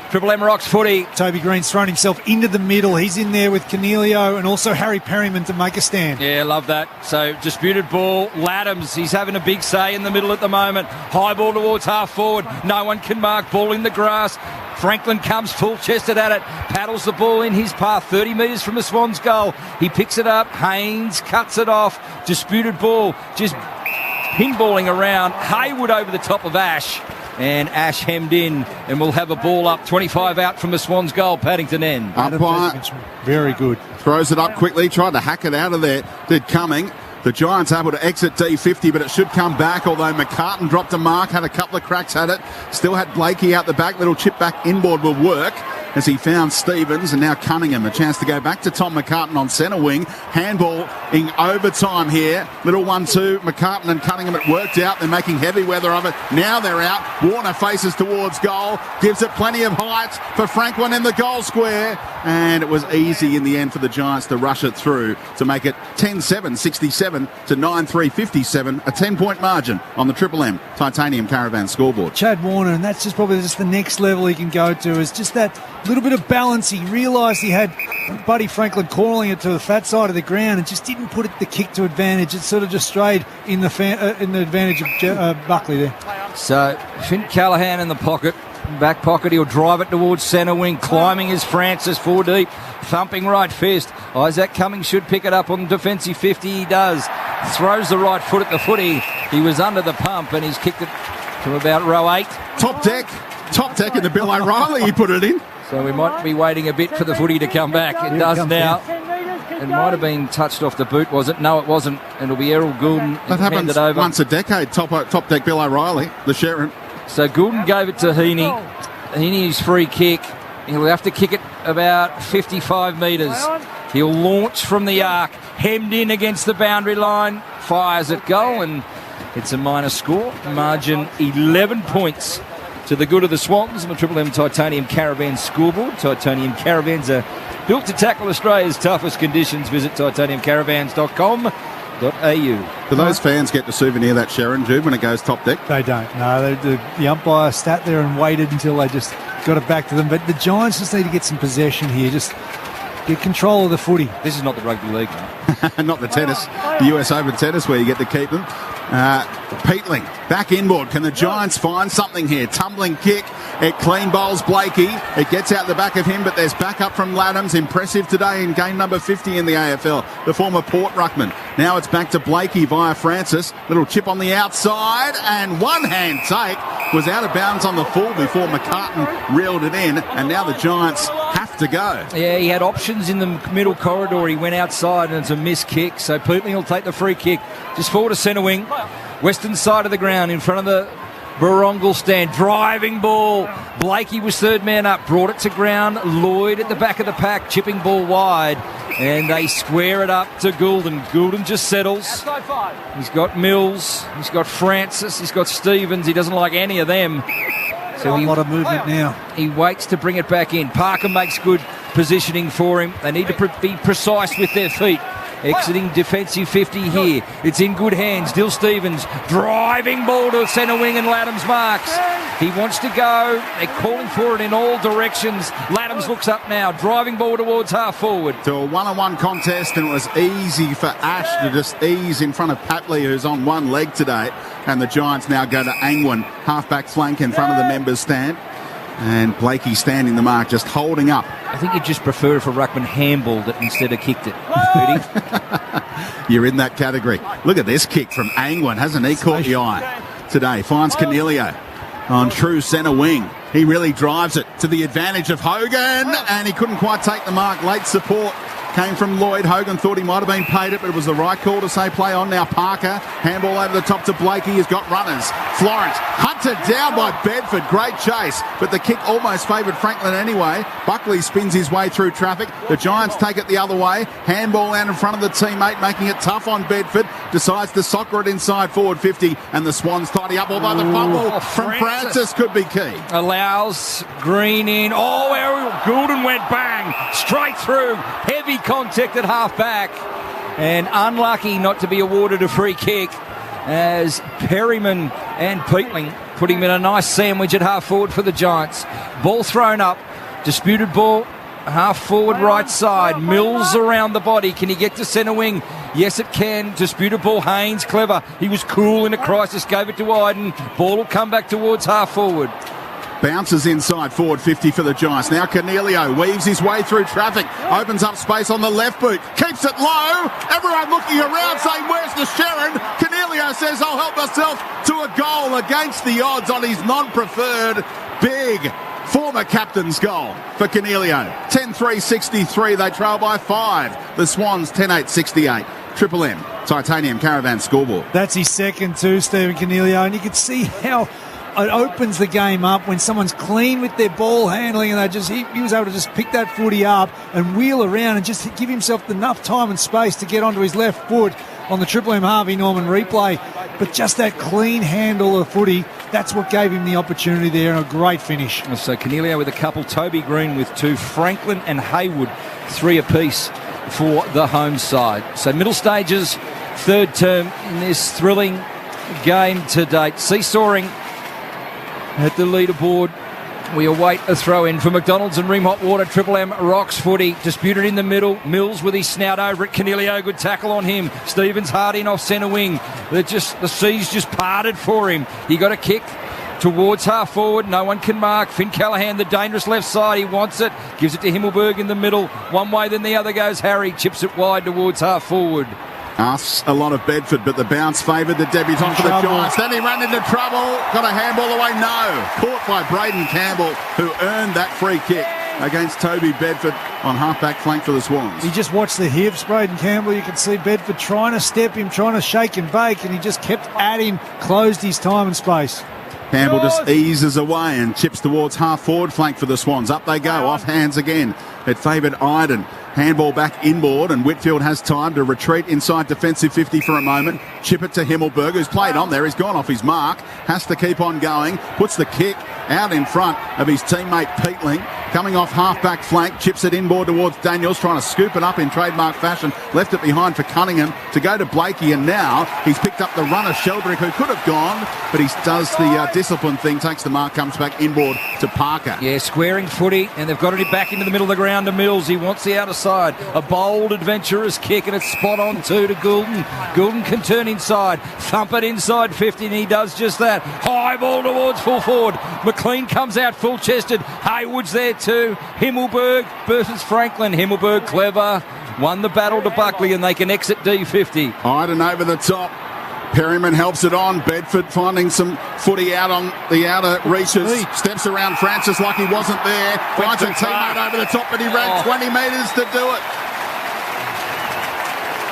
Triple M Rocks footy. Toby Green's thrown himself into the middle. He's in there with Cornelio and also Harry Perryman to make a stand. Yeah, love that. So disputed ball. Laddams, he's having a big say in the middle at the moment. High ball towards half forward. No one can mark. Ball in the grass. Franklin comes full-chested at it. Paddles the ball in his path. 30 metres from the Swans' goal. He picks it up. Haynes cuts it off. Disputed ball. Just pinballing around. Hayward over the top of Ash. And Ash hemmed in, and we'll have a ball up 25 out from the Swans' goal, Paddington end. Umpire very good. Throws it up quickly, tried to hack it out of there. Did Cumming. The Giants able to exit D50, but it should come back, although McCartan dropped a mark, had a couple of cracks at it. Still had Blakey out the back. Little chip back inboard will work as he found Stevens, and now Cunningham. A chance to go back to Tom McCartan on centre wing. Handball in overtime here. Little 1-2. McCartan and Cunningham, it worked out. They're making heavy weather of it. Now they're out. Warner faces towards goal. Gives it plenty of height for Franklin in the goal square. And it was easy in the end for the Giants to rush it through to make it 10-7-67 to 9-3-57. A 10-point margin on the Triple M Titanium Caravan scoreboard. Chad Warner, and that's just probably just the next level he can go to, is just that little bit of balance. He realised he had Buddy Franklin calling it to the fat side of the ground and just didn't put the kick to advantage. It sort of just strayed in the advantage of Buckley there. So Finn Callahan in the pocket. Back pocket, he'll drive it towards centre wing. Climbing is Francis, 4 deep. Thumping right fist. Isaac Cummings should pick it up on defensive 50. He does. throws the right foot at the footy. He was under the pump and he's kicked it from about row 8. Top deck in the Bill O'Reilly, he put it in. So we might be waiting a bit for the footy to come back. It does now. It might have been touched off the boot, was it? No, it wasn't. It'll be Errol Goulden. That happens over. Once a decade, top deck Bill O'Reilly, the Sharon. So Goulden gave it to Heaney. Heaney's free kick. He'll have to kick it about 55 metres. He'll launch from the arc, hemmed in against the boundary line, fires at goal, and it's a minor score. Margin 11 points to the good of the Swans on the Triple M Titanium Caravan scoreboard. Titanium Caravans are built to tackle Australia's toughest conditions. Visit titaniumcaravans.com.au. Do those fans get to souvenir that Sharon, Jude, when it goes top deck? They don't. No, the umpire sat there and waited until they just got it back to them. But the Giants just need to get some possession here. Just get control of the footy. This is not the rugby league, mate. Not the tennis. The US Open tennis where you get to keep them. Peatling back inboard. Can the Giants find something here? Tumbling kick. It clean bowls Blakey. It gets out the back of him, but there's backup from Laddams. Impressive today in game number 50 in the AFL. The former Port ruckman. Now it's back to Blakey via Francis. Little chip on the outside, and one hand take was out of bounds on the full before McCartan reeled it in, and now the Giants have to go. Yeah, he had options in the middle corridor. He went outside, and it's a missed kick. So Peatling will take the free kick. Just forward to centre wing. Western side of the ground in front of the Barongal stand. Driving ball. Blakey was third man up. Brought it to ground. Lloyd at the back of the pack. Chipping ball wide. And they square it up to Goulden. Goulden just settles. He's got Mills. He's got Francis. He's got Stevens. He doesn't like any of them. So a lot of movement now. He waits to bring it back in. Parker makes good positioning for him. They need to be precise with their feet. Exiting defensive 50 here. It's in good hands. Dill Stevens driving ball to centre wing and Laddams marks. He wants to go. They're calling for it in all directions. Laddams looks up now. Driving ball towards half forward. To a one-on-one contest, and it was easy for Ash to just ease in front of Papley, who's on one leg today. And the Giants now go to Angwin, half-back flank in front of the members' stand. And Blakey standing the mark, just holding up. I think you'd just prefer if a ruckman handballed it instead of kicked it. You're in that category. Look at this kick from Angwin. Hasn't he caught the eye today? Finds Cornelio on true centre wing. He really drives it to the advantage of Hogan, and he couldn't quite take the mark. Late support came from Lloyd. Hogan thought he might have been paid it, but it was the right call to say play on. Now Parker, handball over the top to Blakey. He's got runners. Florence, hunted down by Bedford. Great chase, but the kick almost favoured Franklin anyway. Buckley spins his way through traffic. The Giants take it the other way. Handball out in front of the teammate, making it tough on Bedford. Decides to soccer it inside forward 50, and the Swans tidy up, although the fumble from Francis could be key. Allows Green in. Oh, Goulden went bang, straight through. Heavy contact at half back, and unlucky not to be awarded a free kick as Perryman and Peatling put him in a nice sandwich at half forward for the Giants. Ball thrown up, disputed ball half forward right side. Mills around the body. Can he get to centre wing? Yes, it can. Disputed ball. Haynes, clever. He was cool in a crisis, gave it to Iden. Ball will come back towards half forward. Bounces inside forward 50 for the Giants. Now Cornelio weaves his way through traffic. Opens up space on the left boot. Keeps it low. Everyone looking around saying, where's the Sharon? Cornelio says, I'll help myself to a goal against the odds on his non-preferred big former captain's goal for Cornelio. 10-3-63. They trail by 5. The Swans 10-8-68. Triple M Titanium Caravan scoreboard. That's his second too, Stephen Cornelio. And you can see how it opens the game up when someone's clean with their ball handling, and he was able to just pick that footy up and wheel around and just give himself enough time and space to get onto his left foot on the Triple M Harvey Norman replay. But just that clean handle of footy, that's what gave him the opportunity there, and a great finish. So Cornelio with a couple, Toby Green with 2, Franklin and Haywood 3 apiece for the home side. So middle stages, third term in this thrilling game to date. Seesawing at the leaderboard. We await a throw-in for McDonald's and Ream Hot Water. Triple M rocks footy. Disputed in the middle. Mills with his snout over it. Cornelio, good tackle on him. Stevens hard in off centre wing. The seas just parted for him. He got a kick towards half forward. No one can mark. Finn Callahan, the dangerous left side. He wants it. Gives it to Himmelberg in the middle. One way, then the other goes Harry. Chips it wide towards half forward. Asks a lot of Bedford, but the bounce favoured the debutant for the Giants. Then he ran into trouble. Got a handball away. No. Caught by Braden Campbell, who earned that free kick against Toby Bedford on half-back flank for the Swans. You just watched the hips, Braden Campbell. You could see Bedford trying to step him, trying to shake and bake, and he just kept at him, closed his time and space. Campbell just eases away and chips towards half-forward flank for the Swans. Up they go, off hands again. It favoured Iden. Handball back inboard, and Whitfield has time to retreat inside defensive 50 for a moment. Chip it to Himmelberg, who's played on there. He's gone off his mark. Has to keep on going. Puts the kick out in front of his teammate Peatling. Coming off half-back flank, chips it inboard towards Daniels, trying to scoop it up in trademark fashion. Left it behind for Cunningham to go to Blakey, and now he's picked up the runner, Sheldrick, who could have gone, but he does the discipline thing, takes the mark, comes back inboard to Parker. Yeah, squaring footy, and they've got it back into the middle of the ground to Mills. He wants the outer side. A bold, adventurous kick, and it's spot on too to Goulden. Goulden can turn inside, thump it inside 50, and he does just that. High ball towards full forward. McLean comes out full-chested. Haywood's there too. Himmelberg versus Franklin. Himmelberg clever. Won the battle to Buckley, and they can exit D50. Iden over the top. Perryman helps it on. Bedford finding some footy out on the outer reaches. Steps around Francis like he wasn't there. Finds a teammate over the top, but he ran 20 metres to do it.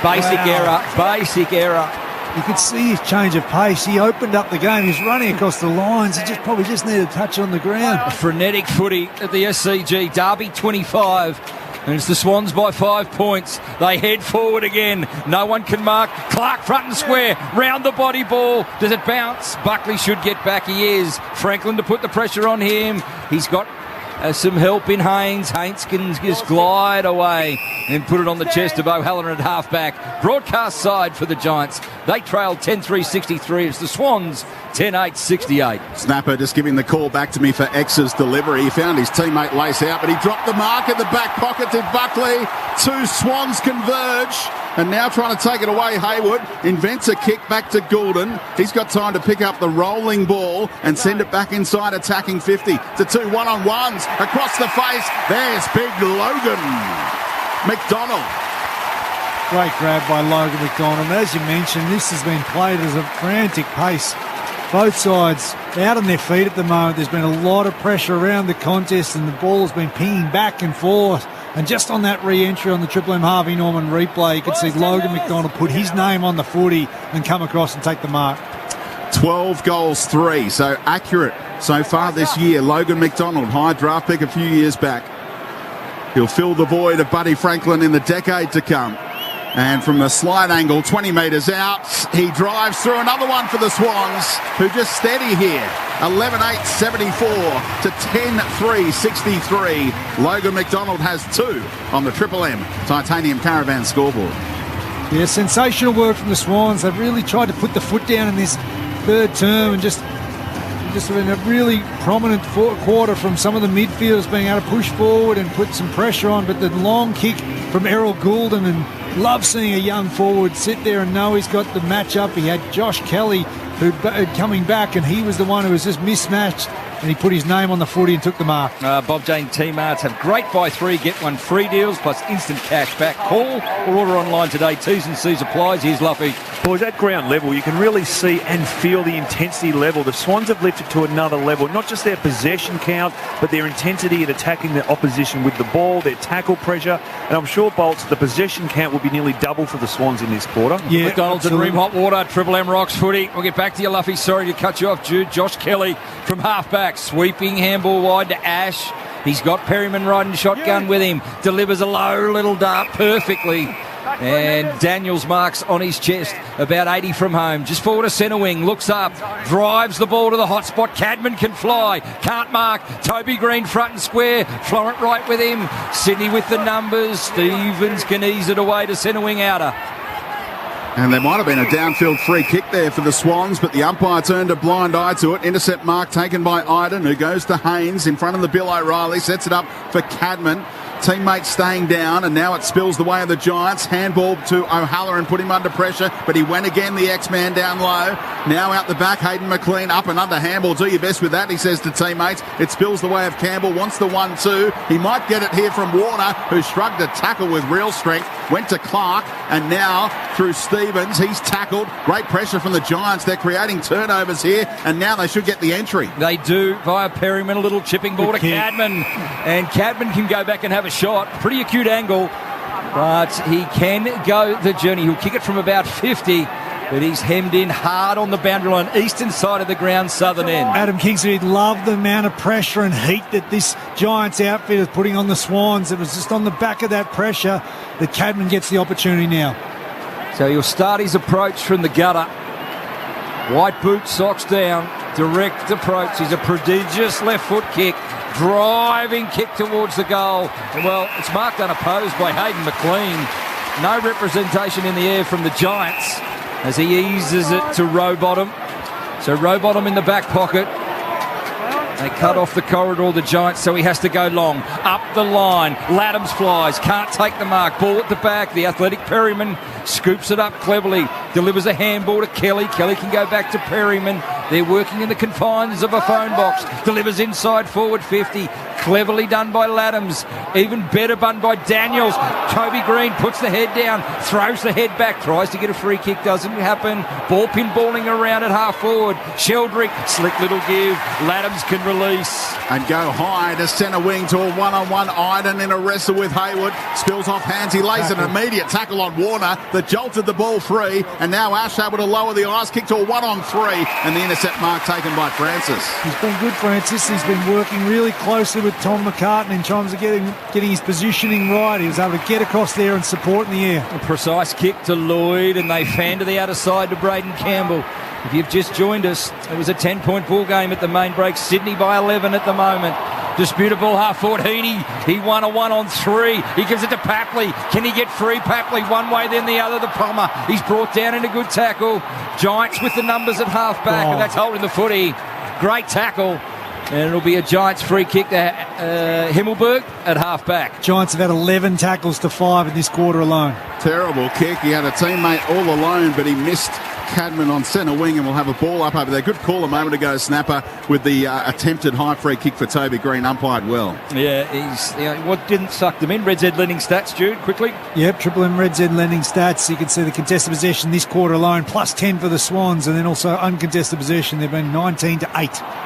Basic error. You could see his change of pace. He opened up the game. He's running across the lines. He probably just needed a touch on the ground. A frenetic footy at the SCG. Derby 25. And it's the Swans by 5 points. They head forward again. No one can mark. Clark front and square. Round the body ball. Does it bounce? Buckley should get back. He is. Franklin to put the pressure on him. He's got some help in Haynes. Haynes can just glide away and put it on the chest of O'Halloran at half-back. Broadcast side for the Giants. They trailed 10-3-63. It's the Swans 10-8-68. Snapper just giving the call back to me for X's delivery. He found his teammate Lace out, but he dropped the mark in the back pocket to Buckley. Two Swans converge, and now trying to take it away. Haywood invents a kick back to Goulden. He's got time to pick up the rolling ball and send it back inside attacking 50 to two one-on-ones across the face. There's big Logan McDonald. Great grab by Logan McDonald. As you mentioned, this has been played as a frantic pace. Both sides out on their feet at the moment. There's been a lot of pressure around the contest, and the ball has been pinging back and forth. And just on that re-entry on the Triple M Harvey Norman replay, you could see Logan McDonald put his name on the footy and come across and take the mark. 12 goals, 3. So accurate so far this year. Logan McDonald, high draft pick a few years back. He'll fill the void of Buddy Franklin in the decade to come. And from a slide angle, 20 metres out, he drives through another one for the Swans, who just steady here. 11-8-74 to 10-3-63. Logan McDonald has 2 on the Triple M Titanium Caravan scoreboard. Yeah, sensational work from the Swans. They've really tried to put the foot down in this third term, and just been a really prominent quarter from some of the midfielders being able to push forward and put some pressure on. But the long kick from Errol Goulden, and love seeing a young forward sit there and know he's got the match-up. He had Josh Kelly who coming back, and he was the one who was just mismatched, and he put his name on the footy and took the mark. Bob Jane T-Marts have great buy 3, get 1 free deals plus instant cash back. Call or order online today. T's and C's applies. Here's Luffy. Boys, at ground level, you can really see and feel the intensity level. The Swans have lifted to another level. Not just their possession count, but their intensity at attacking the opposition with the ball, their tackle pressure. And I'm sure, Bolts, the possession count will be nearly double for the Swans in this quarter. Yeah, McDonald's and Ream Hot Water, Triple M Rocks footy. We'll get back to you, Luffy. Sorry to cut you off, Jude. Josh Kelly from half-back, sweeping handball wide to Ash. He's got Perryman riding shotgun with him. Delivers a low little dart perfectly. And Daniels marks on his chest, about 80 from home. Just forward to centre wing, looks up, drives the ball to the hot spot. Cadman can fly, can't mark. Toby Green front and square, Florent right with him. Sydney with the numbers. Stevens can ease it away to centre wing outer. And there might have been a downfield free kick there for the Swans, but the umpire turned a blind eye to it. Intercept mark taken by Iden, who goes to Haynes in front of the Bill O'Reilly, sets it up for Cadman. Teammates staying down, and now it spills the way of the Giants. Handball to O'Halloran, put him under pressure, but he went again, the X-Man down low. Now out the back, Hayden McLean up and under handball. Do your best with that, he says to teammates. It spills the way of Campbell, wants the 1-2. He might get it here from Warner, who shrugged a tackle with real strength. Went to Clark, and now through Stevens. He's tackled. Great pressure from the Giants. They're creating turnovers here, and now they should get the entry. They do via Perryman, a little chipping ball to Cadman. And Cadman can go back and have a shot. Pretty acute angle, but he can go the journey. He'll kick it from about 50, but he's hemmed in hard on the boundary line, eastern side of the ground, southern end. Adam Kingsley loved the amount of pressure and heat that this Giants outfit is putting on the Swans. It was just on the back of that pressure that Cadman gets the opportunity now. So he'll start his approach from the gutter. White boot, socks down, direct approach. He's a prodigious left foot kick. Driving kick towards the goal. And well, it's marked unopposed by Hayden McLean. No representation in the air from the Giants as he eases it to Rowbottom. So Rowbottom in the back pocket. They cut off the corridor, the Giants, so he has to go long. Up the line, Laddams flies, can't take the mark. Ball at the back, the athletic Perryman scoops it up cleverly, delivers a handball to Kelly. Kelly can go back to Perryman. They're working in the confines of a phone box. Delivers inside forward 50. Cleverly done by Laddams. Even better done by Daniels. Toby Green puts the head down, throws the head back, tries to get a free kick, doesn't happen. Ball pinballing around at half forward. Sheldrick, slick little give. Laddams can release. And go high to centre wing to a one-on-one. Iden in a wrestle with Hayward. Spills off hands. He lays an immediate tackle on Warner that jolted the ball free. And now Ash able to lower the ice kick to a 1-on-3. And the intercept mark taken by Francis. He's been good, Francis. He's been working really closely with Tom McCartan in terms of getting his positioning right. He was able to get across there and support in the air. A precise kick to Lloyd, and they fan to the outer side to Braden Campbell. If you've just joined us, it was a 10-point ball game at the main break. Sydney by 11 at the moment. Disputable half forward Heaney. He won a 1-on-3. He gives it to Papley. Can he get free? Papley one way then the other. The Palmer. He's brought down in a good tackle. Giants with the numbers at half back, and that's holding the footy. Great tackle. And it'll be a Giants free kick to Himmelberg at half back. Giants have had 11 tackles to 5 in this quarter alone. Terrible kick. He had a teammate all alone, but he missed Cadman on centre wing, and we'll have a ball up over there. Good call a moment ago, Snapper, with the attempted high free kick for Toby Green, umpired well. Yeah, what didn't suck them in? Red Z lending stats, Jude, quickly. Yep, Triple M Red Z lending stats. You can see the contested possession this quarter alone, plus 10 for the Swans, and then also uncontested possession. They've been 19-8.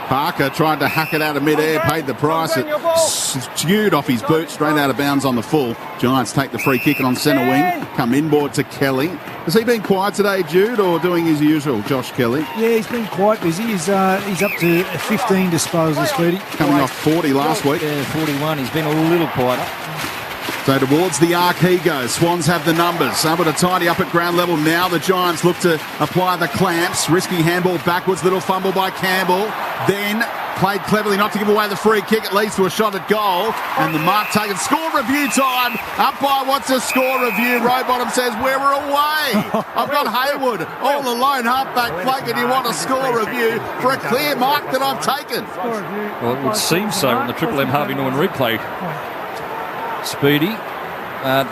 Parker tried to hack it out of mid-air, paid the price. It skewed off his boot, straight out of bounds on the full. Giants take the free kick on centre wing, come inboard to Kelly. Has he been quiet today, Jude, or doing his usual, Josh Kelly? Yeah, he's been quite busy. He's up to 15 disposals, Speedy. Coming off 40 last week. Yeah, 41. He's been a little quieter. So towards the arc he goes. Swans have the numbers. Able to tidy up at ground level now. The Giants look to apply the clamps. Risky handball backwards. Little fumble by Campbell. Then played cleverly not to give away the free kick. It leads to a shot at goal. And the mark taken. Score review time. Up by what's a score review? Rowbottom says, we're away. I've got Hayward all alone, halfback flank, and you want a score review for a clear mark that I've taken. Well, it would seem so on the Triple M Harvey Norman replay. Speedy.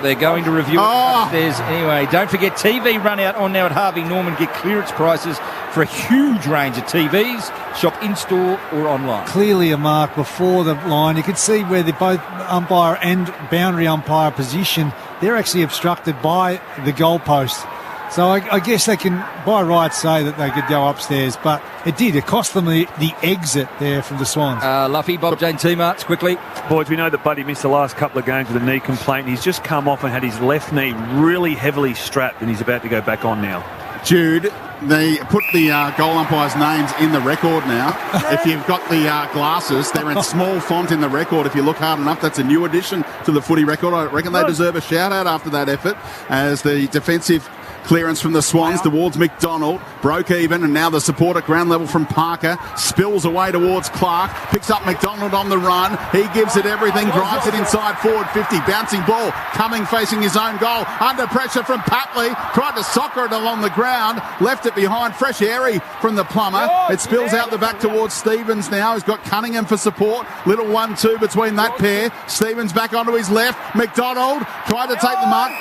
They're going to review it upstairs anyway. Don't forget, TV run out on now at Harvey Norman. Get clearance prices for a huge range of TVs. Shop in-store or online. Clearly a mark before the line. You can see where the both umpire and boundary umpire position, they're actually obstructed by the goalpost. So I guess they can, by right, say that they could go upstairs, but it did. It cost them the exit there from the Swans. Luffy, Bob Jane T-Marts, quickly. Boys, we know that Buddy missed the last couple of games with a knee complaint. He's just come off and had his left knee really heavily strapped, and he's about to go back on now. Jude, they put the goal umpires' names in the record now. If you've got the glasses, they're in small font in the record. If you look hard enough, that's a new addition to the footy record. I reckon they deserve a shout-out after that effort, as the defensive Clearance from the Swans towards McDonald. Broke even, and now the support at ground level from Parker. Spills away towards Clark. Picks up McDonald on the run. He gives it everything. Drives it inside forward 50. Bouncing ball. Coming facing his own goal. Under pressure from Papley. Tried to soccer it along the ground. Left it behind. Fresh airy from the Plumber. It spills out the back towards Stevens now. He's got Cunningham for support. Little 1-2 between that pair. Stevens back onto his left. McDonald tried to take the mark.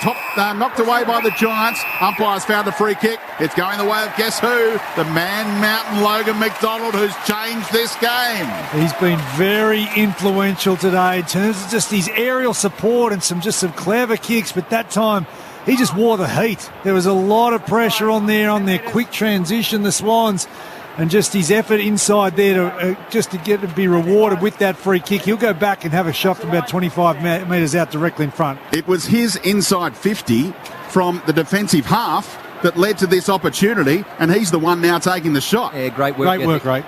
Knocked away by the Giants. Umpires found a free kick. It's going the way of guess who? The Man Mountain Logan McDonald, who's changed this game. He's been very influential today in terms of just his aerial support and some clever kicks, but that time he just wore the heat. There was a lot of pressure on their quick transition, the Swans, and just his effort inside there to get to be rewarded with that free kick. He'll go back and have a shot from about 25 metres out directly in front. It was his inside 50 from the defensive half that led to this opportunity, and he's the one now taking the shot. Yeah, great work. Great.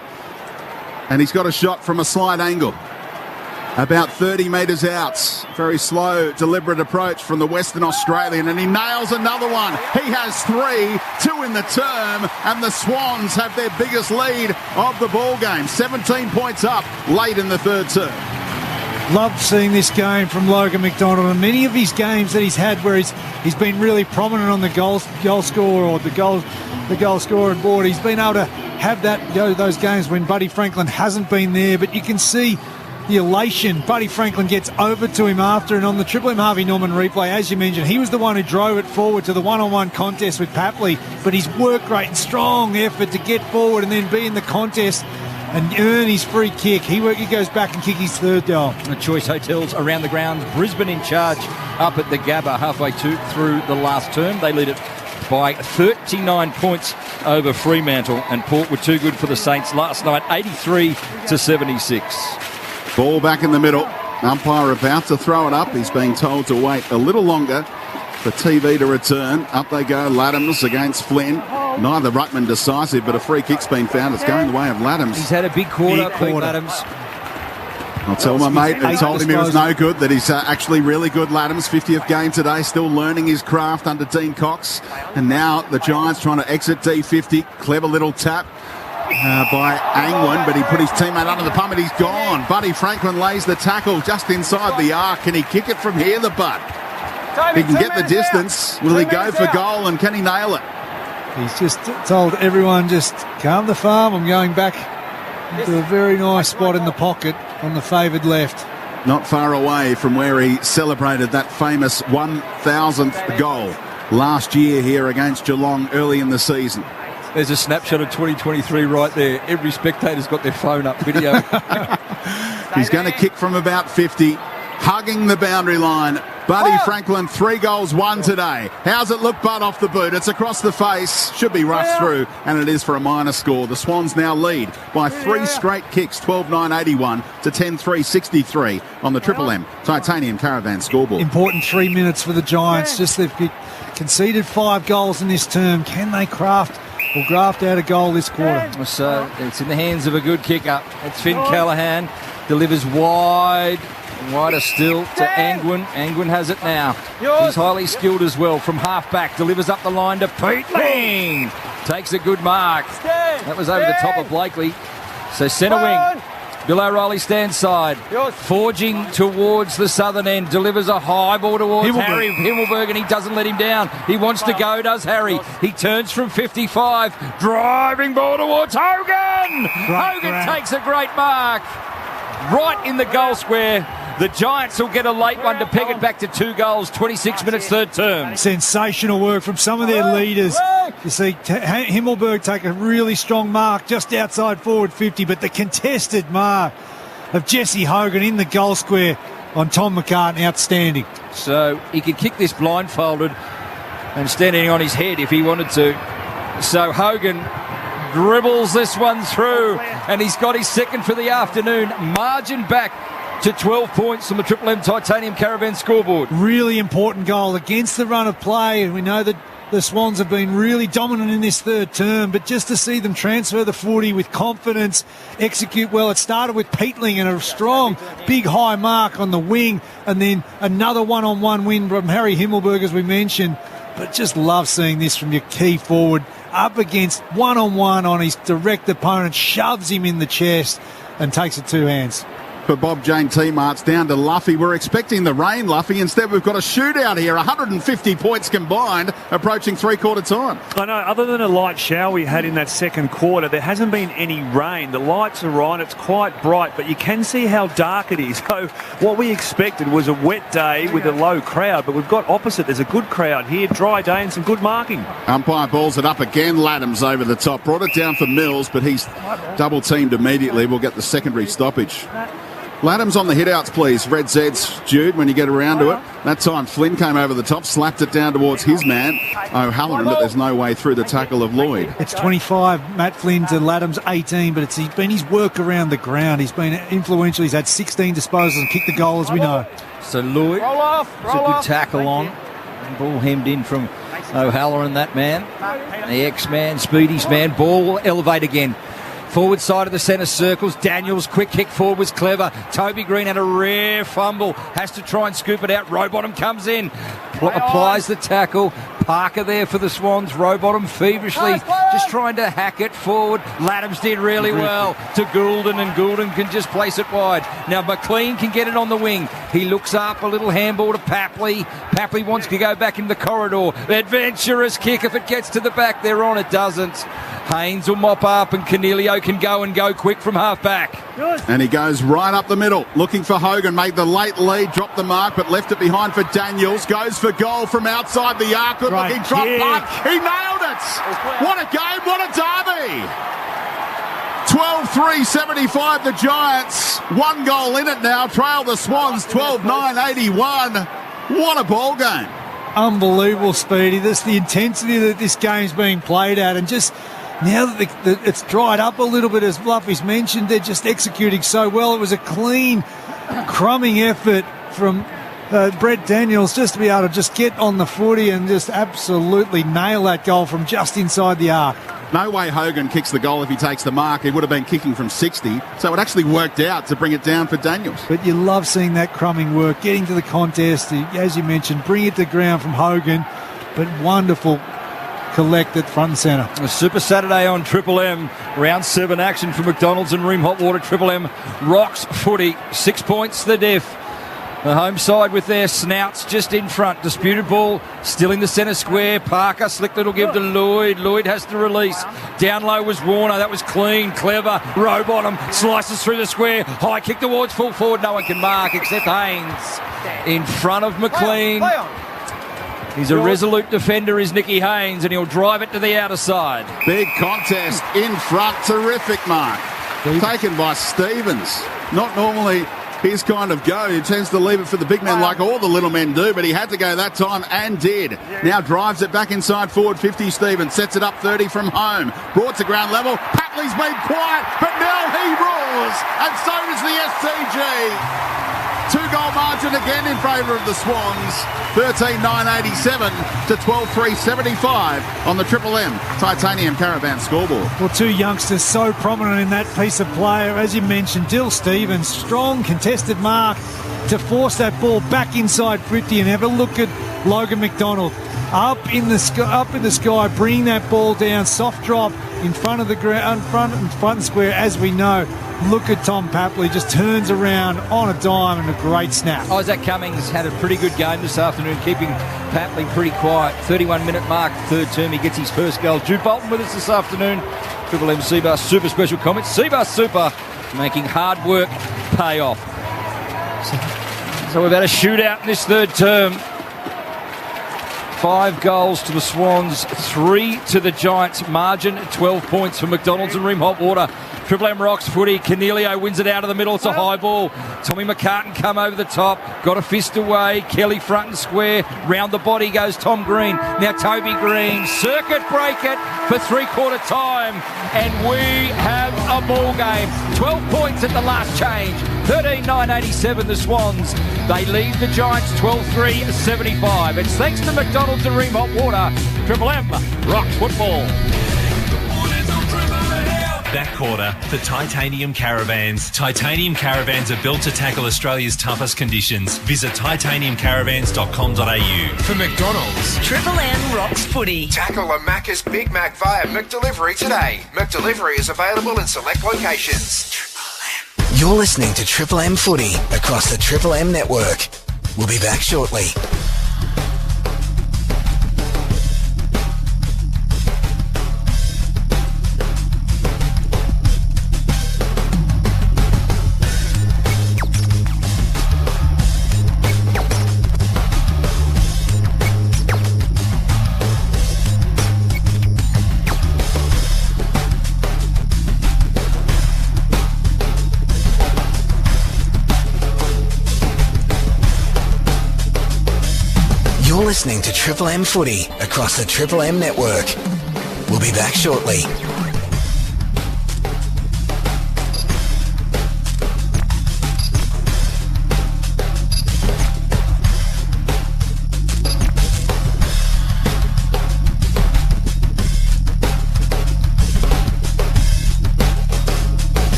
And he's got a shot from a slight angle. About 30 metres out. Very slow, deliberate approach from the Western Australian, and he nails another one. He has 3, 2 in the term, and the Swans have their biggest lead of the ball game. 17 points up late in the third term. Loved seeing this game from Logan McDonald, and many of his games that he's had where he's been really prominent on the goal scorer or the goal scoring board. He's been able to have those games when Buddy Franklin hasn't been there, but you can see the elation. Buddy Franklin gets over to him after, and on the Triple M Harvey Norman replay, as you mentioned, he was the one who drove it forward to the one-on-one contest with Papley, but his work rate and strong effort to get forward and then be in the contest and earn his free kick. He goes back and kicks his third goal. The Choice Hotels around the grounds. Brisbane in charge up at the Gabba halfway through the last term. They lead it by 39 points over Fremantle, and Port were too good for the Saints last night, 83-76. Ball back in the middle. Umpire about to throw it up. He's being told to wait a little longer for TV to return. Up they go. Laddams against Flynn. Neither ruckman decisive, but a free kick's been found. It's going the way of Laddams. He's had a big quarter. Laddams. I'll tell my mate who told him he was no good that he's actually really good. Laddams, 50th game today, still learning his craft under Dean Cox. And now the Giants trying to exit D50. Clever little tap by Angwin, but he put his teammate under the pump and he's gone. Buddy Franklin lays the tackle just inside the arc. Can he kick it from here, the butt? He can get the distance. Will he go for goal, and can he nail it? He's just told everyone, just calm the farm. I'm going back into a very nice spot in the pocket on the favoured left. Not far away from where he celebrated that famous 1,000th goal last year here against Geelong early in the season. There's a snapshot of 2023 right there. Every spectator's got their phone up, video. He's going to kick from about 50, hugging the boundary line. Buddy Franklin, 3 goals, 1 today. How's it look, Bud, off the boot? It's across the face. Should be rushed through, and it is for a minor score. The Swans now lead by 3 straight kicks, 12-9-81 to 10-3-63 on the Triple M Titanium Caravan scoreboard. Important 3 minutes for the Giants. Just they've conceded 5 goals in this term. Can they graft out a goal this quarter? So it's in the hands of a good kicker. It's Finn Callaghan. Delivers wider still to Angwin. Angwin has it now. He's highly skilled as well from half-back. Delivers up the line to Peatling. Takes a good mark. That was over the top of Blakely. So centre wing. Bill O'Reilly stands side. Forging towards the southern end. Delivers a high ball towards Harry Himmelberg, and he doesn't let him down. He wants to go, does Harry. He turns from 55. Driving ball towards Hogan. Hogan takes a great mark. Right in the goal square. The Giants will get a late one to peg it back to 2 goals, 26 minutes third term. Sensational work from some of their leaders. You see Himmelberg take a really strong mark just outside forward 50, but the contested mark of Jesse Hogan in the goal square on Tom McCartan, outstanding. So he could kick this blindfolded and standing on his head if he wanted to. So Hogan dribbles this one through, and he's got his second for the afternoon. Margin back to 12 points from the Triple M Titanium Caravan scoreboard. Really important goal against the run of play, and we know that the Swans have been really dominant in this third term, but just to see them transfer the footy with confidence, execute well. It started with Peatling and a strong, big, high mark on the wing, and then another one-on-one win from Harry Himmelberg, as we mentioned. but just love seeing this from your key forward up against one-on-one on his direct opponent, shoves him in the chest and takes it two hands. For Bob Jane T-Mart's down to Luffy. We're expecting the rain, Luffy. Instead, we've got a shootout here. 150 points combined, approaching three-quarter time. I know, other than a light shower we had in that second quarter, there hasn't been any rain. The lights are on. It's quite bright, but you can see how dark it is. So what we expected was a wet day with a low crowd, but we've got opposite. There's a good crowd here, dry day and some good marking. Umpire balls it up again. Laddams over the top. Brought it down for Mills, but he's double-teamed immediately. We'll get the secondary stoppage. Laddams on the hit-outs, please. Red Zeds, Jude, when you get around to it. That time Flynn came over the top, slapped it down towards his man, O'Halloran, but there's no way through the tackle of Lloyd. It's 25, Matt Flynn to Laddams 18, but he's been his work around the ground. He's been influential. He's had 16 disposals and kicked the goal, as we know. So Lloyd, it's a good tackle on. Ball hemmed in from O'Halloran, that man. The X-man, Speedy's man. Ball elevate again. Forward side of the centre circles. Daniels' quick kick forward was clever. Toby Green had a rare fumble. Has to try and scoop it out. Rowbottom comes in. Applies the tackle. Parker there for the Swans. Rowbottom feverishly just trying to hack it forward. Laddams did really well to Goulden, and Goulden can just place it wide. Now McLean can get it on the wing. He looks up, a little handball to Papley. Papley wants to go back in the corridor. Adventurous kick. If it gets to the back, they're on. It doesn't. Haynes will mop up, and Canelio can go quick from half back. And he goes right up the middle, looking for Hogan. Made the late lead, dropped the mark, but left it behind for Daniels. Goes for goal from outside the arc. Good looking drop punt. He nailed it. What a game, what a derby. 12-3-75 the Giants. One goal in it now. Trail the Swans 12-9-81. What a ball game. Unbelievable, Speedy. This the intensity that this game's being played at, and just now that it's dried up a little bit, as Fluffy's mentioned, they're just executing so well. It was a clean, crumbing effort from Brett Daniels just to be able to just get on the footy and just absolutely nail that goal from just inside the arc. No way Hogan kicks the goal if he takes the mark. He would have been kicking from 60, so it actually worked out to bring it down for Daniels. But you love seeing that crumbing work, getting to the contest, as you mentioned, bring it to ground from Hogan, but wonderful collect at front and centre. A Super Saturday on Triple M. Round 7 action for McDonald's and Ream Hot Water. Triple M rocks footy. 6 points the diff. The home side with their snouts just in front. Disputed ball still in the centre square. Parker, slick little give to Lloyd. Lloyd has to release. Down low was Warner. That was clean, clever. Rowbottom slices through the square. High kick towards full forward. No one can mark except Haynes. In front of McLean. He's a resolute defender, is Nicky Haynes, and he'll drive it to the outer side. Big contest in front. Terrific mark. Taken by Stevens. Not normally his kind of go. He tends to leave it for the big men like all the little men do, but he had to go that time and did. Now drives it back inside forward 50. Stevens sets it up 30 from home. Brought to ground level. Papley's been quiet, but now he roars, and so does the SCG. 2-goal margin again in favour of the Swans. 13-9-87 to 12-3-75 on the Triple M Titanium Caravan scoreboard. Well, two youngsters so prominent in that piece of play. As you mentioned, Dill Stevens, strong contested mark to force that ball back inside 50, and have a look at Logan McDonald up in the sky, bringing that ball down, soft drop in front of the ground, front and square, as we know. Look at Tom Papley, just turns around on a dime and a great snap. Isaac Cummings had a pretty good game this afternoon, keeping Papley pretty quiet. 31-minute mark, third term, he gets his first goal. Jude Bolton with us this afternoon. Triple M Seabus Super special comments. Seabus Super making hard work pay off. So we've had a shootout in this third term. 5 goals to the Swans, 3 to the Giants. Margin 12 points for McDonald's and Ream Hot Water. Triple M rocks footy. Canelio wins it out of the middle. It's a high ball. Tommy McCartan come over the top. Got a fist away. Kelly front and square. Round the body goes Tom Green. Now Toby Green. Circuit break it for three-quarter time. And we have a ball game. 12 points at the last change. 13-9-87 the Swans. They lead the Giants 12-3-75. It's thanks to McDonald's and Ream Hot Water. Triple M rocks football. That quarter, the Titanium Caravans. Titanium Caravans are built to tackle Australia's toughest conditions. Visit titaniumcaravans.com.au. For McDonald's, Triple M rocks footy. Tackle a Macca's Big Mac via McDelivery today. McDelivery is available in select locations. you're listening to Triple M Footy across the Triple M network. We'll be back shortly. You're listening to Triple M Footy across the Triple M network. We'll be back shortly.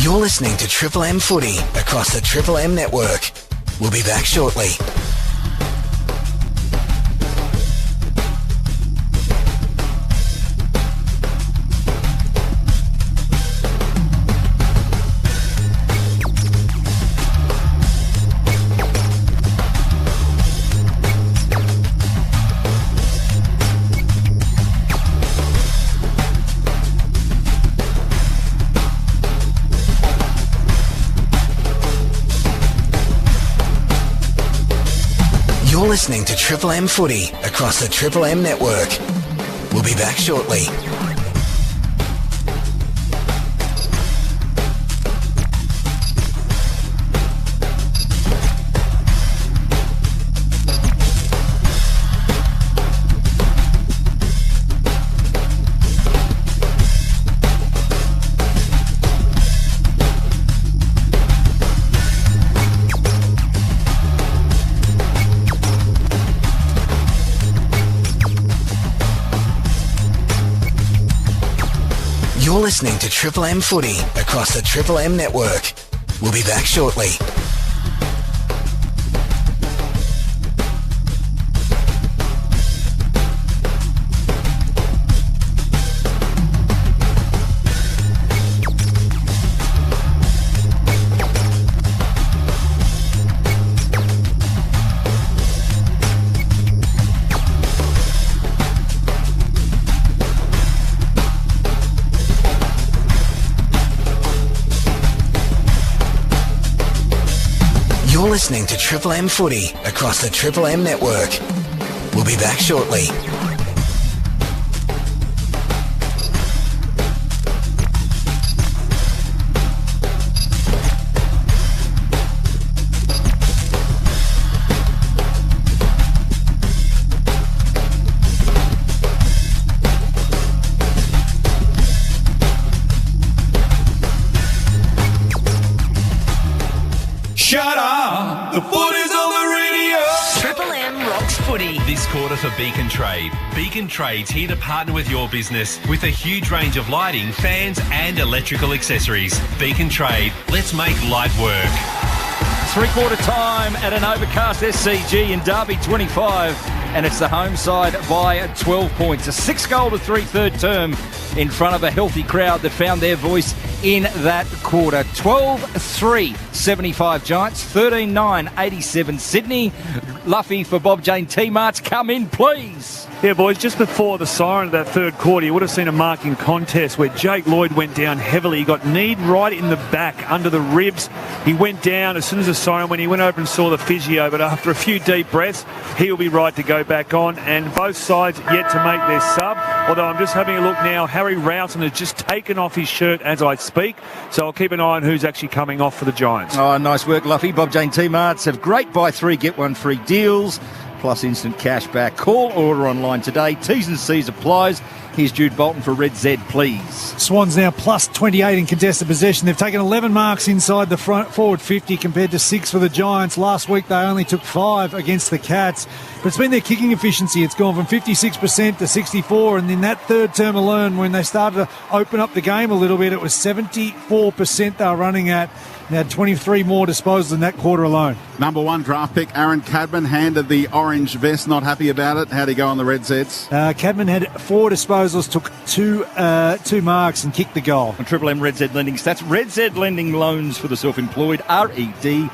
You're listening to Triple M Footy across the Triple M network. We'll be back shortly. You're listening to Triple M Footy across the Triple M network. We'll be back shortly. You're listening to Triple M Footy across the Triple M network. We'll be back shortly. You're listening to Triple M Footy across the Triple M network. We'll be back shortly. Shut up! The foot is on the radio! Triple M rocks footy. This quarter for Beacon Trade. Beacon Trade's here to partner with your business with a huge range of lighting, fans and electrical accessories. Beacon Trade, let's make light work. Three-quarter time at an overcast SCG in Derby 25, and it's the home side by 12 points. A 6-goal to 3/3 term in front of a healthy crowd that found their voice in that quarter. 12-3, 75 Giants, 13-9, 87 Sydney. Luffy for Bob Jane T-Marts. Come in, please. Yeah, boys, just before the siren of that third quarter, you would have seen a marking contest where Jake Lloyd went down heavily. He got kneed right in the back, under the ribs. He went down as soon as the siren went. He went over and saw the physio, but after a few deep breaths, he'll be right to go back on. And both sides yet to make their sub. Although I'm just having a look now, Harry Rowson has just taken off his shirt as I speak. So I'll keep an eye on who's actually coming off for the Giants. Oh, nice work, Luffy. Bob Jane T-Marts have great buy 3, get 1 free deals, plus instant cash back. Call, order online today. T's and C's applies. Here's Jude Bolton for Red Z, please. Swans now plus 28 in contested possession. They've taken 11 marks inside the forward 50 compared to 6 for the Giants. Last week they only took 5 against the Cats. But it's been their kicking efficiency. It's gone from 56% to 64%. And in that third term alone, when they started to open up the game a little bit, it was 74% they were running at. They had 23 more disposals in that quarter alone. Number 1 draft pick, Aaron Cadman, handed the orange vest. Not happy about it. How'd he go on the Red Zeds? Cadman had 4 disposals, took 2 marks and kicked the goal. On Triple M Red Z Lending Stats, Red Z Lending Loans for the self-employed, REDZED.com.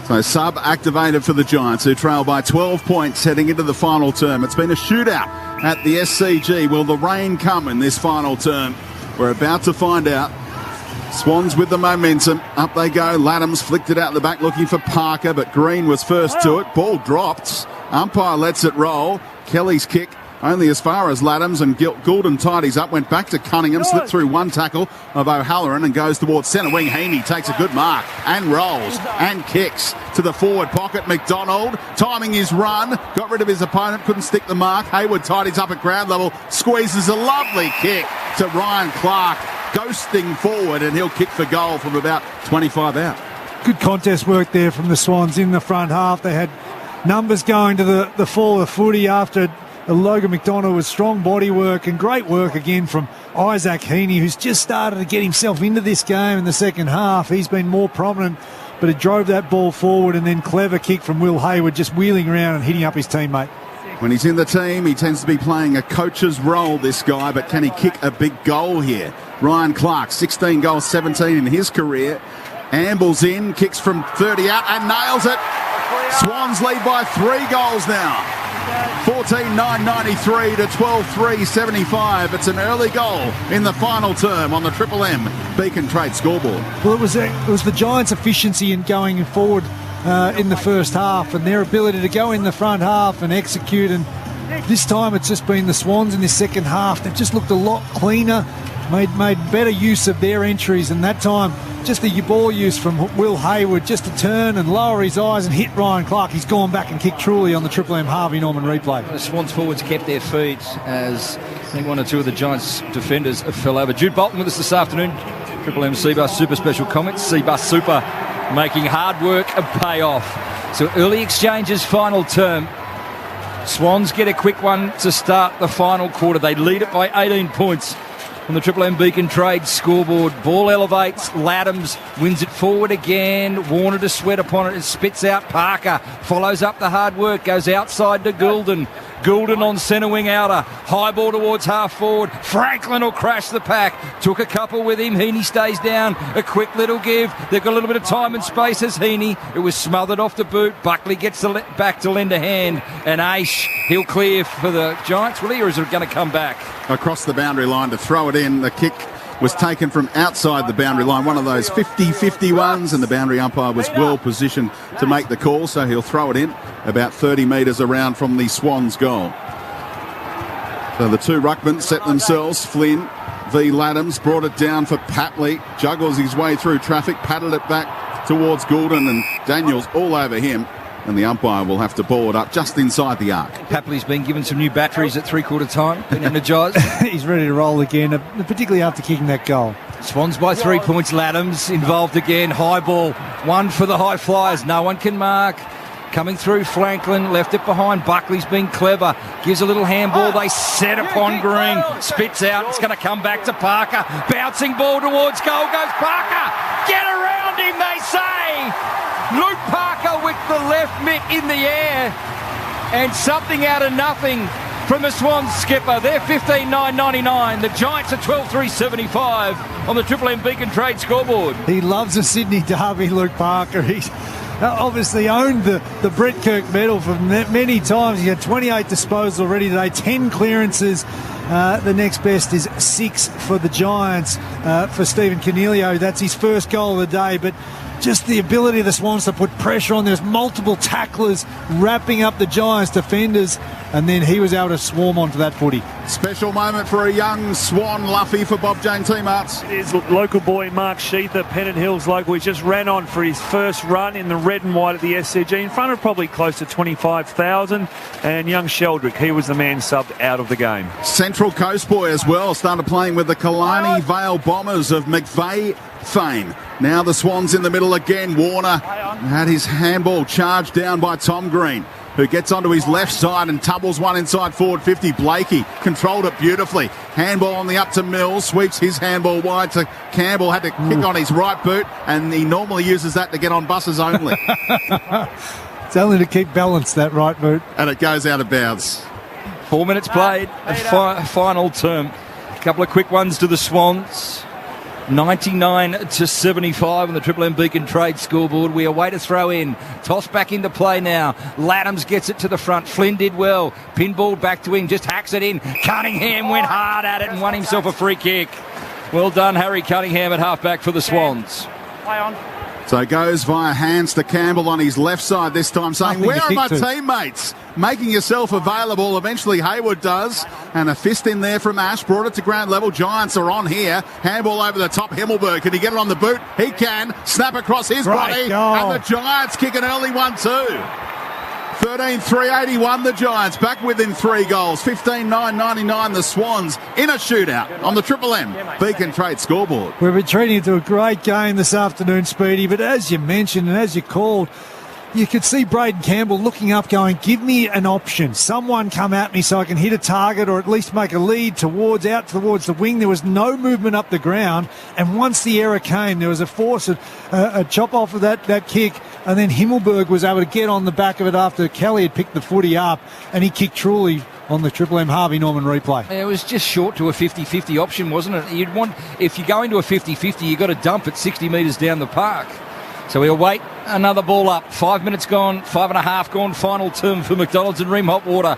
So sub activated for the Giants, who trail by 12 points heading into the final term. It's been a shootout at the SCG. Will the rain come in this final term? We're about to find out. Swans with the momentum. Up they go. Laddams flicked it out the back looking for Parker, but Green was first to it. Ball dropped. Umpire lets it roll. Kelly's kick only as far as Laddams, and Goulden tidies up, went back to Cunningham, slipped through one tackle of O'Halloran and goes towards centre wing. Heaney takes a good mark and rolls and kicks to the forward pocket. McDonald timing his run, got rid of his opponent, couldn't stick the mark. Hayward tidies up at ground level, squeezes a lovely kick to Ryan Clark, ghosting forward, and he'll kick for goal from about 25 out. Good contest work there from the Swans in the front half. They had numbers going to the fall of footy after Logan McDonald with strong body work and great work again from Isaac Heaney, who's just started to get himself into this game in the second half. He's been more prominent, but it drove that ball forward, and then clever kick from Will Hayward, just wheeling around and hitting up his teammate. When he's in the team, he tends to be playing a coach's role, this guy, but can he kick a big goal here? Ryan Clark, 16 goals, 17 in his career. Ambles in, kicks from 30 out and nails it. Swans lead by 3 goals now. 14-9-93 to 12-3-75. It's an early goal in the final term on the Triple M Beacon Trade scoreboard. Well, it was the Giants' efficiency in going forward in the first half, and their ability to go in the front half and execute. And this time it's just been the Swans in this second half. They've just looked a lot cleaner, made better use of their entries, and that time just the ball use from Will Hayward just to turn and lower his eyes and hit Ryan Clark. He's gone back and kicked truly on the Triple M Harvey Norman replay. The Swans forwards kept their feet as I think 1 or 2 of the Giants defenders fell over. Jude Bolton with us this afternoon. Triple M Seabus Super special comments. Seabus Super making hard work pay off. So early exchanges, final term. Swans get a quick one to start the final quarter. They lead it by 18 points. On the Triple M Beacon Trade scoreboard, ball elevates, Laddams wins it forward again, Warner to sweat upon it and spits out Parker, follows up the hard work, goes outside to Goulden on centre wing outer, high ball towards half forward, Franklin will crash the pack, took a couple with him, Heaney stays down, a quick little give, they've got a little bit of time and space as Heaney, it was smothered off the boot, Buckley gets back to lend a hand, and Aish, he'll clear for the Giants, will he, or is it going to come back? Across the boundary line to throw it in. The kick was taken from outside the boundary line, one of those 50-50 ones, and the boundary umpire was well positioned to make the call, so he'll throw it in about 30 metres around from the Swans goal. So the 2 ruckmen set themselves. Flynn v Laddams brought it down for Papley, juggles his way through traffic, patted it back towards Goulden, and Daniels all over him. And the umpire will have to ball it up just inside the arc. Papley's been given some new batteries at 3/4 time, been energised. He's ready to roll again, particularly after kicking that goal. Swans by 3 points, Laddams involved again, high ball, 1 for the high flyers, no one can mark. Coming through Franklin, left it behind, Buckley's been clever, gives a little handball, they set upon Green, spits out, it's going to come back to Parker, bouncing ball towards goal, goes Parker, get around him they say! Luke Parker with the left mitt in the air, and something out of nothing from the Swans skipper. They're 15-9-99. The Giants are 12-3-75 on the Triple M Beacon Trade scoreboard. He loves a Sydney derby, Luke Parker. He's obviously owned the Brett Kirk medal for many times. He had 28 disposals already today, 10 clearances. The next best is 6 for the Giants. For Stephen Cornelio, that's his first goal of the day, but just the ability of the Swans to put pressure on. There's multiple tacklers wrapping up the Giants defenders, and then he was able to swarm onto that footy. Special moment for a young Swan, Luffy, for Bob Jane T-Marts. It is local boy Mark Sheether, Pennant Hills local. He just ran on for his first run in the red and white at the SCG in front of probably close to 25,000. And young Sheldrick, he was the man subbed out of the game. Central Coast boy as well, started playing with the Killarney Vale Bombers of McVeigh fame. Now the Swans in the middle again. Warner had his handball charged down by Tom Green, who gets onto his left side and tumbles one inside forward 50. Blakey controlled it beautifully. Handball on the up to Mills, sweeps his handball wide to Campbell, had to kick on his right boot, and he normally uses that to get on buses only. It's only to keep balance, that right boot. And it goes out of bounds. 4 minutes played, final term. A couple of quick ones to the Swans. 99-75 on the Triple M Beacon Trade scoreboard. We await a throw in. Toss back into play now. Laddams gets it to the front. Flynn did well. Pinball back to him. Just hacks it in. Cunningham went hard at it and won himself a free kick. Well done, Harry Cunningham at halfback for the Swans. Play on. So it goes via hands to Campbell on his left side this time, saying, Nothing where to are my kick to. teammates? Making yourself available. Eventually Hayward does. And a fist in there from Ash. Brought it to ground level. Giants are on here. Handball over the top. Himmelberg. Can he get it on the boot? He can. Snap across his Great body. goal. And the Giants kick an early one too. 13-3-81 the Giants, back within 3 goals. 15-9-99 the Swans in a shootout on the Triple M Beacon Trade scoreboard. We've been treating it to a great game this afternoon, Speedy, but as you mentioned and as you called, you could see Braden Campbell looking up going, give me an option. Someone come at me so I can hit a target or at least make a lead out towards the wing. There was no movement up the ground. And once the error came, there was a force, a chop off of that kick. And then Himmelberg was able to get on the back of it after Kelly had picked the footy up. And he kicked truly on the Triple M Harvey Norman replay. It was just short to a 50-50 option, wasn't it? If you go into a 50-50, you've got to dump it 60 metres down the park. So we'll wait. Another ball up. 5 minutes gone, 5.5 gone. Final term for McDonald's and Ream Hot Water.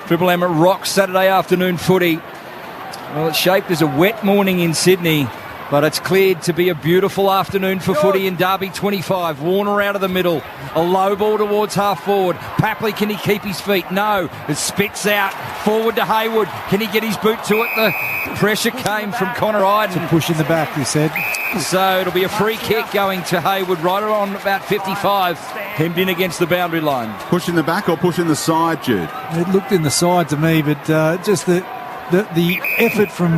Triple M at Rock Saturday afternoon footy. Well, it's shaped as a wet morning in Sydney, but it's cleared to be a beautiful afternoon for footy in Derby 25. Warner out of the middle. A low ball towards half forward. Papley, can he keep his feet? No. It spits out. Forward to Hayward. Can he get his boot to it? The pressure came from Connor Iden. Push in the back, he said. So it'll be a free kick going to Hayward right on about 55. Hemmed in against the boundary line. Push in the back or push in the side, Jude? It looked in the side to me, but just the effort from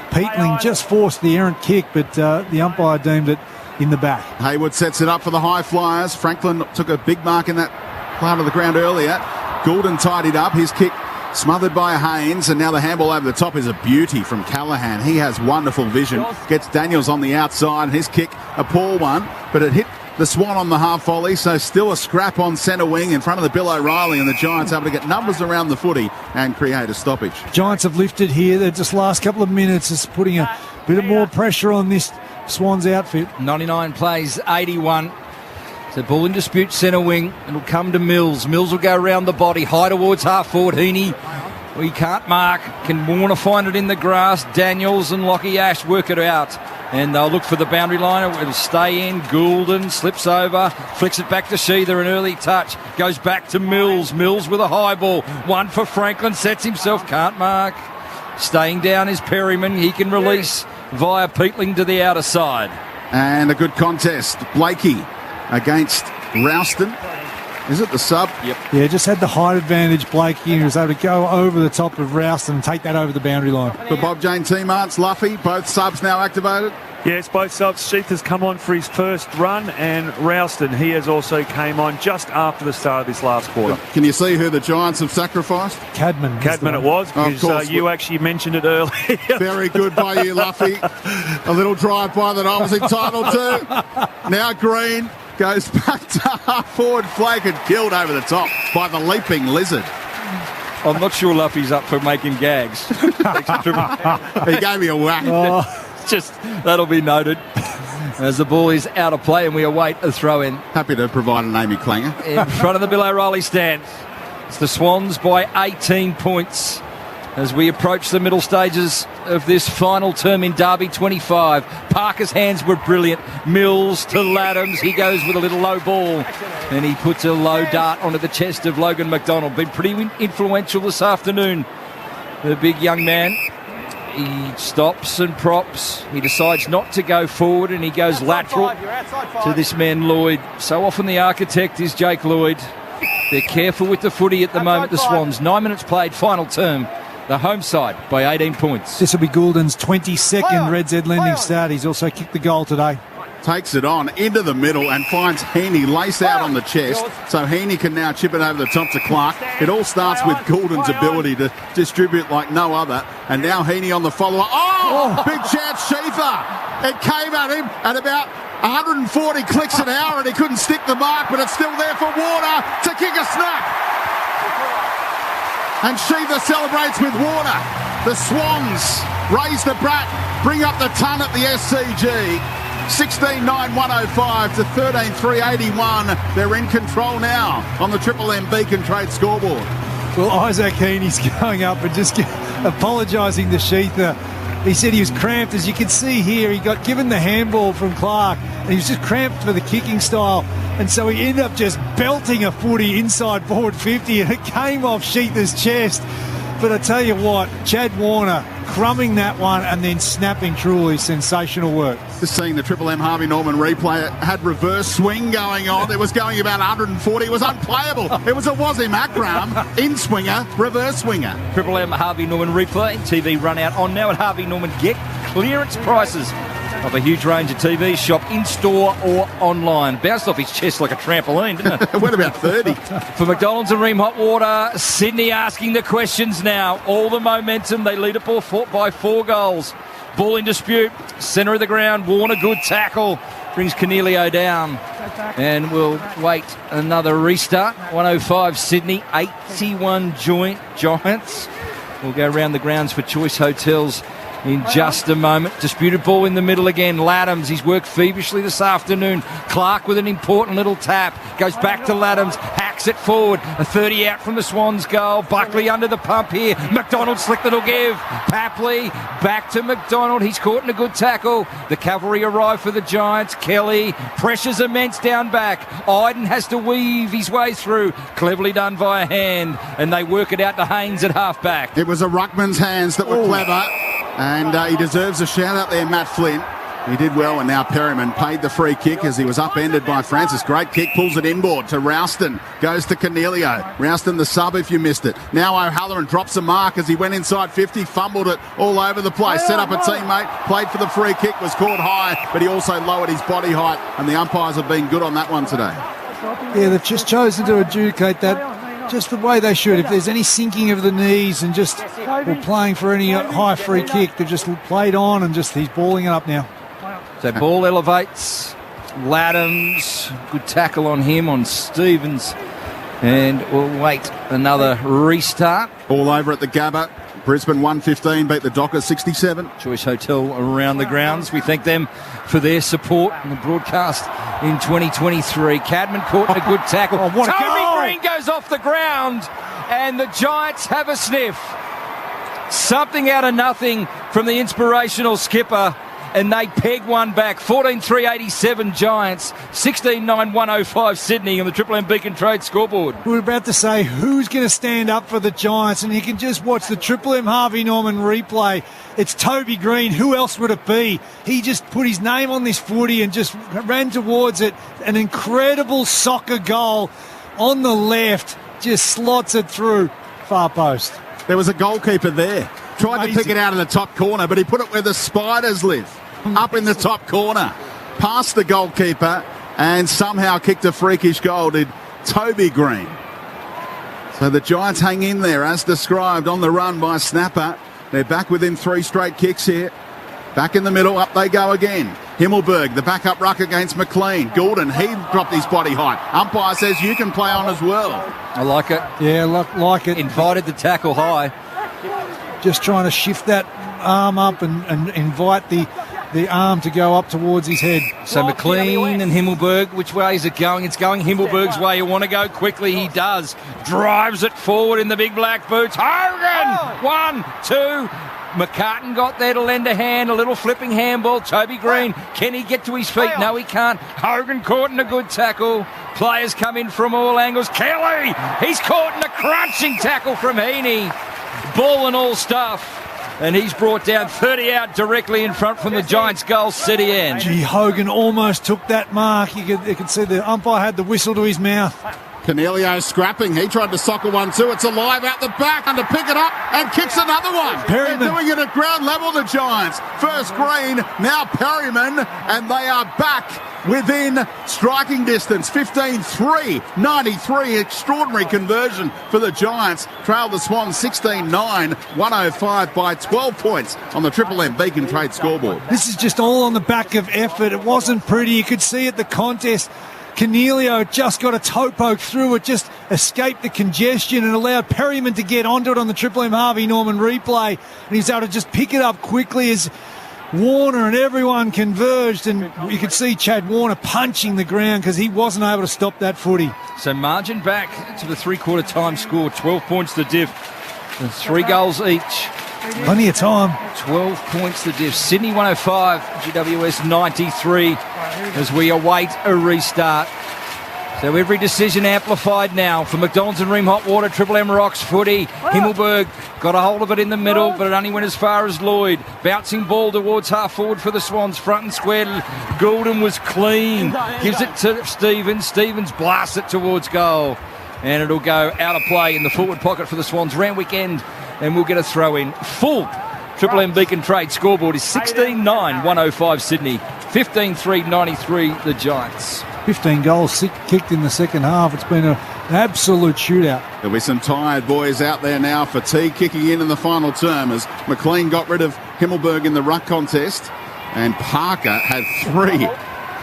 Peatling just forced the errant kick, but the umpire deemed it in the back. Hayward sets it up for the high flyers. Franklin took a big mark in that part of the ground earlier. Goulden tidied up. His kick smothered by Haynes, and now the handball over the top is a beauty from Callahan. He has wonderful vision. Gets Daniels on the outside, and his kick, a poor one, but it hit the Swan on the half volley, so still a scrap on centre wing in front of the Bill O'Reilly, and the Giants able to get numbers around the footy and create a stoppage. Giants have lifted here. They're just last couple of minutes is putting a bit of more pressure on this Swans outfit. 99 plays 81. So ball in dispute, centre wing. It'll come to Mills. Mills will go around the body, high towards half forward. Heaney, we can't mark. Can Warner find it in the grass? Daniels and Lockie Ash work it out. And they'll look for the boundary line. It'll stay in. Goulden slips over, flicks it back to Sheether. An early touch. Goes back to Mills. Mills with a high ball. One for Franklin. Sets himself. Can't mark. Staying down is Perryman. He can release via Peatling to the outer side. And a good contest. Blakey against Rouston. Is it the sub? Yep. Yeah, just had the height advantage, Blakey. He was able to go over the top of Rouston and take that over the boundary line. For Bob Jane T-Marts, Luffy, both subs now activated. Yes, both subs. Sheath has come on for his first run, and Rouston, he has also came on just after the start of this last quarter. Can you see who the Giants have sacrificed? Cadman It was, Of because course. you actually mentioned it earlier. Very good by you, Luffy. A little drive-by that I was entitled to. Now Green goes back to half-forward flank and killed over the top by the leaping lizard. I'm not sure Luffy's up for making gags. He gave me a whack. Just that'll be noted as the ball is out of play and we await a throw in. Happy to provide an Amy Clanger. In front of the Bill O'Reilly stand. It's the Swans by 18 points. as we approach the middle stages of this final term in Derby 25. Parker's hands were brilliant. Mills to Laddams. He goes with a little low ball and he puts a low dart onto the chest of Logan McDonald. Been pretty influential this afternoon, the big young man. He stops and props. He decides not to go forward and he goes lateral to this man Lloyd. So often the architect is Jake Lloyd. They're careful with the footy at the moment, the Swans. 9 minutes played, final term. The home side by 18 points. This will be Goulden's 22nd Red Z lending start. He's also kicked the goal today. Takes it on into the middle and finds Heaney lace out on the chest. So Heaney can now chip it over the top to Clark. It all starts with Goulden's ability to distribute like no other. And now Heaney on the follow-up. Oh! Big chance, Schieffer. It came at him at about 140 clicks an hour and he couldn't stick the mark, but it's still there for Warner to kick a snap. And Shiva celebrates with Warner. The Swans raise the bat, bring up the ton at the SCG. 16-9-105 to 13-3-81. They're in control now on the Triple M Beacon Trade scoreboard. Well, Isaac Heaney's going up and just apologising to Sheether. He said he was cramped, as you can see here. He got given the handball from Clark and he was just cramped for the kicking style. And so he ended up just belting a footy inside forward 50 and it came off Sheether's chest. But I tell you what, Chad Warner crumbing that one and then snapping, truly sensational work. Just seeing the Triple M Harvey Norman replay, it had reverse swing going on. It was going about 140. It was unplayable. It was a Wazim Akram in-swinger, reverse swinger. Triple M Harvey Norman replay. TV run out on now at Harvey Norman. Get clearance prices of a huge range of TVs. Shop in-store or online. Bounced off his chest like a trampoline, didn't it? It went about 30. For McDonald's and Ream Hot Water, Sydney asking the questions now. All the momentum. They lead it by 4 goals. Ball in dispute. Centre of the ground. Warner, good tackle. Brings Cornelio down. And we'll wait another restart. 105 Sydney, 81 Giants. We'll go around the grounds for Choice Hotels in just a moment. Disputed ball in the middle again. Laddams, he's worked feverishly this afternoon. Clark with an important little tap. Goes back to Laddams, hacks it forward. A 30 out from the Swans goal. Buckley under the pump here. McDonald slick little give. Papley back to McDonald. He's caught in a good tackle. The cavalry arrive for the Giants. Kelly, pressure's immense down back. Iden has to weave his way through. Cleverly done via hand. And they work it out to Haynes at half back. It was a ruckman's hands that were clever. And he deserves a shout-out there, Matt Flynn. He did well, and now Perryman paid the free kick as he was upended by Francis. Great kick, pulls it inboard to Rouston. Goes to Cornelio. Rouston the sub if you missed it. Now O'Halloran drops a mark as he went inside 50, fumbled it all over the place. Set up a teammate, played for the free kick, was caught high, but he also lowered his body height, and the umpires have been good on that one today. Yeah, they've just chosen to adjudicate that just the way they should. If there's any sinking of the knees and just playing for any high free kick, they've just played on and just he's balling it up now. So ball elevates. Laddams, good tackle on him, on Stevens. And we'll wait another restart. All over at the Gabba. Brisbane 115 beat the Dockers 67. Choice Hotel around the grounds. We thank them for their support in the broadcast in 2023. Cadman caught in a good tackle. Toby Green goes off the ground and the Giants have a sniff. Something out of nothing from the inspirational skipper, and they peg one back. 14-3-87 Giants, 16-9-105 Sydney on the Triple M Beacon Trade scoreboard. We're about to say who's going to stand up for the Giants, and you can just watch the Triple M Harvey Norman replay. It's Toby Green. Who else would it be? He just put his name on this footy and just ran towards it. An incredible soccer goal on the left, just slots it through far post. There was a goalkeeper there. Tried to pick it out of the top corner, but he put it where the Spiders live, up in the top corner. Past the goalkeeper and somehow kicked a freakish goal, did Toby Green. So the Giants hang in there, as described, on the run by Snapper. They're back within 3 straight kicks here. Back in the middle, up they go again. Himmelberg, the backup ruck against McLean. Goulden, he dropped his body height. Umpire says you can play on as well. I like it. Yeah, like it. Invited the tackle high. Just trying to shift that arm up and invite the the arm to go up towards his head. So McLean and Himmelberg, which way is it going? It's going Himmelberg's way. You want to go quickly, he does. Drives it forward in the big black boots. Hogan! 1, 2. McCartan got there to lend a hand, a little flipping handball. Toby Green, can he get to his feet? No, he can't. Hogan caught in a good tackle. Players come in from all angles. Kelly, he's caught in a crunching tackle from Heaney. Ball and all stuff. And he's brought down 30 out directly in front from the Giants' goal city end. Gee, Hogan almost took that mark. You could see the umpire had the whistle to his mouth. Cornelio scrapping. He tried to soccer one too. It's alive out the back and to pick it up and kicks another one. Perryman. They're doing it at ground level, the Giants. First Green, now Perryman, and they are back within striking distance. 15-3, 93. Extraordinary conversion for the Giants. Trailed the Swans 16-9, 105 by 12 points on the Triple M Beacon Trade scoreboard. This is just all on the back of effort. It wasn't pretty. You could see at the contest, Cornelio just got a toe poke through it, just escaped the congestion and allowed Perryman to get onto it on the Triple M Harvey Norman replay. And he's able to just pick it up quickly as Warner and everyone converged, and you could see Chad Warner punching the ground because he wasn't able to stop that footy. So margin back to the three-quarter time score, 12 points the diff, and 3 goals each. Plenty of time. 12 points the diff. Sydney 105, GWS 93 as we await a restart. So every decision amplified now for McDonald's and Ream Hot Water, Triple M Rocks footy. Himmelberg got a hold of it in the middle, but it only went as far as Lloyd. Bouncing ball towards half forward for the Swans, front and square. Goulden was clean. Gives it to Stevens. Stevens blasts it towards goal. And it'll go out of play in the forward pocket for the Swans. Round weekend, and we'll get a throw in. Full Triple M Beacon Trade scoreboard is 16-9, 105 Sydney. 15-3, 93 the Giants. 15 goals kicked in the second half. It's been an absolute shootout. There'll be some tired boys out there now. Fatigue kicking in the final term as McLean got rid of Himmelberg in the ruck contest, and Parker had 3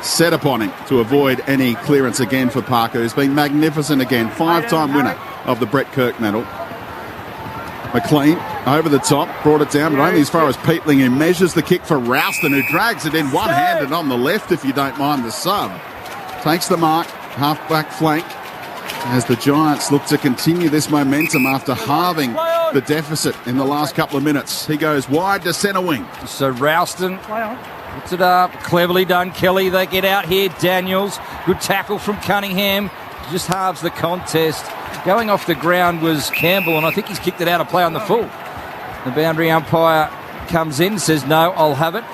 set upon him to avoid any clearance again for Parker, who's been magnificent again. 5-time winner of the Brett Kirk medal. McLean over the top, brought it down, but only as far as Peatling, who measures the kick for Rouston, who drags it in one-handed on the left, if you don't mind the sub. Takes the mark, half-back flank, as the Giants look to continue this momentum after halving the deficit in the last couple of minutes. He goes wide to centre wing. So Rouston puts it up, cleverly done. Kelly, they get out here. Daniels, good tackle from Cunningham, just halves the contest. Going off the ground was Campbell, and I think he's kicked it out of play on the full. The boundary umpire comes in, says no, I'll have it.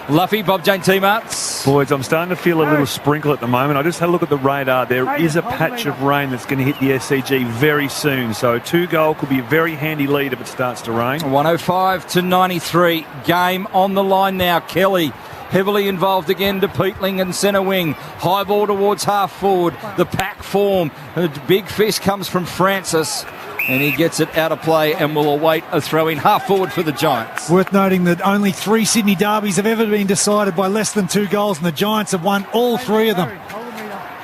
Luffy, Bob Jane T-Marts. Boys, I'm starting to feel a little sprinkle at the moment. I just had a look at the radar. There is a patch of rain that's going to hit the SCG very soon. So 2-goal could be a very handy lead if it starts to rain. 105-93. Game on the line now. Kelly heavily involved again to Peatling and centre wing. High ball towards half forward. The pack form. A big fist comes from Francis. And he gets it out of play and will await a throw-in half forward for the Giants. Worth noting that only 3 Sydney derbies have ever been decided by less than 2 goals, and the Giants have won all 3 of them.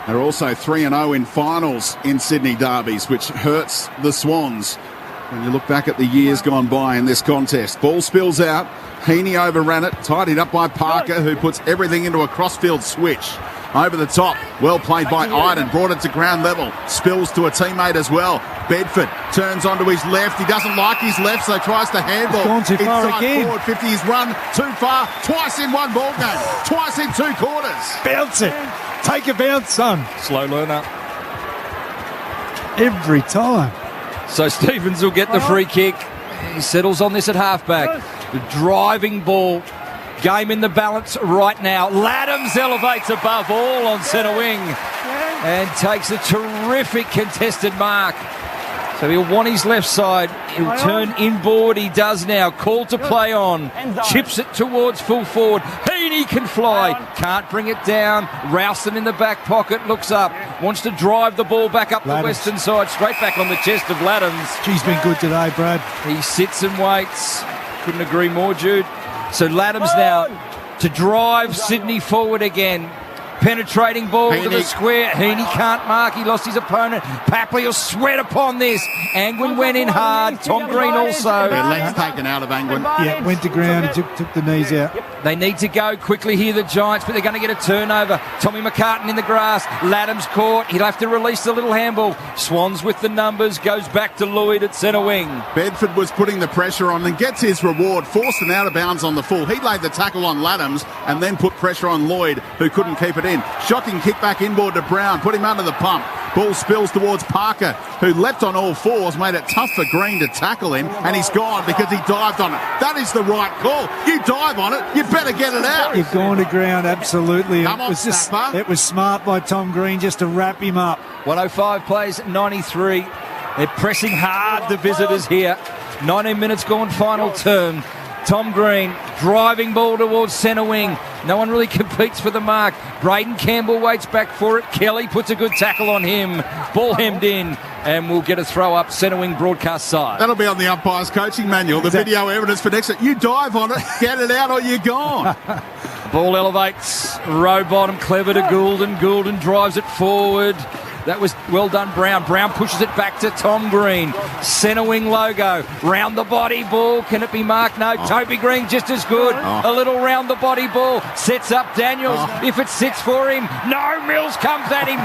They're also 3-0 in finals in Sydney derbies, which hurts the Swans when you look back at the years gone by in this contest. Ball spills out. Heaney overran it, tidied up by Parker, who puts everything into a crossfield switch. Over the top, well played by Iden, brought it to ground level, spills to a teammate as well. Bedford turns onto his left, he doesn't like his left, so tries to handball. Gone too far inside again. Forward 50, he's run too far, twice in one ball game, twice in 2 quarters. Bounce it. Take a bounce, son. Slow learner. Every time. So Stevens will get the free kick. He settles on this at halfback. The driving ball. Game in the balance right now. Laddams elevates above all on centre wing and takes a terrific contested mark. So he'll want his left side. He'll turn inboard. He does now. Call to play on. Chips it towards full forward. Heaney can fly. Can't bring it down. Rouston in the back pocket. Looks up. Wants to drive the ball back up the western side. Straight back on the chest of Laddams. She's been good today, Brad. He sits and waits. Couldn't agree more, Jude. So Laddams now to drive Sydney forward again. Penetrating ball to the square. Heaney can't mark. He lost his opponent. Papley will sweat upon this. Angwin went in hard. Tom Green also. Their legs taken out of Angwin. Yeah, went to ground and took the knees out. They need to go quickly here, the Giants, but they're going to get a turnover. Tommy McCartan in the grass. Laddam's caught. He'll have to release the little handball. Swans with the numbers. Goes back to Lloyd at centre wing. Bedford was putting the pressure on and gets his reward. Forced and out of bounds on the full. He laid the tackle on Laddams and then put pressure on Lloyd, who couldn't keep it in. Shocking kick back inboard to Brown. Put him under the pump. Ball spills towards Parker, who leapt on all fours, made it tough for Green to tackle him, and he's gone because he dived on it. That is the right call. You dive on it, you better get it out. You've gone to ground, absolutely. Come on, Snapper. It was smart by Tom Green just to wrap him up. 105 plays 93. They're pressing hard, the visitors here. 19 minutes gone, final term. Tom Green, driving ball towards centre wing. No one really competes for the mark. Braden Campbell waits back for it. Kelly puts a good tackle on him. Ball hemmed in, and we'll get a throw up centre wing broadcast side. That'll be on the umpire's coaching manual, the video evidence for next. You dive on it, get it out, or you're gone. Ball elevates. Row bottom, clever to Goulden. Goulden drives it forward. That was well done, Brown. Brown pushes it back to Tom Green. Centre wing logo. Round the body ball. Can it be marked? No. Toby Green just as good. A little round the body ball. Sets up Daniels. If it sits for him. No. Mills comes at him.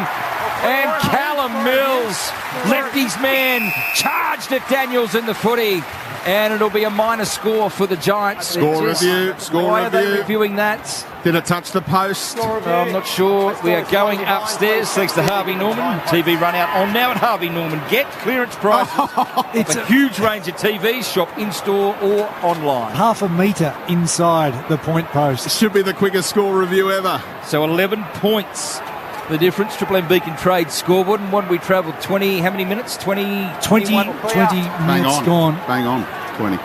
And Callum Mills, lefty's man, charged at Daniels in the footy. And it'll be a minor score for the Giants. Score review. Why are they reviewing that? Did it touch the post? I'm not sure. We are going upstairs thanks to Harvey Norman. TV run out on now at Harvey Norman. Get clearance prices. It's a huge range of TVs. Shop in-store or online. Half a metre inside the point post. Should be the quickest score review ever. So 11 points. The difference, Triple M Beacon Trade scoreboard. And what we travelled? 20, how many minutes? 20 minutes gone. Bang on. 20.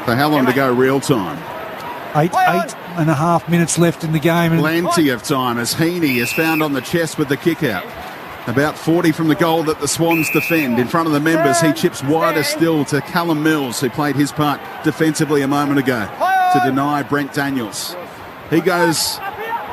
So how long to go real time? Eight and a half minutes left in the game. And Plenty of time as Heaney is found on the chest with the kick out. About 40 from the goal that the Swans defend. In front of the members, he chips wider still to Callum Mills, who played his part defensively a moment ago to deny Brent Daniels. He goes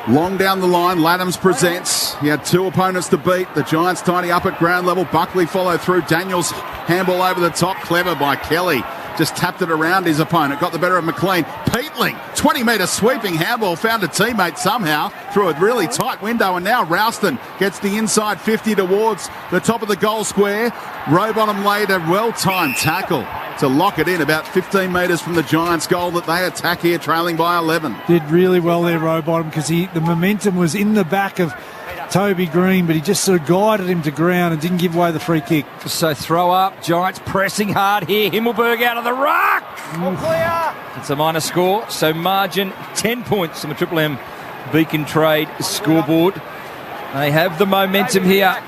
long down the line. Laddams presents. He had two opponents to beat. The Giants tidy up at ground level. Buckley follow through. Daniels handball over the top. Clever by Kelly. Just tapped it around his opponent. Got the better of McLean. Peatling, 20-metre sweeping handball. Found a teammate somehow through a really tight window. And now Ralston gets the inside 50 towards the top of the goal square. Rowbottom laid a well-timed tackle to lock it in about 15 metres from the Giants' goal that they attack here, trailing by 11. Did really well there, Rowbottom, because the momentum was in the back of Toby Green, but he just sort of guided him to ground and didn't give away the free kick. So throw up. Giants pressing hard here. Himmelberg out of the ruck. It's a minor score. So margin 10 points on the Triple M Beacon Trade scoreboard. They have the momentum here.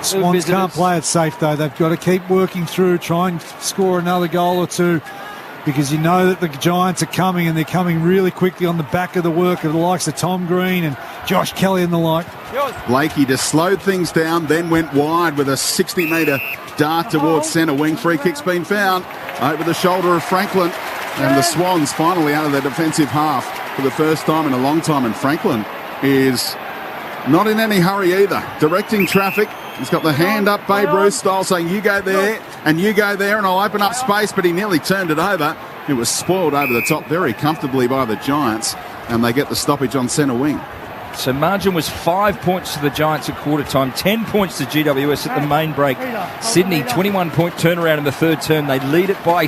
Swans can't play it safe, though. They've got to keep working through, try and score another goal or two, because you know that the Giants are coming, and they're coming really quickly on the back of the work of the likes of Tom Green and Josh Kelly and the like. Blakey just slowed things down, then went wide with a 60-metre dart towards centre wing. Free kick's been found over the shoulder of Franklin, and the Swans finally out of their defensive half for the first time in a long time, and Franklin is not in any hurry either. Directing traffic. He's got the hand up Babe Ruth style, saying you go there and you go there and I'll open up space, but he nearly turned it over. It was spoiled over the top very comfortably by the Giants, and they get the stoppage on centre wing. So margin was 5 points to the Giants at quarter time, 10 points to GWS at the main break. Sydney, 21-point turnaround in the third term. They lead it by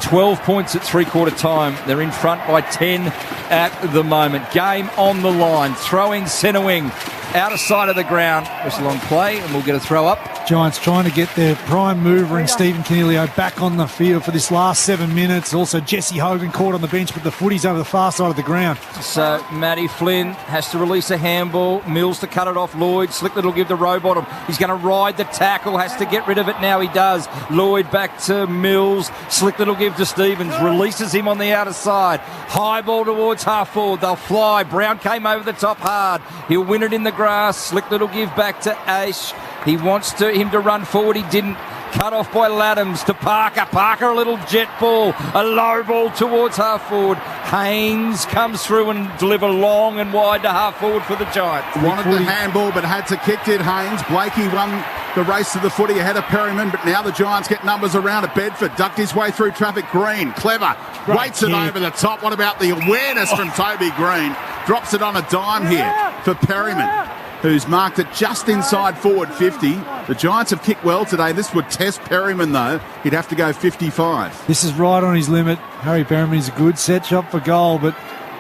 12 points at three-quarter time. They're in front by 10 at the moment. Game on the line. Throwing centre wing. Out of sight of the ground. It's a long play, and we'll get a throw up. Giants trying to get their prime mover in Stephen Canelio back on the field for this last 7 minutes. Also, Jesse Hogan caught on the bench, but the footy's over the far side of the ground. So, Matty Flynn has to release a handball. Mills to cut it off. Lloyd. Slicklet will give the Rowbottom. He's going to ride the tackle. Has to get rid of it now. He does. Lloyd back to Mills. Slicklet will give to Stevens. Releases him on the outer side. High ball towards half forward. They'll fly. Brown came over the top hard. He'll win it in the grass. Slicklet will give back to Ash. He wants him to run forward. He didn't. Cut off by Laddams to Parker. Parker, a little jet ball. A low ball towards half forward. Haynes comes through and deliver long and wide to half forward for the Giants. Wanted the handball but had to kick it. Haynes. Blakey won the race to the footy ahead of Perryman, but now the Giants get numbers around at Bedford. Ducked his way through traffic. Green, clever, waits it over the top. What about the awareness from Toby Green? Drops it on a dime here for Perryman, who's marked it just inside forward 50. The Giants have kicked well today. This would test Perryman, though. He'd have to go 55. This is right on his limit. Harry Perryman is a good set shot for goal, but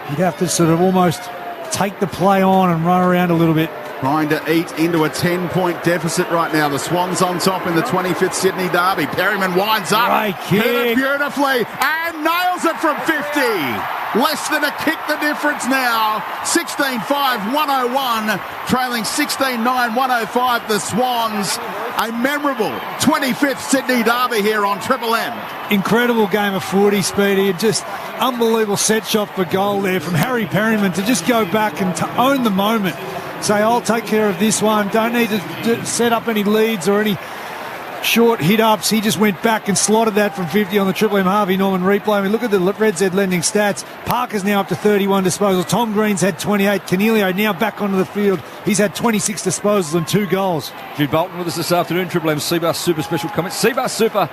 he'd have to sort of almost take the play on and run around a little bit. Trying to eat into a 10-point deficit right now. The Swans on top in the 25th Sydney Derby. Perryman winds up, Great kick. hit it beautifully, and nails it from 50. Less than a kick the difference now. 16-5, 101. Trailing 16-9, 105, the Swans. A memorable 25th Sydney Derby here on Triple M. Incredible game of footy, Speedy. Just unbelievable set shot for goal there from Harry Perryman to just go back and to own the moment. Say, I'll take care of this one. Don't need to set up any leads or any short hit-ups. He just went back and slotted that from 50 on the Triple M Harvey Norman replay. I mean, look at the Red Z lending stats. Parker's now up to 31 disposals. Tom Green's had 28. Canelio now back onto the field. He's had 26 disposals and 2 goals. Jude Bolton with us this afternoon. Triple M Seabus Super special comments. Seabus Super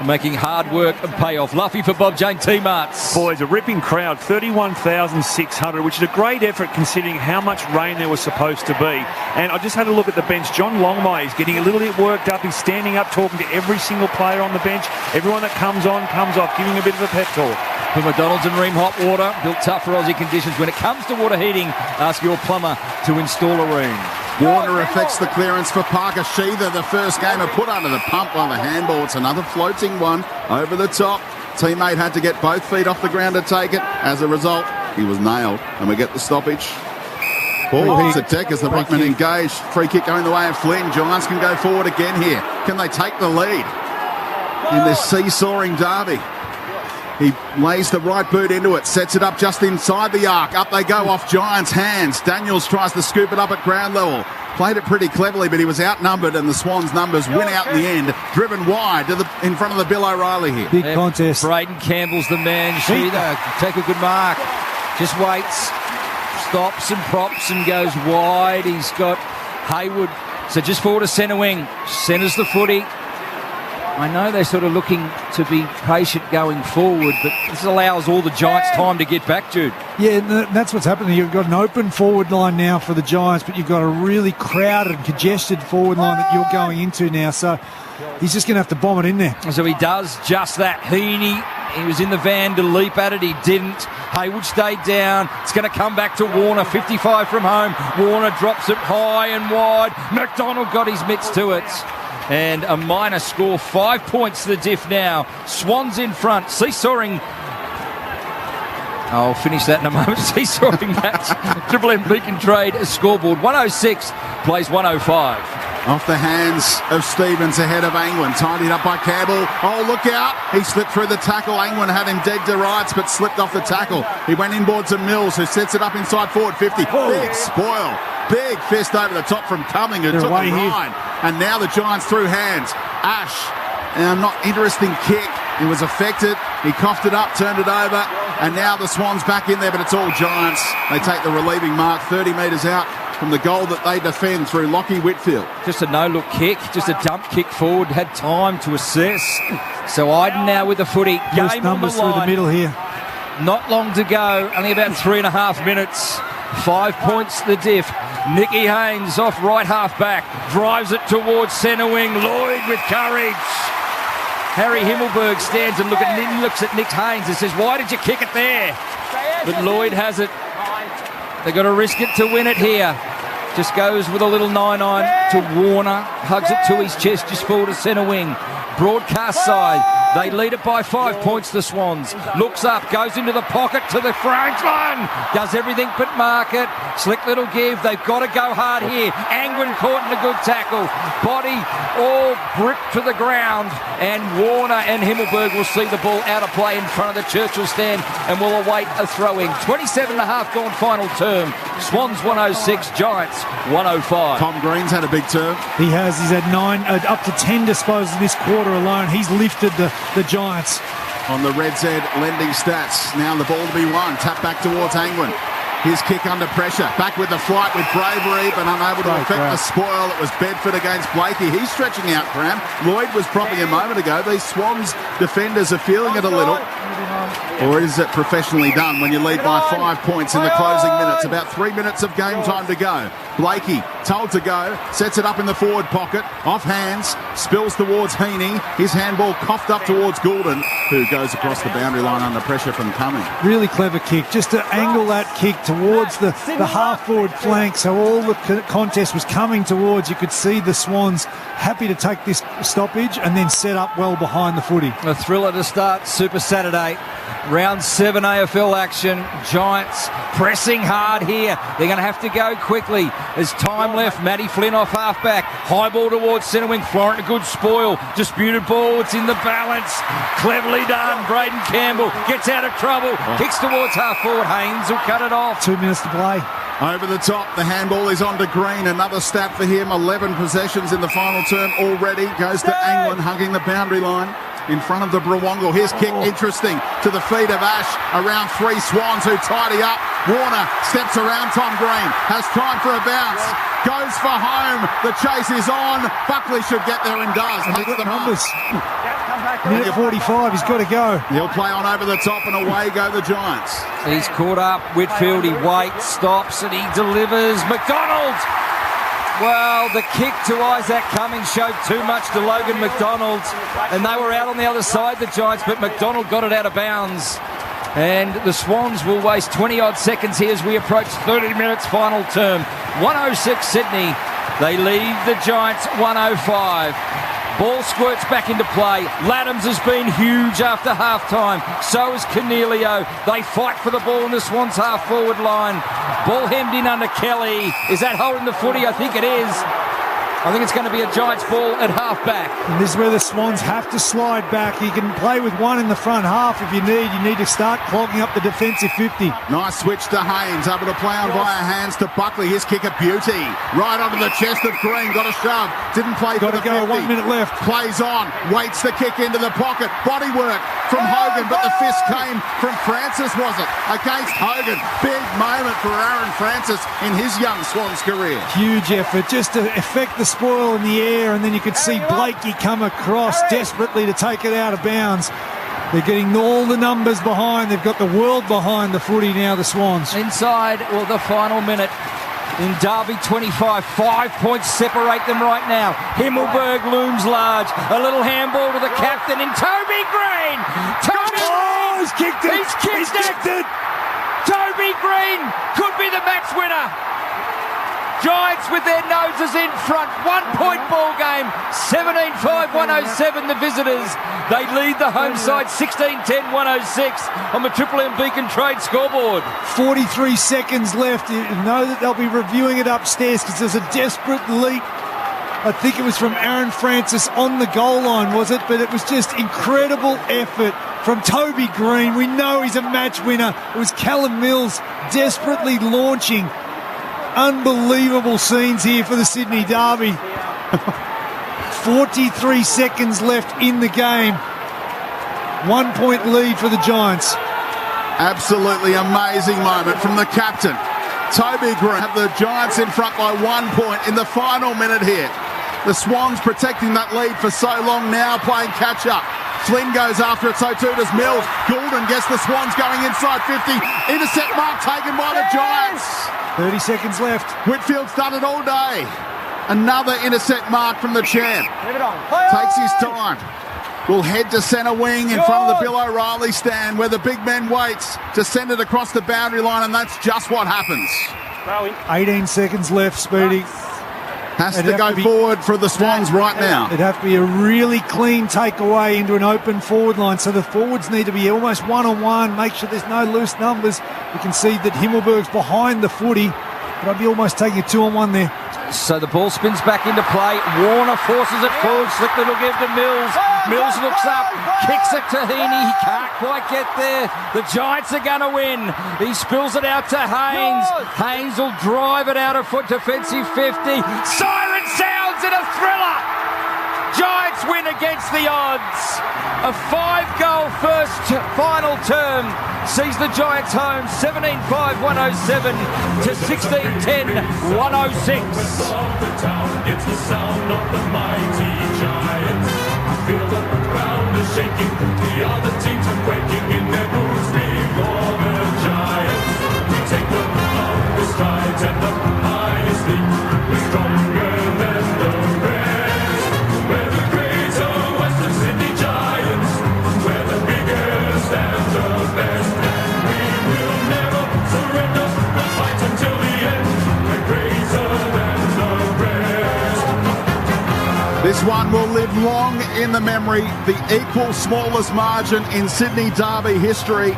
making hard work and pay off. Luffy for Bob Jane T-Marts. Boys, a ripping crowd, 31,600, which is a great effort considering how much rain there was supposed to be. And I just had a look at the bench. John Longmire is getting a little bit worked up. He's standing up, talking to every single player on the bench. Everyone that comes on, comes off, giving a bit of a pep talk. For McDonald's and Ream Hot Water, built tough for Aussie conditions. When it comes to water heating, ask your plumber to install a Ream. Warner affects the clearance for Parker Sheether. The first gamer put under the pump by the handball. It's another floating one over the top. Teammate had to get both feet off the ground to take it. As a result, he was nailed. And we get the stoppage. Ball hits the deck as the ruckman engaged. Free kick going the way of Flynn. Giants can go forward again here. Can they take the lead in this seesawing derby? He lays the right boot into it, sets it up just inside the arc. Up they go off Giants' hands. Daniels tries to scoop it up at ground level. Played it pretty cleverly, but he was outnumbered, and the Swans' numbers win out in the end. Driven wide to in front of the Bill O'Reilly here. Big contest. Braden Campbell's the man. Sheether, take a good mark. Just waits, stops and props and goes wide. He's got Hayward. So just forward to centre wing. Centres the footy. I know they're sort of looking to be patient going forward, but this allows all the Giants time to get back, Jude. Yeah, that's what's happening. You've got an open forward line now for the Giants, but you've got a really crowded and congested forward line that you're going into now. So he's just going to have to bomb it in there. So he does just that. Heaney, he was in the van to leap at it. He didn't. Hayward stayed down. It's going to come back to Warner. 55 from home. Warner drops it high and wide. McDonald got his mitts to it. And a minor score, 5 points to the diff now. Swans in front, seesawing. I'll finish that in a moment. Seesawing match. Triple M Beacon Trade scoreboard 106 plays 105. Off the hands of Stevens ahead of Angwin. Tidied up by Campbell. Oh, look out. He slipped through the tackle. Angwin had him dead to rights, but slipped off the tackle. He went inboard to Mills, who sets it up inside forward 50. Big spoil. Big fist over the top from Cumming, who took the line. And now the Giants through hands. Ash, not interesting kick. He was affected. He coughed it up, turned it over. And now the Swans back in there, but it's all Giants. They take the relieving mark 30 metres out from the goal that they defend through Lockie Whitfield. Just a no-look kick, just a dump kick forward, had time to assess. So Iden now with the footy. Game numbers on the line. through the middle here. Not long to go, only about 3.5 minutes. 5 points to the diff. Nicky Haynes off right half back, drives it towards centre wing. Lloyd with courage. Harry Himmelberg stands and looks at Nick Haynes and says, "Why did you kick it there?" But Lloyd has it. They've got to risk it to win it here. Just goes with a little 9-9 to Warner. Hugs it to his chest, just forward to centre wing. Broadcast side. They lead it by 5 points, the Swans. Looks up, goes into the pocket to the Franklin. Does everything but mark it. Slick little give. They've got to go hard here. Angwin caught in a good tackle. Body all gripped to the ground. And Warner and Himmelberg will see the ball out of play in front of the Churchill stand and will await a throw-in. 27.5 gone final term. Swans 106, Giants 105. Tom Green's had a big term. He has. He's had up to 10 disposals this quarter alone. He's lifted the Giants. On the Red Z lending stats. Now the ball to be won. Tap back towards Angwin. His kick under pressure. Back with the flight with bravery, but unable to affect the spoil. It was Bedford against Blakey. He's stretching out, Graham. Lloyd was propping a moment ago. These Swans defenders are feeling it a little. Or is it professionally done when you lead by 5 points in the closing minutes? About 3 minutes of game time to go. Blakey told to go, sets it up in the forward pocket, off hands, spills towards Heaney. His handball coughed up towards Goulden, who goes across the boundary line under pressure from Cumming. Really clever kick, just to angle that kick towards the half-forward flank, so all the contest was coming towards. You could see the Swans happy to take this stoppage and then set up well behind the footy. A thriller to start Super Saturday. Round 7 AFL action. Giants pressing hard here. They're going to have to go quickly. There's time left. Matty Flynn off halfback. High ball towards centre wing. Florent a good spoil. Disputed ball. It's in the balance. Cleverly done. Braden Campbell gets out of trouble. Kicks towards half forward. Haynes will cut it off. 2 minutes to play. Over the top, the handball is on to Green. Another stat for him. 11 possessions in the final term already. Goes to England, hugging the boundary line in front of the Brawongle. His kick, interesting, to the feet of Ash. Around 3 Swans who tidy up. Warner steps around Tom Green. Has time for a bounce. Goes for home. The chase is on. Buckley should get there and does. Takes the numbers. Minute 45, he's got to go. He'll play on over the top and away go the Giants. He's caught up. Whitfield, he waits, stops, and he delivers. McDonald! Well, the kick to Isaac Cummings showed too much to Logan McDonald, and they were out on the other side, the Giants, but McDonald got it out of bounds. And the Swans will waste 20-odd seconds here as we approach 30 minutes final term. 106 Sydney. They lead the Giants 105. Ball squirts back into play. Laddams has been huge after half-time. So is Cornelio. They fight for the ball in the Swans half-forward line. Ball hemmed in under Kelly. Is that holding the footy? I think it is. I think it's going to be a Giants ball at half-back. And this is where the Swans have to slide back. You can play with one in the front half if you need. You need to start clogging up the defensive 50. Nice switch to Haynes. Able to play on via hands to Buckley. His kick a beauty. Right onto the chest of Green. Got a shove. Didn't play for the 50. 1 minute left. Plays on. Waits the kick into the pocket. Body work from Hogan, but the fist came from Francis, was it? Against Hogan. Big moment for Aaron Francis in his young Swans career. Huge effort just to affect the spoil in the air, and then you could see Blakey come across desperately to take it out of bounds. They're getting all the numbers behind. They've got the world behind the footy now, the Swans. Inside, well, the final minute in Derby 25. 5 points separate them right now. Himmelberg looms large. A little handball to the captain in Toby Green. He's kicked it. He's kicked it. Toby Green could be the match winner. Giants with their noses in front. 1 point ball game. 17-5, 107 the visitors. They lead the home side 16-10, 106 on the Triple M Beacon Trade scoreboard. 43 seconds left. You know that they'll be reviewing it upstairs because there's a desperate leap. I think it was from Aaron Francis on the goal line, was it? But it was just incredible effort from Toby Green. We know he's a match winner. It was Callum Mills desperately launching. Unbelievable scenes here for the Sydney Derby. 43 seconds left in the game. 1 point lead for the Giants. Absolutely amazing moment from the captain. Toby Green have the Giants in front by 1 point in the final minute here. The Swans protecting that lead for so long now, playing catch-up. Flynn goes after it, so too does Mills. Goulden gets the Swans going inside 50. Intercept mark taken by the Giants. 30 seconds left. Whitfield's done it all day. Another intercept mark from the champ. Takes his time. Will head to centre wing in front of the Bill O'Reilly stand where the big man waits to send it across the boundary line, and that's just what happens. 18 seconds left, Speedy. Has to go forward for the Swans right now. It'd have to be a really clean takeaway into an open forward line. So the forwards need to be almost one-on-one, make sure there's no loose numbers. You can see that Himmelberg's behind the footy, but I'd be almost taking a 2-on-1 there. So the ball spins back into play. Warner forces it forward. Slick little give to Mills. Mills looks up, kicks it to Heaney. He can't quite get there. The Giants are going to win. He spills it out to Haynes. Haynes will drive it out of foot defensive 50. Siren sounds in a thriller. Giants win against the odds. A 5-goal first final term sees the Giants home 17-5-107 to 16-10-106. It's the sound of the mighty Giants. Feel the ground is shaking. The other teams are quaking in their boots before the Giants. We take the longest strides and the highest leap. We're stronger than the rest. We're the greater Western Sydney Giants. We're the biggest and the best. And we will never surrender. We'll fight until the end. We're greater than the rest. This one will live long in the memory. The equal smallest margin in Sydney Derby history.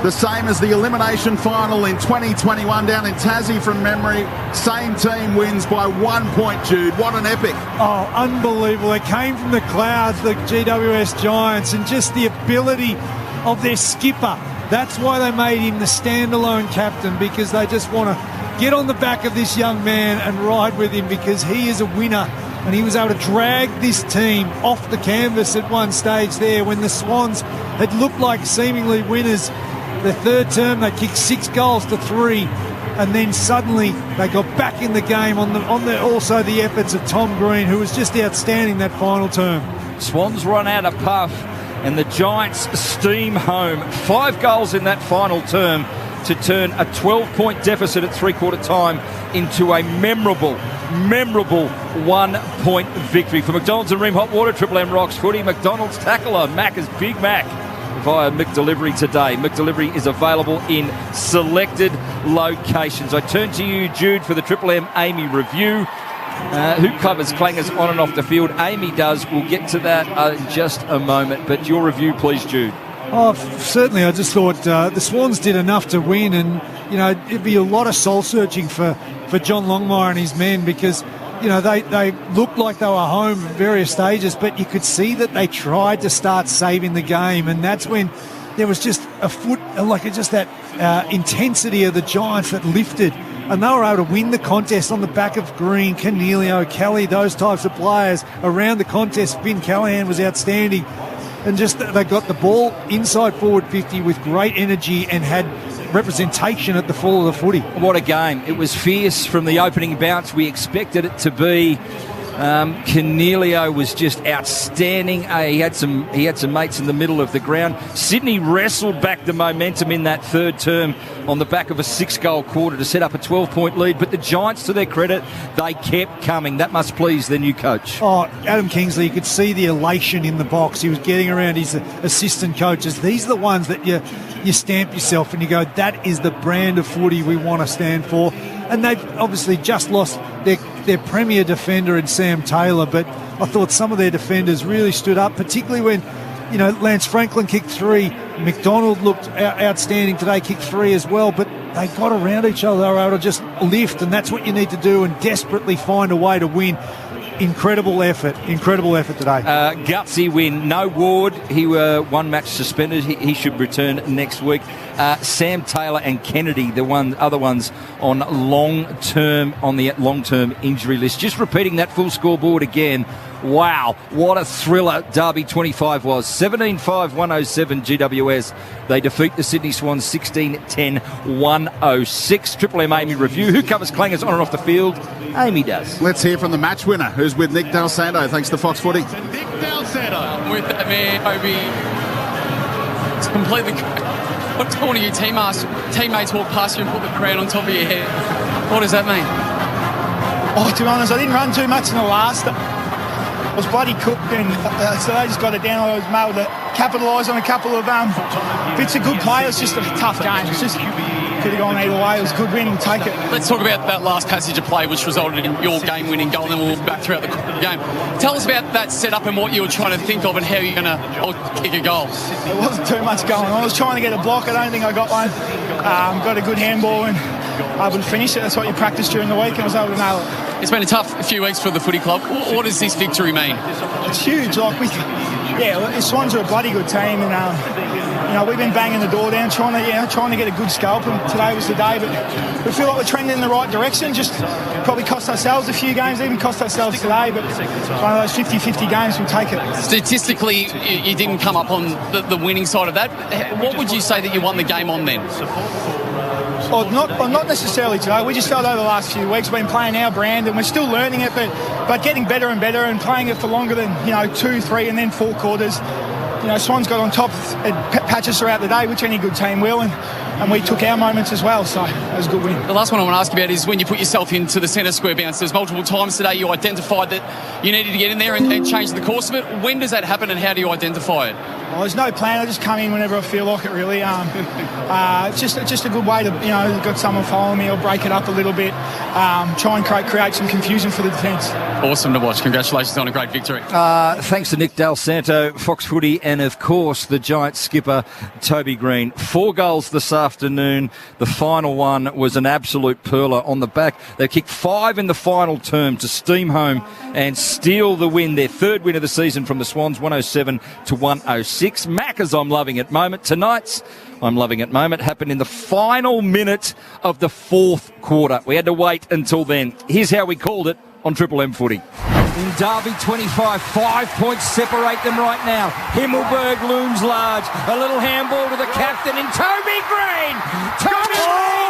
The same as the elimination final in 2021 down in Tassie from memory. Same team wins by 1 point, Jude. What an epic. Oh, unbelievable. They came from the clouds, the GWS Giants, and just the ability of their skipper. That's why they made him the standalone captain, because they just want to get on the back of this young man and ride with him, because he is a winner. And he was able to drag this team off the canvas at one stage there when the Swans had looked like seemingly winners. The third term, they kicked 6 goals to 3, and then suddenly they got back in the game on also the efforts of Tom Green, who was just outstanding that final term. Swans run out of puff, and the Giants steam home. 5 goals in that final term to turn a 12-point deficit at three-quarter time into a memorable 1-point victory. For McDonald's and Ream Hot Water, Triple M Rocks Footy, McDonald's tackler, Macca's Big Mac via McDelivery today. McDelivery is available in selected locations. I turn to you, Jude, for the Triple M Amy review. Who covers clangers on and off the field? Amy does. We'll get to that in just a moment. But your review, please, Jude. Oh, certainly. I just thought the Swans did enough to win, and it'd be a lot of soul searching for John Longmire and his men, because they looked like they were home at various stages, but you could see that they tried to start saving the game, and that's when there was just that intensity of the Giants that lifted, and they were able to win the contest on the back of Green, Cornelio, Kelly, those types of players around the contest. Finn Callahan was outstanding. And just they got the ball inside forward 50 with great energy and had representation at the fall of the footy. What a game. It was fierce from the opening bounce. We expected it to be. Cornelio was just outstanding. He had some mates in the middle of the ground. Sydney wrestled back the momentum in that third term on the back of a 6-goal quarter to set up a 12-point lead. But the Giants, to their credit, they kept coming. That must please their new coach. Oh, Adam Kingsley, you could see the elation in the box. He was getting around his assistant coaches. These are the ones that you stamp yourself and you go, that is the brand of footy we want to stand for. And they've obviously just lost their premier defender in Sam Taylor, but I thought some of their defenders really stood up, particularly when Lance Franklin kicked 3. McDonald looked outstanding today, kicked 3 as well, but they got around each other. They were able to just lift, and that's what you need to do, and desperately find a way to win. Incredible effort today. Gutsy win. No Ward. He were 1 match suspended. He should return next week. Sam Taylor and Kennedy, other ones on the long-term injury list. Just repeating that full scoreboard again. Wow, what a thriller Derby 25 was. 17-5-107 GWS. They defeat the Sydney Swans 16-10-106. Triple M Amy review. Who covers clangers on and off the field? Amy does. Let's hear from the match winner, who's with Nick Del Santo, thanks to Fox Footy. Nick Del Santo. I'm with that man, Obi. It's completely... What's one of your teammates walk past you and put the crown on top of your head? What does that mean? Oh, to be honest, I didn't run too much in the last. I was bloody cooked, and so they just got it down. I was able to capitalise on a couple of bits of good play. It was just a tough game. It just could have gone either way. It was a good win. We'll take it. Let's talk about that last passage of play, which resulted in your game-winning goal, and then we'll look back throughout the game. Tell us about that setup and what you were trying to think of and how you're going to kick a goal. There wasn't too much going on. I was trying to get a block. I don't think I got one. Got a good handball and able to finish it. That's what you practice during the week, and I was able to nail it. It's been a tough few weeks for the footy club. What does this victory mean? It's huge. The Swans are a bloody good team, and we've been banging the door down, trying to get a good scalp, and today was the day. But we feel like we're trending in the right direction. Just probably cost ourselves a few games, even cost ourselves today. But one of those 50-50 games, we'll take it. Statistically, you didn't come up on the winning side of that. What would you say that you won the game on then? Well, not necessarily today. We just felt over the last few weeks we've been playing our brand, and we're still learning it, but getting better and better and playing it for longer than 2, 3, and then 4 quarters. Swans got on top at patches throughout the day, which any good team will, and we took our moments as well, so it was a good win. The last one I want to ask you about is when you put yourself into the centre square bounce. There's multiple times today you identified that you needed to get in there and change the course of it. When does that happen, and how do you identify it? Well, there's no plan. I just come in whenever I feel like it, really. It's just a good way to, got someone following me, or break it up a little bit, try and create some confusion for the defence. Awesome to watch. Congratulations on a great victory. Thanks to Nick Del Santo, Fox Footy, and of course the Giants skipper Toby Green. 4 goals this afternoon. The final one was an absolute perler on the back. They kicked 5 in the final term to steam home and steal the win. Their 3rd win of the season from the Swans, 107 to 106. Macca's I'm Loving It moment. Tonight's I'm Loving It moment happened in the final minute of the 4th quarter. We had to wait until then. Here's how we called it on Triple M Footy. In Derby 25, 5 points separate them right now. Himmelberg looms large. A little handball to the captain in Toby Green.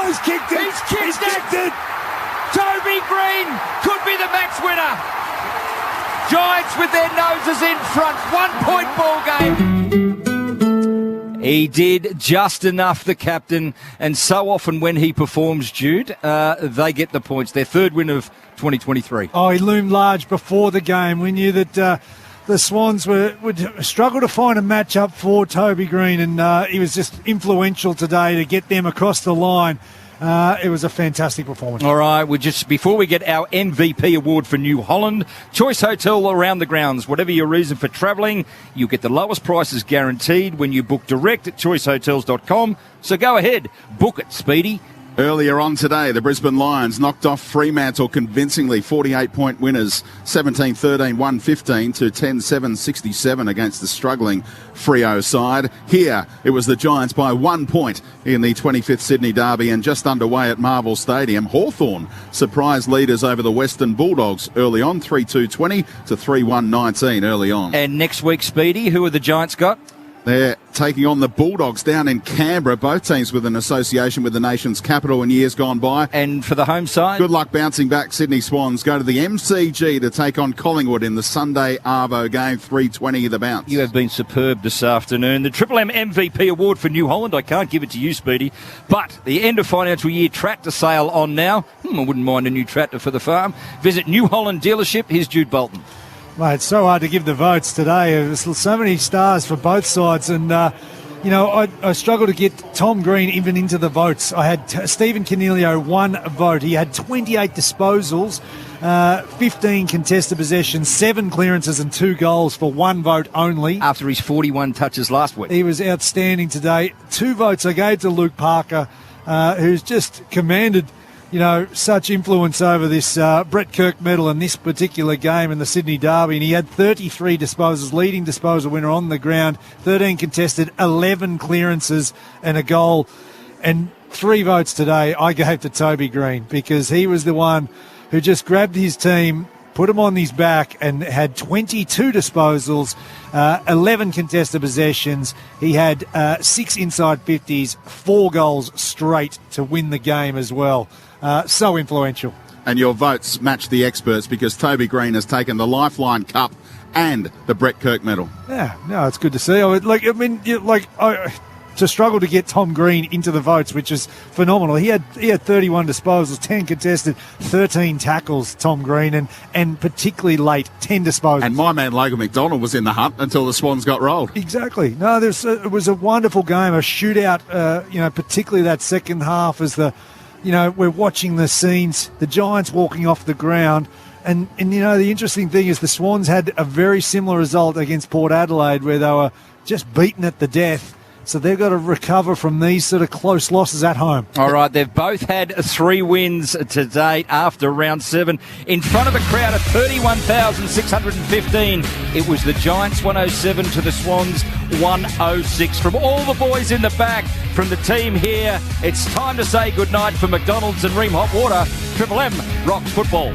He's kicked it. He's kicked it. Toby Green could be the match winner. Giants with their noses in front. 1 point ball game. He did just enough, the captain, and so often when he performs, Jude, they get the points. Their 3rd win of 2023. Oh, he loomed large before the game. We knew that the Swans would struggle to find a matchup for Toby Green, and he was just influential today to get them across the line. It was a fantastic performance. All right, before we get our MVP award for New Holland, Choice Hotel around the grounds. Whatever your reason for travelling, you get the lowest prices guaranteed when you book direct at choicehotels.com. So go ahead, book it, Speedy. Earlier on today, the Brisbane Lions knocked off Fremantle convincingly, 48-point winners, 17-13, 1-15 to 10-7, 67 against the struggling Freo side. Here, it was the Giants by 1 point in the 25th Sydney Derby, and just underway at Marvel Stadium. Hawthorn surprised leaders over the Western Bulldogs early on, 3-2-20 to 3-1-19 early on. And next week, Speedy, who have the Giants got? They're taking on the Bulldogs down in Canberra, both teams with an association with the nation's capital in years gone by. And for the home side? Good luck bouncing back. Sydney Swans go to the MCG to take on Collingwood in the Sunday Arvo game, 3:20 the bounce. You have been superb this afternoon. The Triple M MVP award for New Holland, I can't give it to you, Speedy, but the end of financial year tractor sale on now. I wouldn't mind a new tractor for the farm. Visit New Holland dealership. Here's Jude Bolton. Mate, it's so hard to give the votes today. There's so many stars for both sides, and I struggled to get Tom Green even into the votes. I had Stephen Canelio 1 vote. He had 28 disposals, 15 contested possessions, 7 clearances and 2 goals for 1 vote only. After his 41 touches last week. He was outstanding today. 2 votes I gave to Luke Parker, who's just commanded such influence over this Brett Kirk medal in this particular game in the Sydney Derby. And he had 33 disposals, leading disposal winner on the ground, 13 contested, 11 clearances and a goal. And 3 votes today I gave to Toby Green, because he was the one who just grabbed his team, put him on his back, and had 22 disposals, 11 contested possessions. He had 6 inside 50s, 4 goals straight to win the game as well. So influential. And your votes match the experts, because Toby Green has taken the Lifeline Cup and the Brett Kirk medal. Yeah, no, it's good to see. To struggle to get Tom Green into the votes, which is phenomenal. He had 31 disposals, 10 contested, 13 tackles, Tom Green, and particularly late, 10 disposals. And my man Logan McDonald was in the hunt until the Swans got rolled. Exactly. No, it was a wonderful game, a shootout, particularly that second half as we're watching the scenes, the Giants walking off the ground. And the interesting thing is the Swans had a very similar result against Port Adelaide, where they were just beaten at the death. So they've got to recover from these sort of close losses at home. All right, they've both had 3 wins to date after round 7. In front of a crowd of 31,615, it was the Giants 107 to the Swans 106. From all the boys in the back, from the team here, it's time to say goodnight for McDonald's and Ream Hot Water. Triple M rocks football.